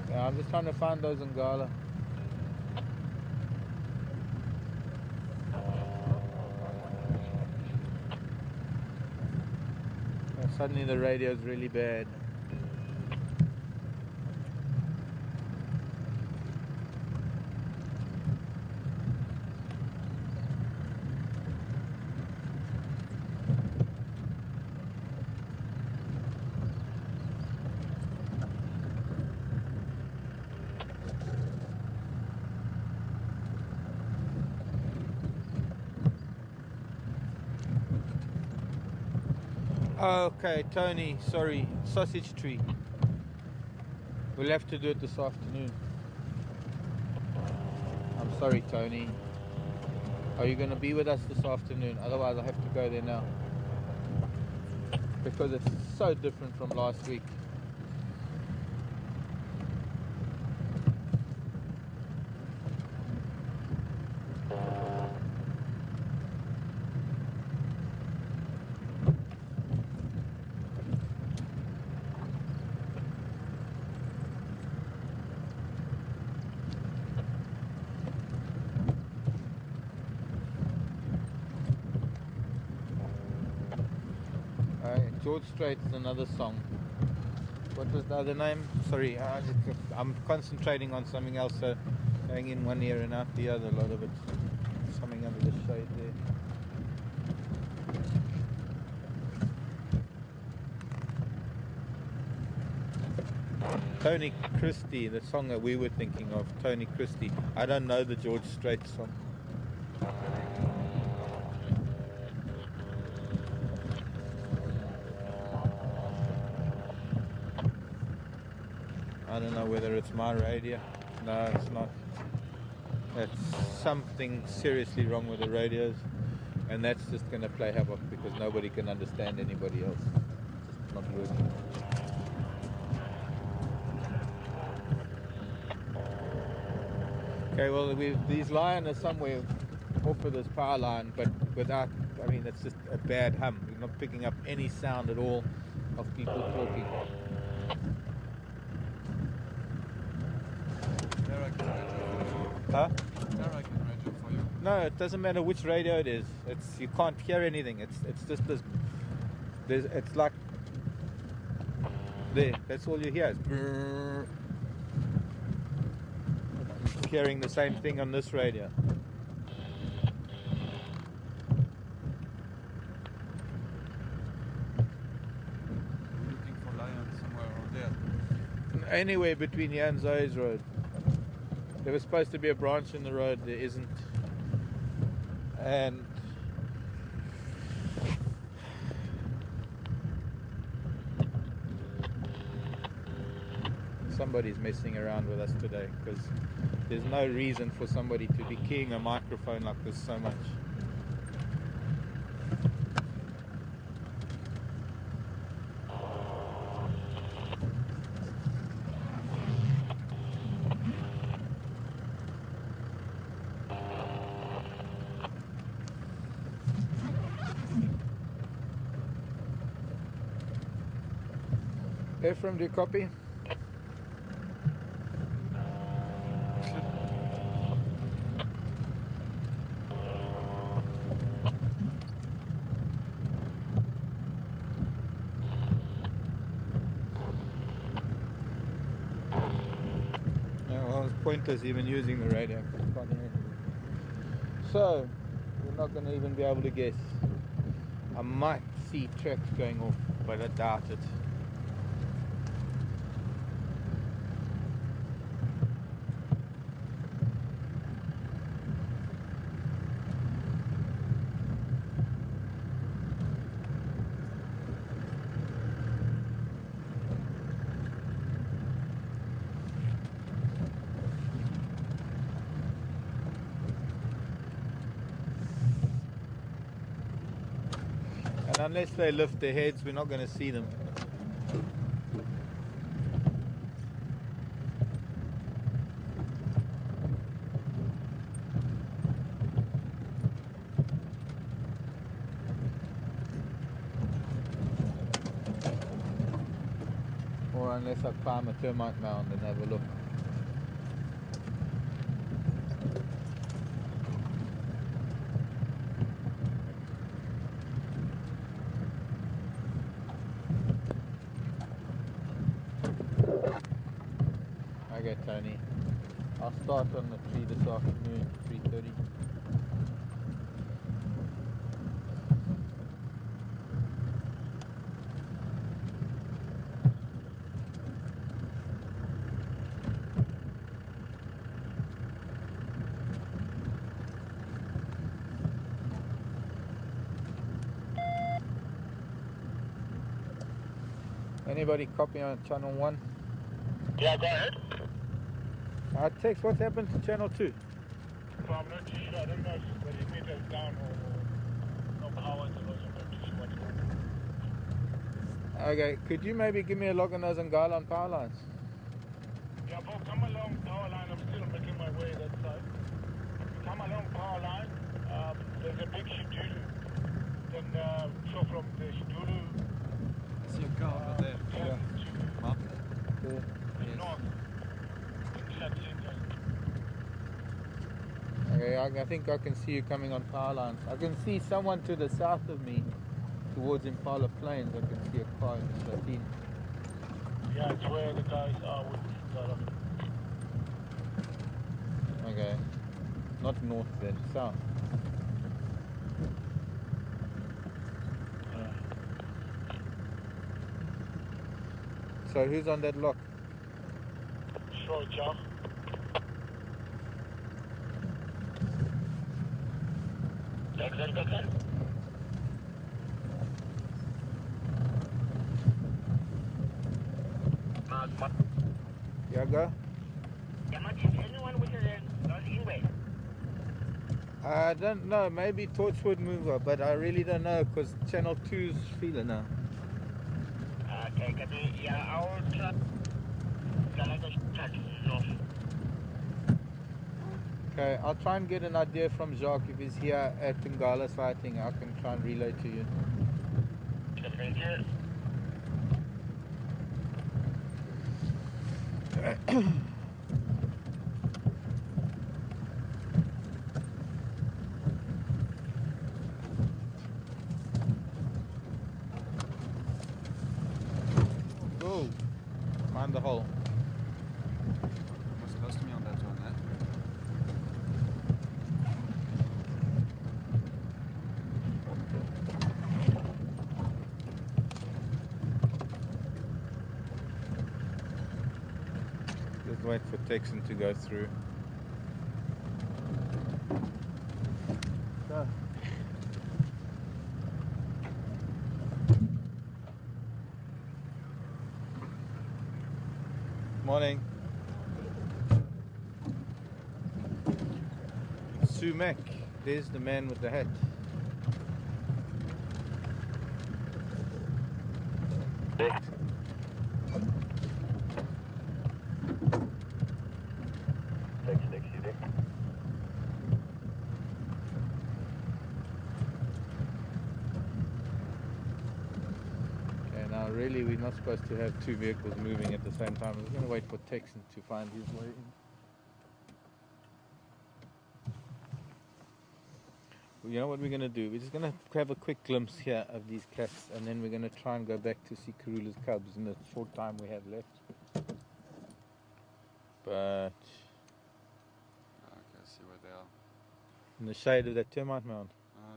Yeah, I'm just trying to find those in Gala. Suddenly the radio is really bad. Okay, Tony, sorry, sausage tree. We'll have to do it this afternoon. I'm sorry, Tony. Are you going to be with us this afternoon? Otherwise, I have to go there now. Because it's so different from last week. George Strait is another song. What was the other name? Sorry, I'm concentrating on something else, so going in one ear and out the other, a lot of it. Something under the shade there. Tony Christie, the song that we were thinking of, Tony Christie. I don't know the George Strait song. I don't know whether it's my radio. No, it's not. It's something seriously wrong with the radios, and that's just going to play havoc because nobody can understand anybody else. It's just not working. Okay, well, these line are somewhere off of this power line, but without, I mean, it's just a bad hum. We're not picking up any sound at all of people talking. Huh? No, it doesn't matter which radio it is. You can't hear anything. It's just this. It's like there. That's all you hear. It's brrr. I'm hearing the same thing on this radio. We're looking for lions somewhere around there. Anywhere between here and Zoe's Road. There was supposed to be a branch in the road, there isn't. And somebody's messing around with us today because there's no reason for somebody to be keying a microphone like this so much. Ephraim, do you copy? Yeah, well, it's pointless even using the radio. Can't hear anything. So, we're not going to even be able to guess. I might see tracks going off, but I doubt it. unless they lift their heads, we're not going to see them. Or unless I climb a termite mound and have a look. Okay, Tony. I'll start on the tree this afternoon, 3:30. Anybody copy on channel 1? Yeah, go ahead. Tex, what's happened to channel 2? So I'm not too sure. I don't know if the limiter is down or no power. I'm not too sure what's going on. Okay, could you maybe give me a log on those and guile on power lines? Yeah, Bob, come along power line. I'm still making my way that side. Come along power line. There's a big schedule. Then so from the schedule I see a car over there. Yeah. Mark? Okay. Yes. north. Okay, I think I can see you coming on power lines. I can see someone to the south of me, towards Impala Plains. I can see a car in the 13. Yeah, it's where the guys are with Zara. Okay, not north then, south. So who's on that lock? Sure, Joe. Excellent. Yeah, go. Anyone with a north-in-way? I don't know, maybe Torchwood Mover, but I really don't know because channel 2's feeling now. Okay, copy. Yeah, I'll try. Okay, I'll try and get an idea from Jacques if he's here at Tingala sighting. I can try and relay to you. Thank you. Go! Find the hole. Was close to me on that one, eh? Just wait for Texan to go through. Go. Morning. Sumac, there's the man with the hat. Okay, now really we're not supposed to have two vehicles moving at the same time. We're going to wait for Texan to find his way in. You know what we're going to do? We're just going to have a quick glimpse here of these cats, and then we're going to try and go back to see Karula's cubs in the short time we have left. But Okay, I see where they are. in the shade of that termite mound.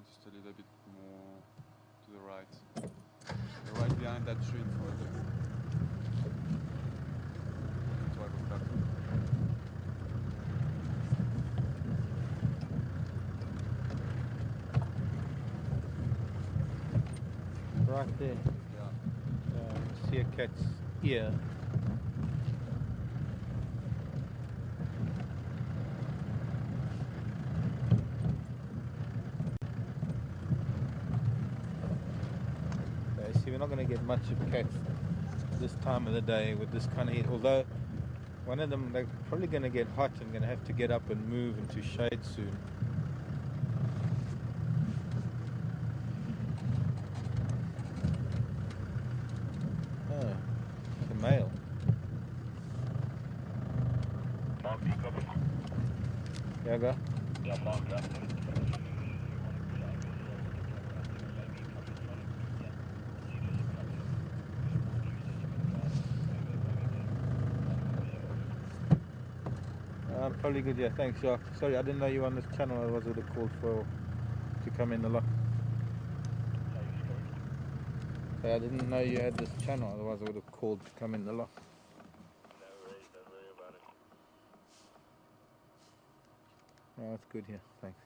Just a little bit more to the right. They're right behind that tree in front of you. To have a look. Right there. Yeah. See a cat's ear. See, we're not going to get much of cats this time of the day with this kind of heat. Although one of them, they're probably going to get hot and going to have to get up and move into shade soon. Oh, it's a male. Yeah, go. I'm probably good, yeah. Thanks, Jacques. Sorry, I didn't know you were on this channel. Otherwise, I would have called for to come in the lock. So I didn't know you had this channel. Otherwise, I would have called to come in the lock. No worries, don't worry about it. Oh, that's good here. Thanks.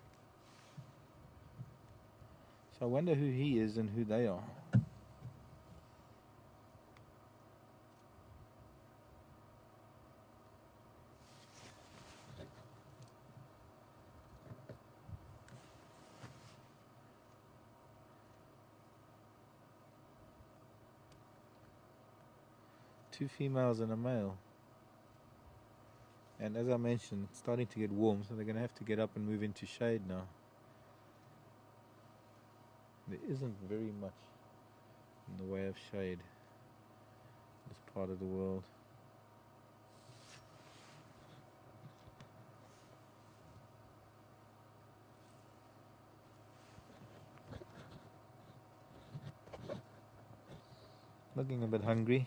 So I wonder who he is and who they are. Two females and a male. And as I mentioned, it's starting to get warm, so they're going to have to get up and move into shade now. There isn't very much in the way of shade in this part of the world. Looking a bit hungry.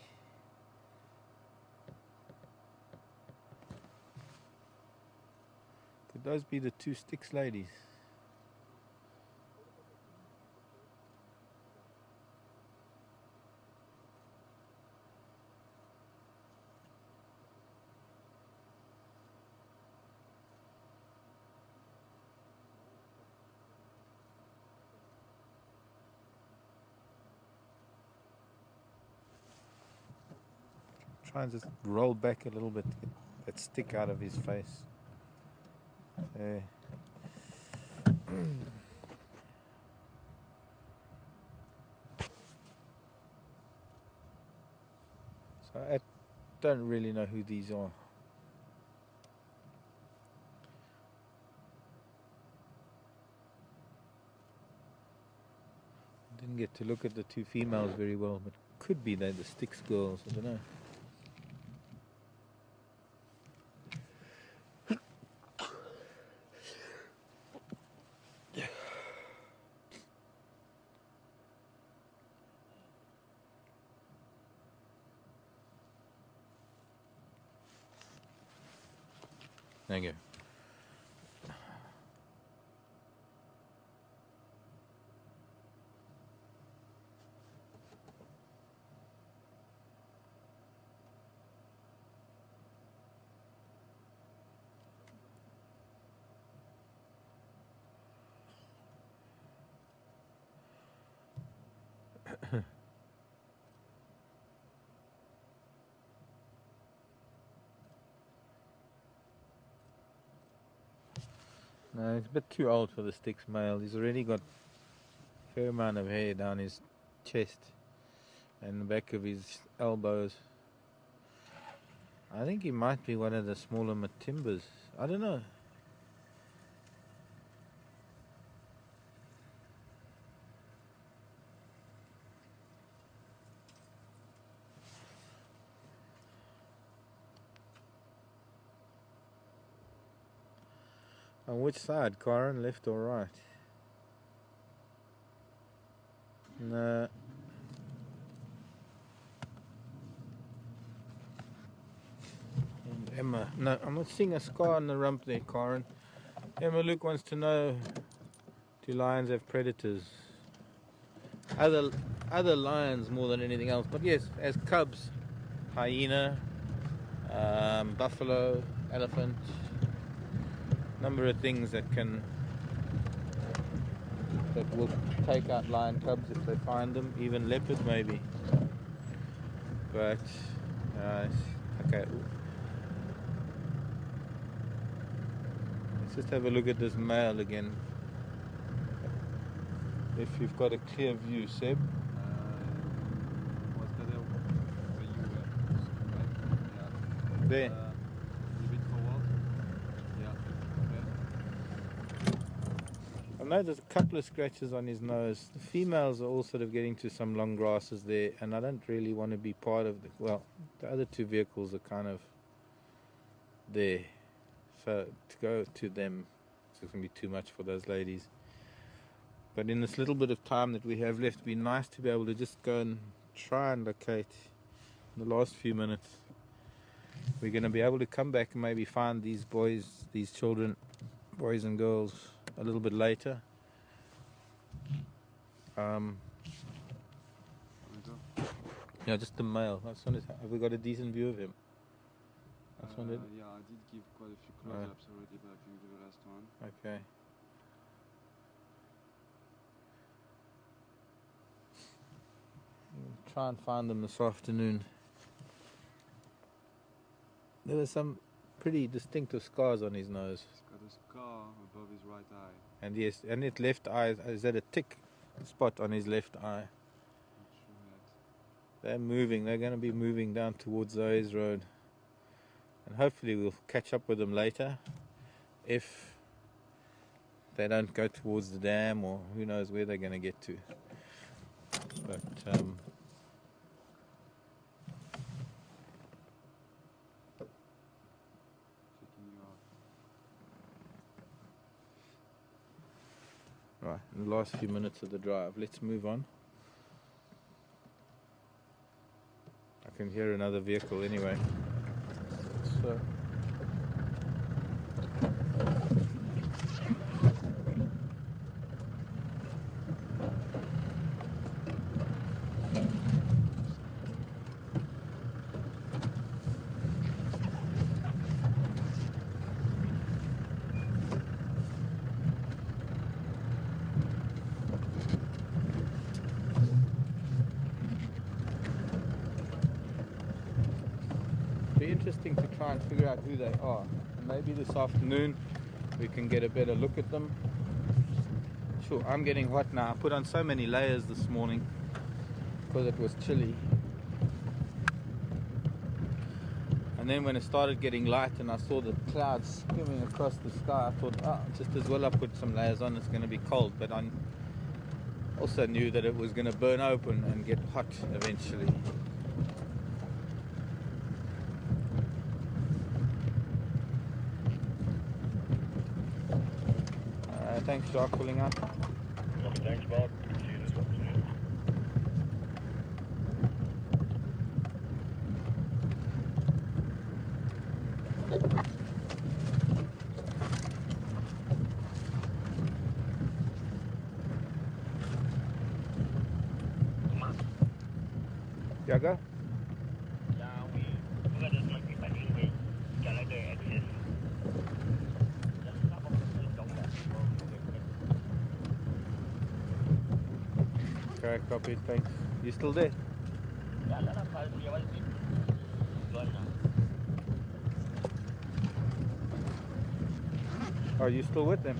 Could those be the two sticks ladies? Try and just roll back a little bit to get that stick out of his face. There. So I don't really know who these are. Didn't get to look at the two females very well, but could be they're the sticks girls, I don't know. There you go. No, he's a bit too old for the sticks male. He's already got a fair amount of hair down his chest and the back of his elbows. I think he might be one of the smaller Matimbas. I don't know. On which side, Karen? Left or right? No. And Emma. No, I'm not seeing a scar on the rump there, Karen. Emma Luke wants to know, do lions have predators? Other lions more than anything else. But yes, as cubs, hyena, buffalo, elephant, number of things that will take out lion cubs if they find them, even leopards maybe. But okay, let's just have a look at this male again. If you've got a clear view, Seb. There. A bit forward. Yeah. Okay. I know there's a couple of scratches on his nose. The females are all sort of getting to some long grasses there, and I don't really want to be part of the. Well, the other two vehicles are kind of there, so to go to them, it's going to be too much for those ladies. But in this little bit of time that we have left, it'd be nice to be able to just go and try and locate in the last few minutes. We're going to be able to come back and maybe find these boys, these children, boys and girls, a little bit later. Yeah, just the male. Have we got a decent view of him? Yeah, I did give quite a few close-ups already, but I can give the last one. Okay. We'll try and find them this afternoon. There were some pretty distinctive scars on his nose. He's got a scar above his right eye. And yes, and his left eye, is that a tick spot on his left eye? Not sure yet. They're moving, they're going to be moving down towards Zoe's Road. And hopefully we'll catch up with them later. If they don't go towards the dam, or who knows where they're going to get to. But right, in the last few minutes of the drive, let's move on. I can hear another vehicle anyway. So be interesting to try and figure out who they are. And maybe this afternoon we can get a better look at them. Sure, I'm getting hot now. I put on so many layers this morning because it was chilly. And then when it started getting light and I saw the clouds skimming across the sky, I thought, just as well I put some layers on, it's going to be cold. But I also knew that it was going to burn open and get hot eventually. Thanks, Jacques, for pulling out. Thanks, Bob. See you this afternoon. Jaga? Ya, we ada semakin banding we kalau ada access. Yang apa pun dong dah. Okay, copy, thanks. You still there? Ya, lah pas dia balik. Tuan lah. Are you still with them?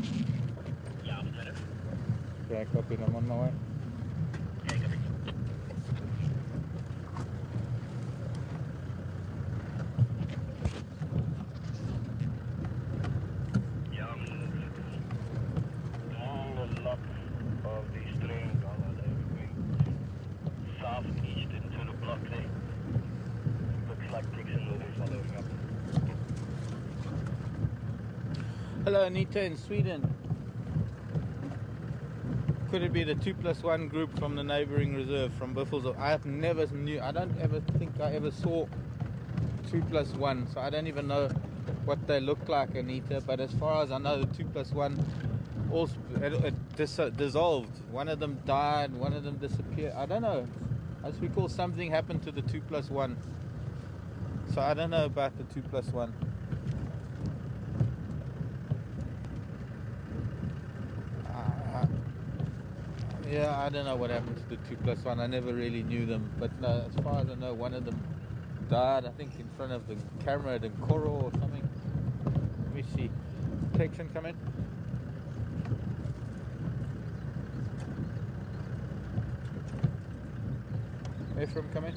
Ya, benar. Okay, copy, I'm on my way. Hello, Anita in Sweden. Could it be the 2+1 group from the neighbouring reserve from Buffels? I don't ever think I ever saw 2+1, so I don't even know what they look like, Anita. But as far as I know, the 2+1 also dissolved. One of them died, one of them disappeared. I don't know. I just recall something happened to the 2+1. So I don't know about the 2+1. Yeah, I don't know what happened to the 2+1. I never really knew them, but no, as far as I know, one of them died, I think, in front of the camera at Koro or something. Let me see. Protection, come in. Ephraim, come in.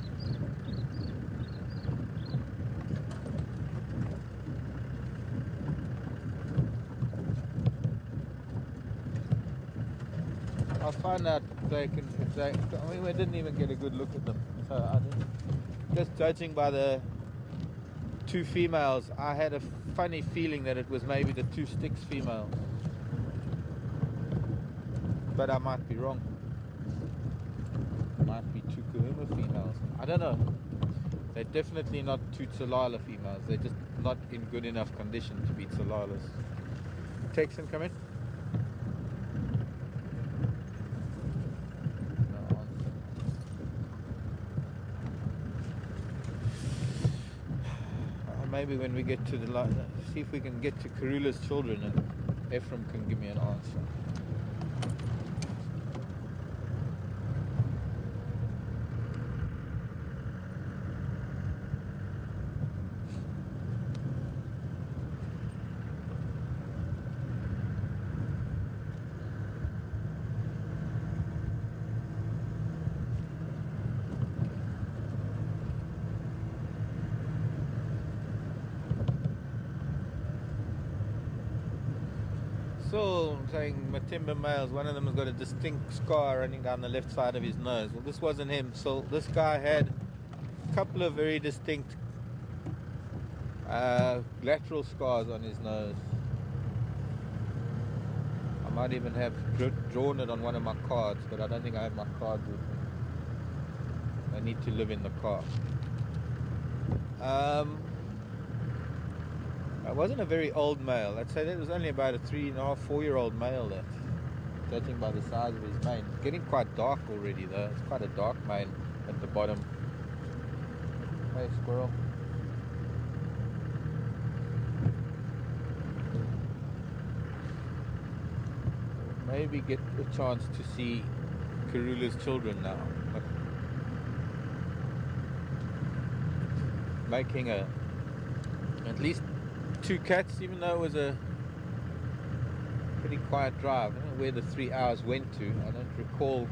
I'll find out if they can. If they, I mean, we didn't even get a good look at them. So I didn't. Just judging by the two females, I had a funny feeling that it was maybe the two sticks females. But I might be wrong. Might be two Kahuma females. I don't know. They're definitely not two Tsalala females. They're just not in good enough condition to be Tsalalas. Texan, come in. No answer. Maybe when we get to the line, see if we can get to Karula's children and Ephraim can give me an answer. So, saying Matimba males, one of them has got a distinct scar running down the left side of his nose. Well, this wasn't him. So this guy had a couple of very distinct lateral scars on his nose. I might even have drawn it on one of my cards, but I don't think I have my cards with me. I need to live in the car. It wasn't a very old male. I'd say that was only about a 3.5, 4-year-old male, that, judging by the size of his mane. It's getting quite dark already though. It's quite a dark mane at the bottom. Hey, squirrel. Maybe get a chance to see Karula's children now. But making at least 2 cats, even though it was a pretty quiet drive. I don't know where the 3 hours went to. I don't recall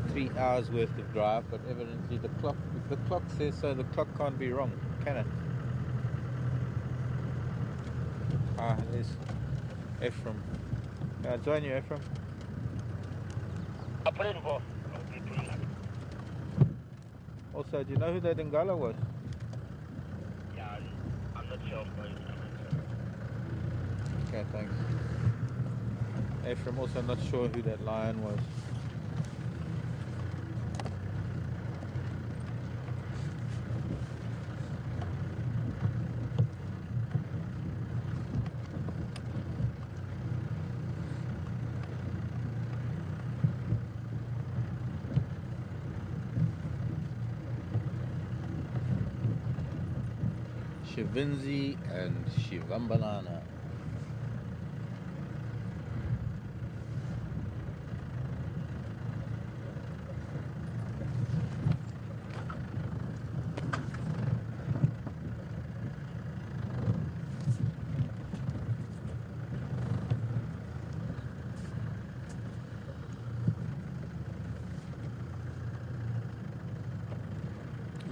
3 hours worth of drive, but evidently the clock, if the clock says so, the clock can't be wrong, can it? Ah, there's Ephraim. Can I join you, Ephraim? I'll put it in for. Also, do you know who that Ngala was? Yeah, I'm not sure. Okay, thanks. Ephraim also not sure who that lion was. Shivinzi and Shivambalana.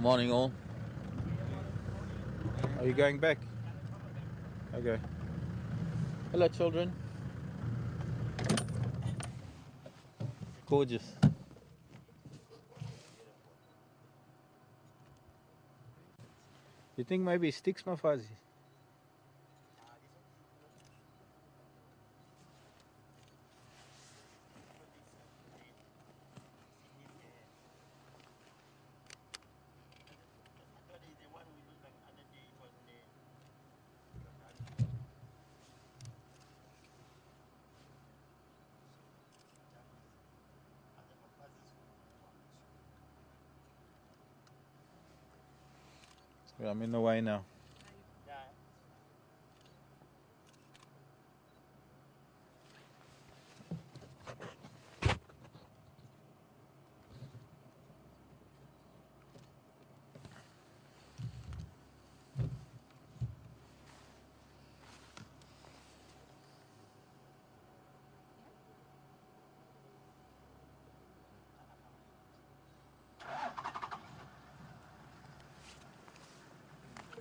Morning all. Are you going back? Okay. Hello children. Gorgeous. You think maybe it sticks, my fuzzy? Yeah, I'm in the way now.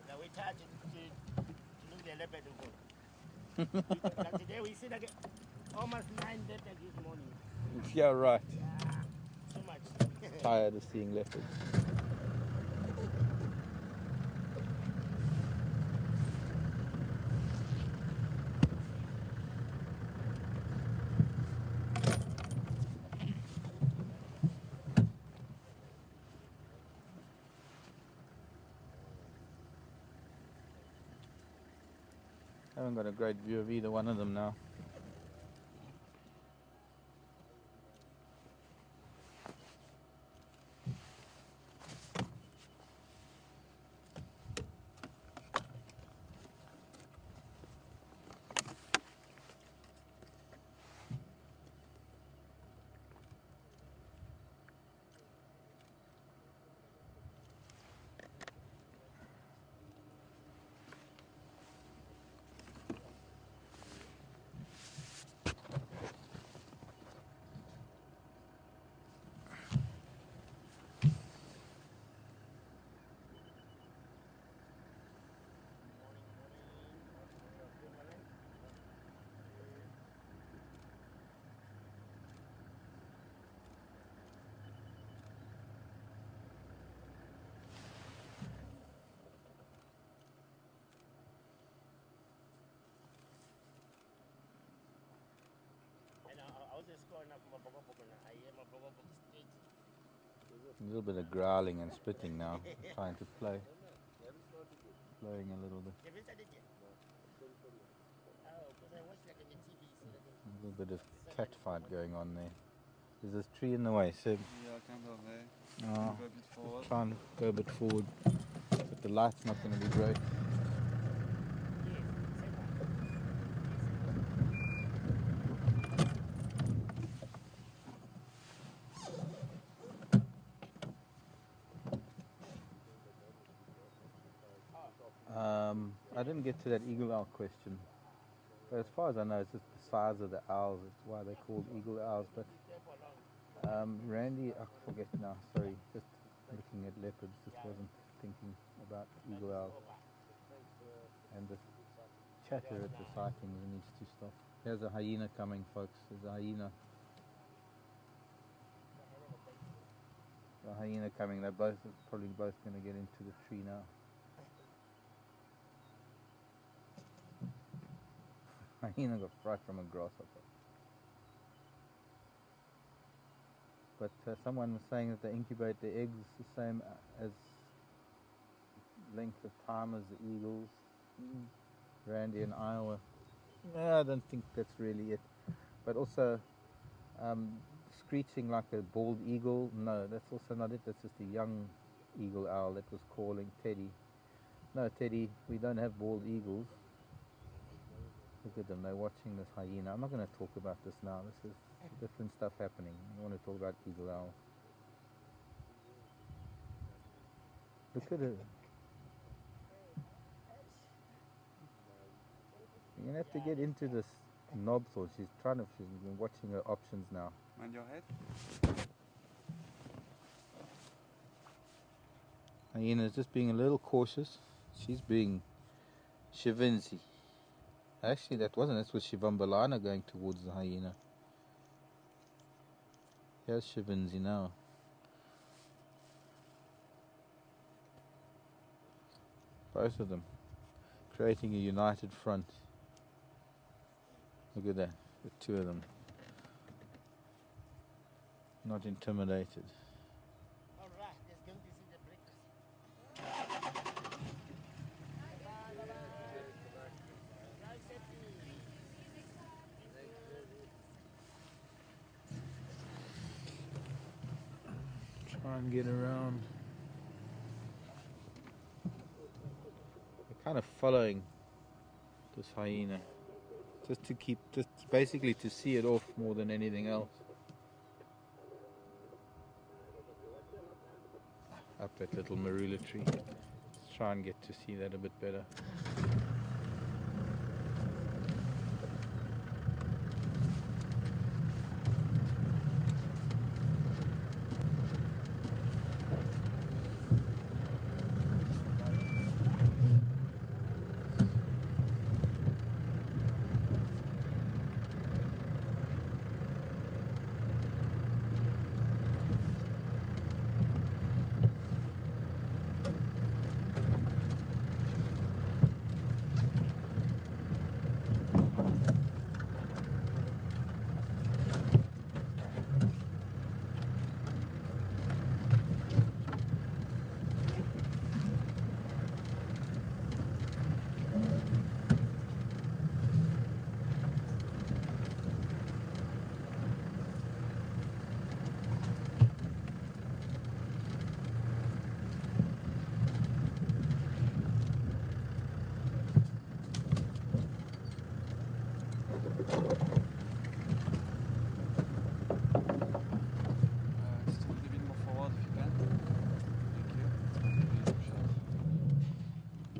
Now we charge to look the leopard to go. Like today we see like almost 9 dead attack this morning. Yeah, right. Too much. Tired of seeing leopards. I haven't got a great view of either one of them now. And I was just calling up my Bogobok and I hear my Bogobok straight. A little bit of growling and spitting now, trying to play. Playing a little bit. You haven't started yet? Oh, because I watched like on the TV. So like A little bit of cat fight going on there. Is this tree in the way, Seb? Yeah, I can't go there. Oh, Go a bit forward. try and go a bit forward. But the light's not going to be great. yes, same one. I didn't get to that eagle owl question. But as far as I know, it's just the size of the owls. It's why they're called eagle owls. But Randy, I forget now. Sorry, just looking at leopards. Just wasn't thinking about eagle owls. And the chatter at the sightings needs to stop. There's a hyena coming, folks. There's a hyena. The hyena coming. They're probably both going to get into the tree now. Hyena got fright from a grasshopper. But someone was saying that they incubate their eggs the same as length of time as the eagles. Randy in Iowa. No, I don't think that's really it. But also screeching like a bald eagle. No, that's also not it. That's just a young eagle owl that was calling Teddy. No, Teddy, we don't have bald eagles. Look at them, they're watching this hyena. I'm not going to talk about this now. This is different stuff happening. I want to talk about eagle owl. Look at it. You're going to have to get into this knob thought. She's been watching her options now. Mind your head. Hyena's just being a little cautious. She's being Shivinzi. Actually, that was Shivambalana going towards the hyena. Here's Shivinzi now. Both of them creating a united front. Look at that, the two of them. Not intimidated. All right, let's go to see the breakfast. Drive safely. Try and get around. They're kind of following this hyena. Just basically to see it off more than anything else. Up that little marula tree. Let's try and get to see that a bit better.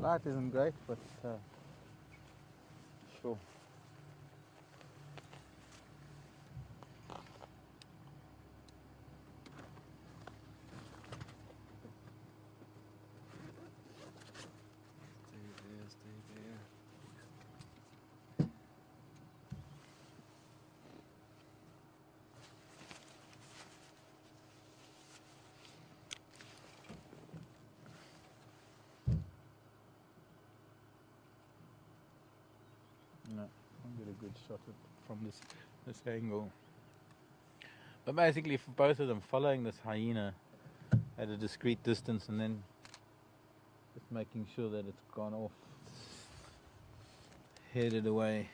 Light isn't great, but sure. Stay there. No, I'll get a good shot from this angle. But basically, for both of them, following this hyena at a discrete distance and then just making sure that it's gone off, headed away.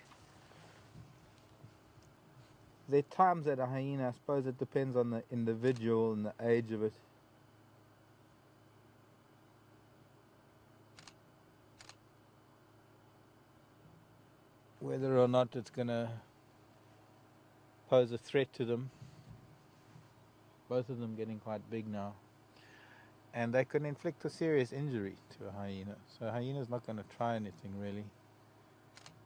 There are times that a hyena, I suppose it depends on the individual and the age of it. Whether or not it's going to pose a threat to them. Both of them getting quite big now. And they can inflict a serious injury to a hyena. So a hyena's not going to try anything really.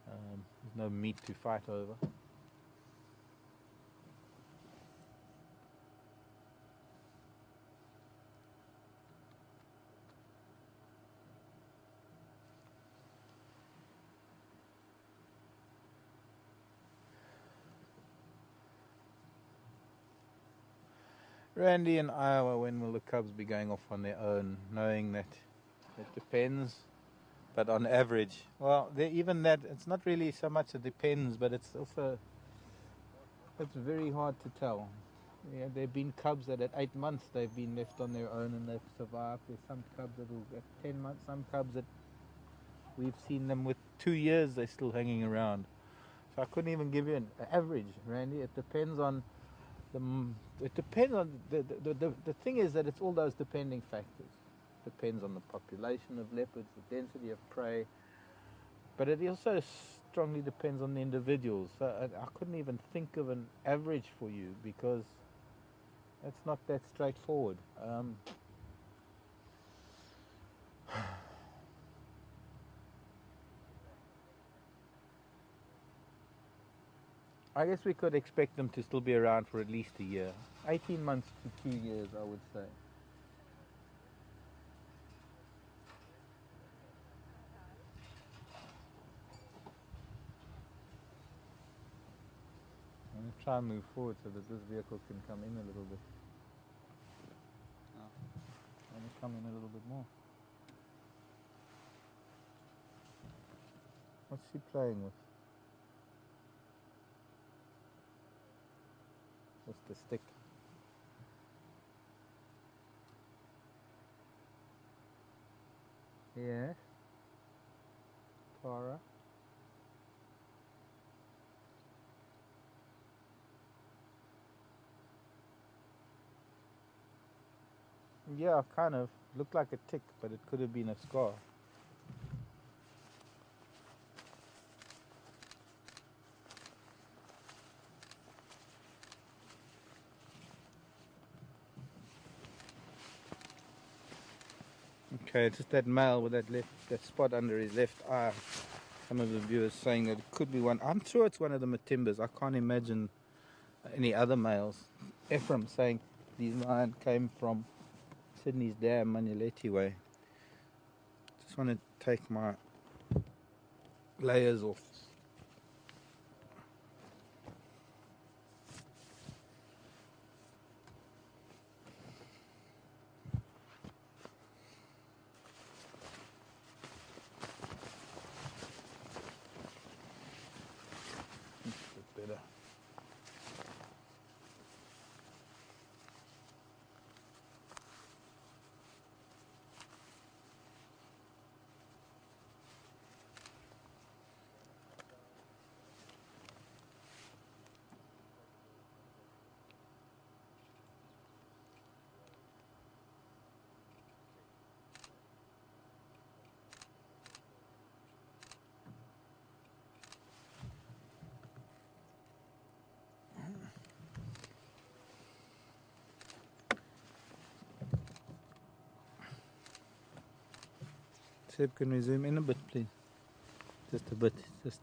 There's no meat to fight over. Randy in Iowa, when will the cubs be going off on their own, knowing that it depends, but on average, well, even that, it's not really so much it depends, but it's also, it's very hard to tell. Yeah, there have been cubs that at 8 months they've been left on their own and they've survived. There's some cubs that will at 10 months, some cubs that we've seen them with 2 years, they're still hanging around. So I couldn't even give you an average, Randy. It depends on the thing is that it's all those depending factors. Depends on the population of leopards, the density of prey, but it also strongly depends on the individuals. So I couldn't even think of an average for you because it's not that straightforward. I guess we could expect them to still be around for at least a year. 18 months to 2 years, I would say. I'm going to try and move forward so that this vehicle can come in a little bit. Oh. Let me come in a little bit more. What's she playing with? What's the stick? Yes. Tara. Yeah, kind of. Looked like a tick, but it could have been a scar. Okay, it's just that male with that spot under his left eye. Some of the viewers saying that it could be one. I'm sure it's one of the Matimbas. I can't imagine any other males. Ephraim saying these mine came from Sydney's Dam, Manuleti way. Just want to take my layers off. Better. Seb, can we zoom in a bit, please? Just a bit, just.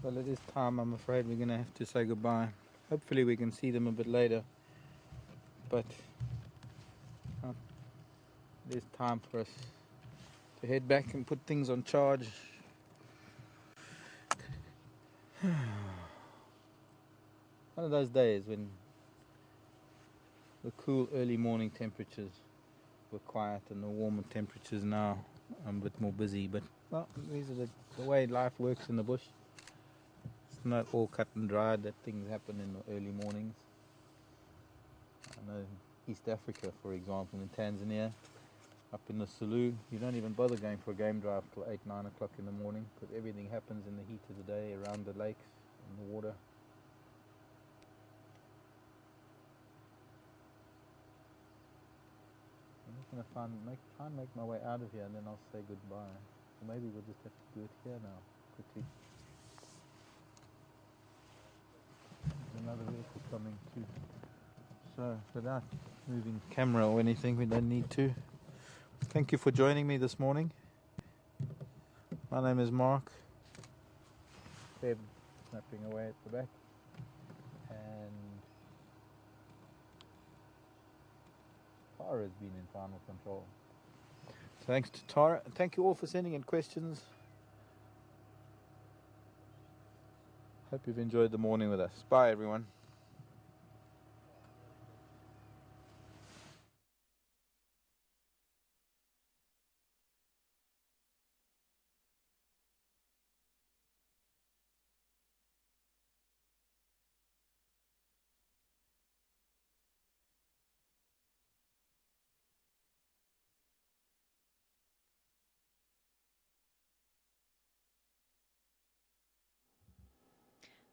Well, it is time. I'm afraid we're going to have to say goodbye. Hopefully we can see them a bit later. But it is time for us to head back and put things on charge. One of those days when the cool early morning temperatures were quiet and the warmer temperatures now I'm a bit more busy. But well, these are the way life works in the bush. It's not all cut and dried that things happen in the early mornings. I know in East Africa, for example, in Tanzania, up in the Sulu, you don't even bother going for a game drive till 8, 9 o'clock in the morning because everything happens in the heat of the day around the lakes and the water. I'm just going to try and make my way out of here and then I'll say goodbye. Or maybe we'll just have to do it here now, quickly. There's another vehicle coming too. So, without moving camera or anything, we don't need to. Thank you for joining me this morning. My name is Mark. Seb snapping away at the back. And Tara has been in final control. Thanks to Tara. Thank you all for sending in questions. Hope you've enjoyed the morning with us. Bye, everyone.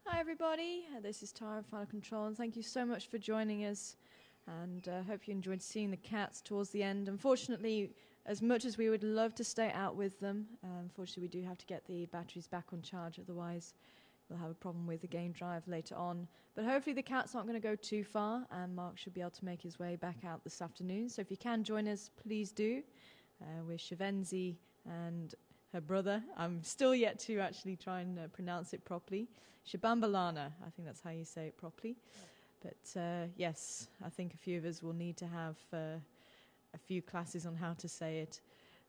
Hi everybody, this is Tara of Final Control and thank you so much for joining us and hope you enjoyed seeing the cats towards the end. Unfortunately, as much as we would love to stay out with them, unfortunately we do have to get the batteries back on charge, otherwise we'll have a problem with the game drive later on. But hopefully the cats aren't going to go too far and Mark should be able to make his way back out this afternoon. So if you can join us, please do. We're Shavenzi and her brother. I'm still yet to actually try and pronounce it properly. Shabambalana, I think that's how you say it properly. But yes, I think a few of us will need to have a few classes on how to say it.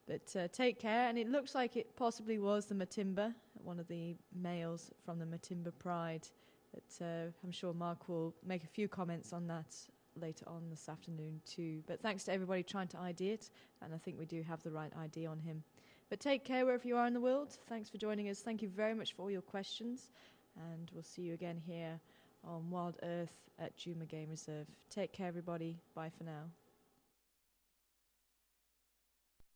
But take care, and it looks like it possibly was the Matimba, one of the males from the Matimba Pride. But I'm sure Mark will make a few comments on that later on this afternoon too. But thanks to everybody trying to ID it, and I think we do have the right ID on him. But take care wherever you are in the world. Thanks for joining us. Thank you very much for all your questions, and we'll see you again here on Wild Earth at Juma Game Reserve. Take care, everybody. Bye for now.